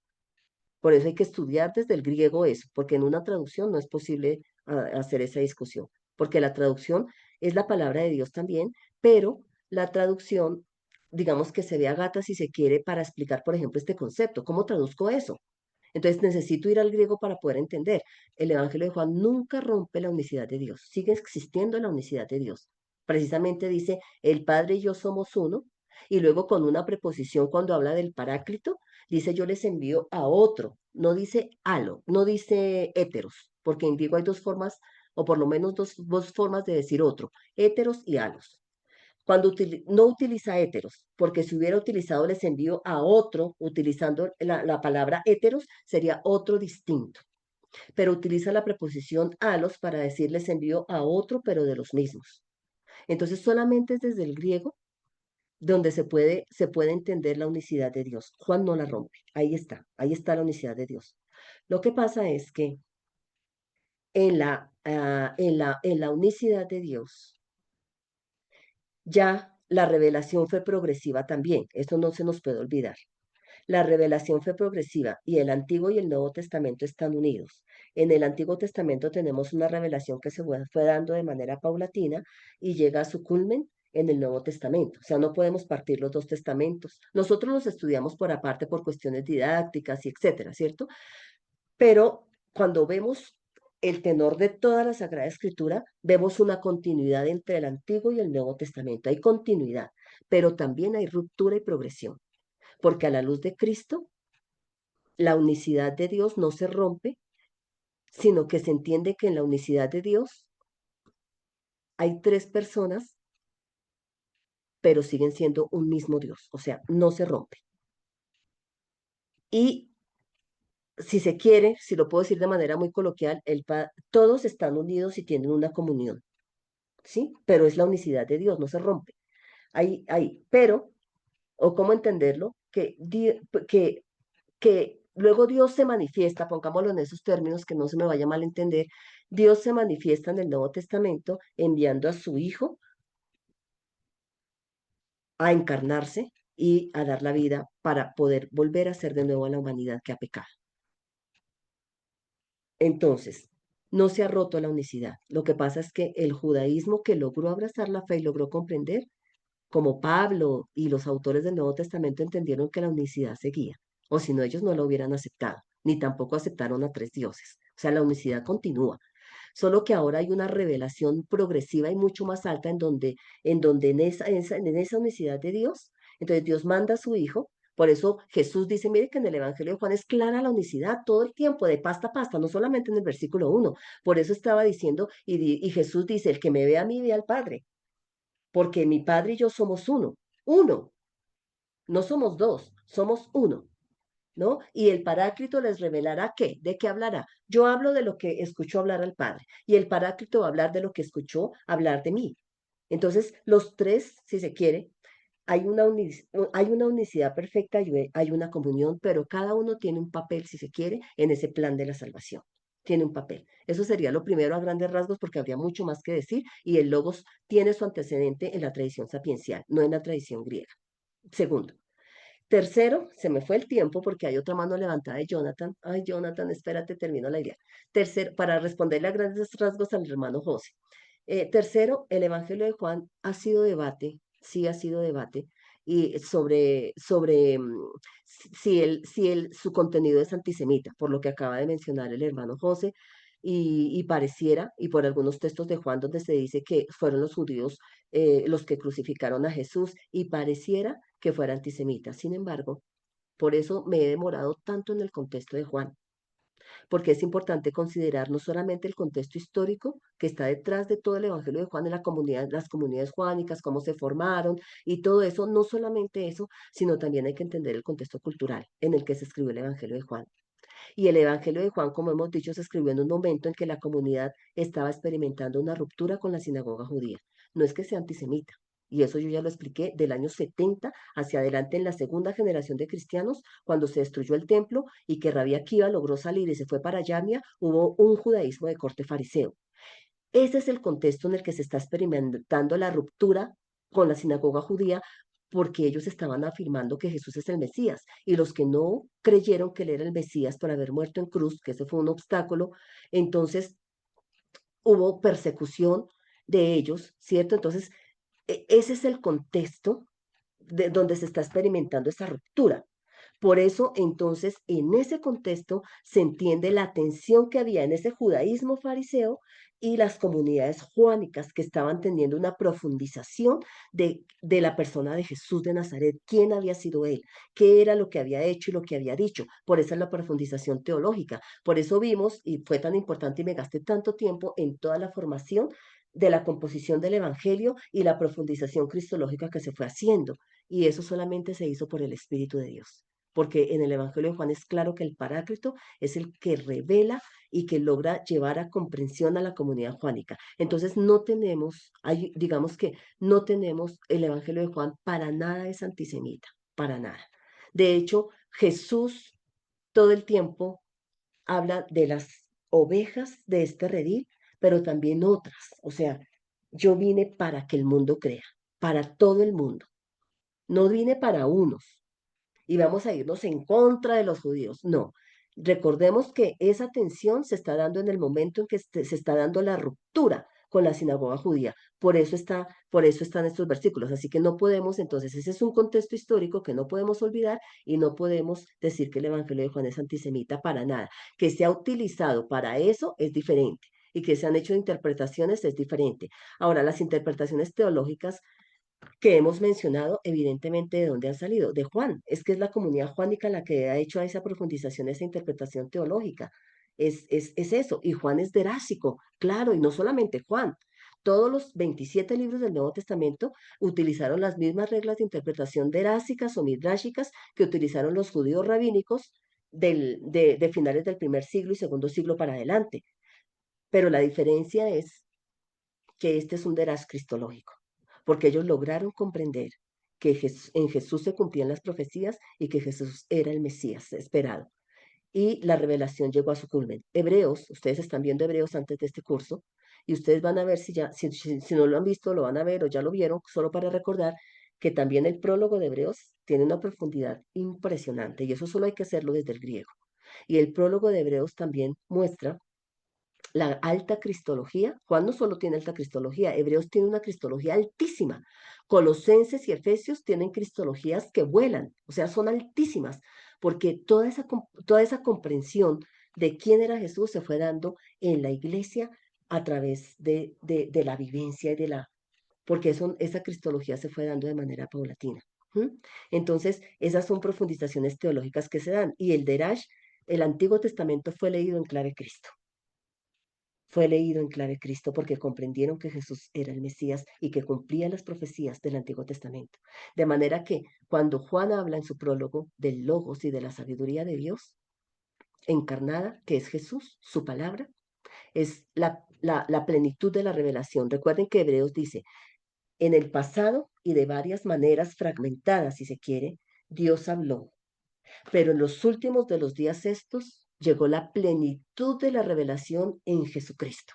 Por eso hay que estudiar desde el griego eso, porque en una traducción no es posible hacer esa discusión, porque la traducción es la palabra de Dios también, pero la traducción, digamos que se ve a gata si se quiere para explicar, por ejemplo, este concepto. ¿Cómo traduzco eso? Entonces necesito ir al griego para poder entender. El Evangelio de Juan nunca rompe la unicidad de Dios, sigue existiendo la unicidad de Dios. Precisamente dice, el Padre y yo somos uno, y luego con una preposición cuando habla del Paráclito, dice yo les envío a otro, no dice halo, no dice héteros, porque en griego hay dos formas, o por lo menos dos formas de decir otro, héteros y halos. Cuando no utiliza héteros, porque si hubiera utilizado les envío a otro, utilizando la palabra héteros, sería otro distinto. Pero utiliza la preposición alos para decir les envío a otro, pero de los mismos. Entonces solamente es desde el griego donde se puede entender la unicidad de Dios. Juan no la rompe, ahí está la unicidad de Dios. Lo que pasa es que en la unicidad de Dios, ya la revelación fue progresiva también, eso no se nos puede olvidar. La revelación fue progresiva y el Antiguo y el Nuevo Testamento están unidos. En el Antiguo Testamento tenemos una revelación que se fue dando de manera paulatina y llega a su culmen en el Nuevo Testamento. O sea, no podemos partir los dos testamentos. Nosotros los estudiamos por aparte por cuestiones didácticas y etcétera, ¿cierto? Pero cuando vemos el tenor de toda la Sagrada Escritura, vemos una continuidad entre el Antiguo y el Nuevo Testamento. Hay continuidad, pero también hay ruptura y progresión, porque a la luz de Cristo, la unicidad de Dios no se rompe, sino que se entiende que en la unicidad de Dios hay tres personas, pero siguen siendo un mismo Dios, o sea, no se rompe. Y si se quiere, si lo puedo decir de manera muy coloquial, todos están unidos y tienen una comunión, ¿sí? Pero es la unicidad de Dios, no se rompe. Pero, o cómo entenderlo, que luego Dios se manifiesta, pongámoslo en esos términos que no se me vaya a malentender, Dios se manifiesta en el Nuevo Testamento enviando a su Hijo a encarnarse y a dar la vida para poder volver a ser de nuevo a la humanidad que ha pecado. Entonces, no se ha roto la unicidad. Lo que pasa es que el judaísmo que logró abrazar la fe y logró comprender, como Pablo y los autores del Nuevo Testamento entendieron que la unicidad seguía, o si no, ellos no lo hubieran aceptado, ni tampoco aceptaron a tres dioses. O sea, la unicidad continúa, solo que ahora hay una revelación progresiva y mucho más alta en donde en esa unicidad de Dios, entonces Dios manda a su Hijo. Por eso Jesús dice, mire que en el Evangelio de Juan es clara la unicidad todo el tiempo, de pasta a pasta, no solamente en el versículo 1. Por eso estaba diciendo, y Jesús dice, el que me ve a mí ve al Padre, porque mi Padre y yo somos uno, no somos dos, somos uno. ¿No? Y el Paráclito les revelará qué, de qué hablará. Yo hablo de lo que escuchó hablar al Padre y el Paráclito va a hablar de lo que escuchó hablar de mí. Entonces, los tres, si se quiere, hay una unicidad perfecta y hay una comunión, pero cada uno tiene un papel, si se quiere, en ese plan de la salvación. Tiene un papel. Eso sería lo primero a grandes rasgos porque habría mucho más que decir y el logos tiene su antecedente en la tradición sapiencial, no en la tradición griega. Segundo, tercero, se me fue el tiempo porque hay otra mano levantada de Jonathan. Ay, Jonathan, espérate, termino la idea. Tercero, para responderle a grandes rasgos al hermano José. Tercero, el Evangelio de Juan ha sido debate, sí ha sido debate, y sobre su contenido es antisemita, por lo que acaba de mencionar el hermano José, y pareciera, y por algunos textos de Juan donde se dice que fueron los judíos los que crucificaron a Jesús, y pareciera que fuera antisemita. Sin embargo, por eso me he demorado tanto en el contexto de Juan, porque es importante considerar no solamente el contexto histórico que está detrás de todo el Evangelio de Juan en la comunidad, las comunidades juánicas, cómo se formaron y todo eso, no solamente eso, sino también hay que entender el contexto cultural en el que se escribió el Evangelio de Juan. Y el Evangelio de Juan, como hemos dicho, se escribió en un momento en que la comunidad estaba experimentando una ruptura con la sinagoga judía. No es que sea antisemita, y eso yo ya lo expliqué, del año 70 hacia adelante en la segunda generación de cristianos, cuando se destruyó el templo y que Rabí Akiva logró salir y se fue para Yamia, hubo un judaísmo de corte fariseo. Ese es el contexto en el que se está experimentando la ruptura con la sinagoga judía, porque ellos estaban afirmando que Jesús es el Mesías, y los que no creyeron que él era el Mesías por haber muerto en cruz, que ese fue un obstáculo, entonces hubo persecución de ellos, ¿cierto? Entonces, ese es el contexto de donde se está experimentando esa ruptura. Por eso, entonces, en ese contexto se entiende la tensión que había en ese judaísmo fariseo y las comunidades juánicas que estaban teniendo una profundización de la persona de Jesús de Nazaret, quién había sido él, qué era lo que había hecho y lo que había dicho. Por eso es la profundización teológica. Por eso vimos, y fue tan importante y me gasté tanto tiempo en toda la formación de la composición del Evangelio y la profundización cristológica que se fue haciendo. Y eso solamente se hizo por el Espíritu de Dios. porque en el Evangelio de Juan es claro que el Paráclito es el que revela y que logra llevar a comprensión a la comunidad juánica. Entonces no tenemos, digamos que no tenemos el Evangelio de Juan para nada es antisemita, para nada. De hecho, Jesús todo el tiempo habla de las ovejas de este redil, pero también otras. O sea, yo vine para que el mundo crea, para todo el mundo. No vine para unos y vamos a irnos en contra de los judíos. No. Recordemos que esa tensión se está dando en el momento en que se está dando la ruptura con la sinagoga judía. Por eso están estos versículos. Así que no podemos, entonces, ese es un contexto histórico que no podemos olvidar y no podemos decir que el Evangelio de Juan es antisemita para nada. Que se ha utilizado para eso es diferente y que se han hecho interpretaciones es diferente. Ahora, las interpretaciones teológicas que hemos mencionado, evidentemente, ¿de dónde han salido? De Juan. Es que es la comunidad juánica la que ha hecho esa profundización, esa interpretación teológica. Es eso. Y Juan es derásico, claro, y no solamente Juan. Todos los 27 libros del Nuevo Testamento utilizaron las mismas reglas de interpretación derásicas o midráshicas que utilizaron los judíos rabínicos de finales del primer siglo y segundo siglo para adelante. Pero la diferencia es que este es un deraz cristológico, porque ellos lograron comprender que en Jesús se cumplían las profecías y que Jesús era el Mesías esperado. Y la revelación llegó a su culmen. Hebreos, ustedes están viendo Hebreos antes de este curso, y ustedes van a ver si no lo han visto, lo van a ver o ya lo vieron, solo para recordar que también el prólogo de Hebreos tiene una profundidad impresionante, y eso solo hay que hacerlo desde el griego. Y el prólogo de Hebreos también muestra la alta cristología. Juan no solo tiene alta cristología, Hebreos tiene una cristología altísima. Colosenses y Efesios tienen cristologías que vuelan, o sea, son altísimas, porque toda esa comprensión de quién era Jesús se fue dando en la iglesia a través de la vivencia y porque esa cristología se fue dando de manera paulatina. ¿Mm? Entonces, esas son profundizaciones teológicas que se dan. Y el Derash, el Antiguo Testamento fue leído en clave Cristo, fue leído en clave Cristo porque comprendieron que Jesús era el Mesías y que cumplía las profecías del Antiguo Testamento. De manera que cuando Juan habla en su prólogo del Logos y de la sabiduría de Dios encarnada, que es Jesús, su palabra, es la plenitud de la revelación. Recuerden que Hebreos dice, en el pasado y de varias maneras fragmentadas, si se quiere, Dios habló, pero en los últimos de los días estos llegó la plenitud de la revelación en Jesucristo.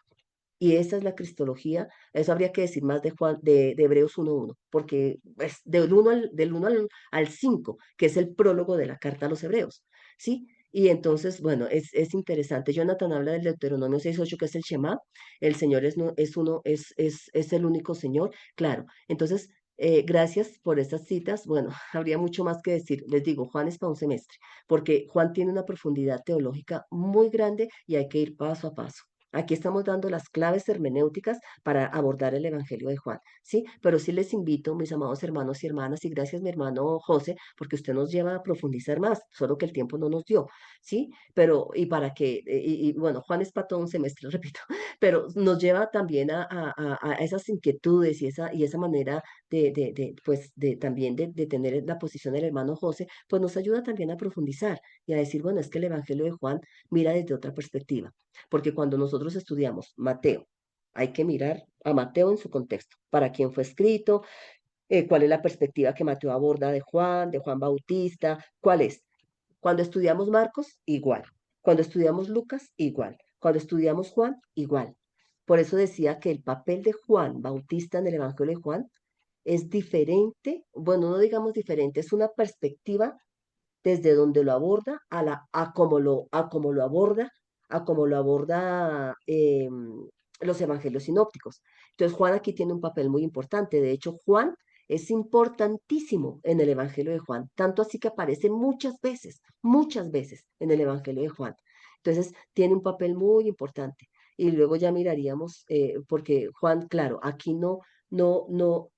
Y esa es la cristología, eso habría que decir más de Hebreos 1.1, porque es del 1 al 5, que es el prólogo de la carta a los Hebreos, ¿sí? Y entonces, bueno, es interesante. Jonathan habla del Deuteronomio 6.8, que es el Shema, el Señor es el único Señor, claro. Entonces, gracias por estas citas. Bueno, habría mucho más que decir. Les digo, Juan es para un semestre, porque Juan tiene una profundidad teológica muy grande y hay que ir paso a paso. Aquí estamos dando las claves hermenéuticas para abordar el Evangelio de Juan, ¿sí? Pero sí les invito, mis amados hermanos y hermanas, y gracias mi hermano José, porque usted nos lleva a profundizar más, solo que el tiempo no nos dio, ¿sí? Pero, y para que, bueno, Juan es para todo un semestre, repito, pero nos lleva también a esas inquietudes y esa manera pues, también de tener la posición del hermano José, pues nos ayuda también a profundizar y a decir, bueno, es que el Evangelio de Juan mira desde otra perspectiva. Porque cuando nosotros estudiamos Mateo, hay que mirar a Mateo en su contexto, para quién fue escrito, cuál es la perspectiva que Mateo aborda de Juan Bautista, cuál es. Cuando estudiamos Marcos, igual. Cuando estudiamos Lucas, igual. Cuando estudiamos Juan, igual. Por eso decía que el papel de Juan Bautista en el Evangelio de Juan es diferente, bueno, no digamos diferente, es una perspectiva desde donde lo aborda a cómo lo aborda los evangelios sinópticos. Entonces Juan aquí tiene un papel muy importante. De hecho, Juan es importantísimo en el Evangelio de Juan, tanto así que aparece muchas veces en el Evangelio de Juan. Entonces tiene un papel muy importante. Y luego ya miraríamos, porque Juan, claro, aquí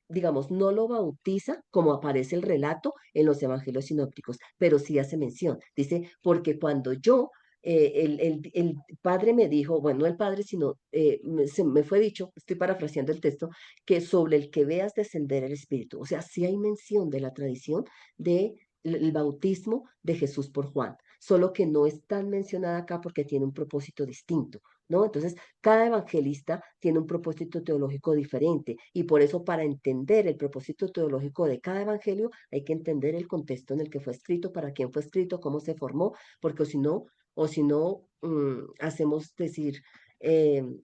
digamos, no lo bautiza como aparece el relato en los evangelios sinópticos, pero sí hace mención. Dice, porque cuando el padre me dijo, bueno, no el padre, sino se me fue dicho, estoy parafraseando el texto, que sobre el que veas descender el Espíritu. O sea, sí hay mención de la tradición de el bautismo de Jesús por Juan, solo que no es tan mencionada acá porque tiene un propósito distinto, ¿no? Entonces, cada evangelista tiene un propósito teológico diferente y por eso para entender el propósito teológico de cada evangelio hay que entender el contexto en el que fue escrito, para quién fue escrito, cómo se formó, porque o si no, hacemos decir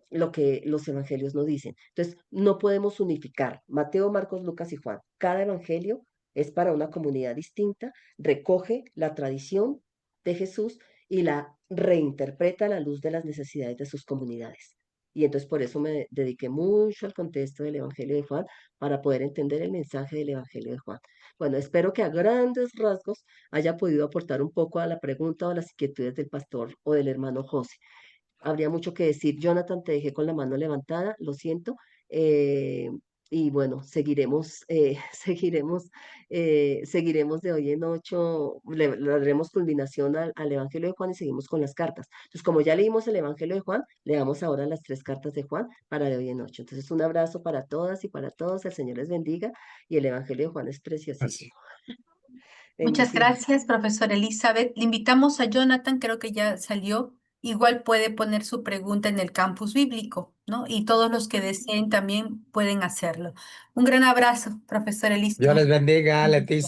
lo que los evangelios no dicen. Entonces, no podemos unificar Mateo, Marcos, Lucas y Juan. Cada evangelio es para una comunidad distinta, recoge la tradición de Jesús y la reinterpreta a la luz de las necesidades de sus comunidades. Y entonces por eso me dediqué mucho al contexto del Evangelio de Juan para poder entender el mensaje del Evangelio de Juan. Bueno, espero que a grandes rasgos haya podido aportar un poco a la pregunta o a las inquietudes del pastor o del hermano José. Habría mucho que decir. Jonathan, te dejé con la mano levantada, lo siento. eh, y bueno, seguiremos, seguiremos de hoy en ocho, le daremos culminación al Evangelio de Juan y seguimos con las cartas. Entonces, como ya leímos el Evangelio de Juan, le damos ahora las 3 cartas de Juan para de hoy en ocho. Entonces, un abrazo para todas y para todos, el Señor les bendiga y el Evangelio de Juan es preciosísimo. Muchas Bendiciones. gracias, profesora Elizabeth. Le invitamos a Jonathan, creo que ya salió. Igual puede poner su pregunta en el campus bíblico, ¿no? Y todos los que deseen también pueden hacerlo. Un gran abrazo, profesora Dios les Elizabeth. bendiga, Leticia.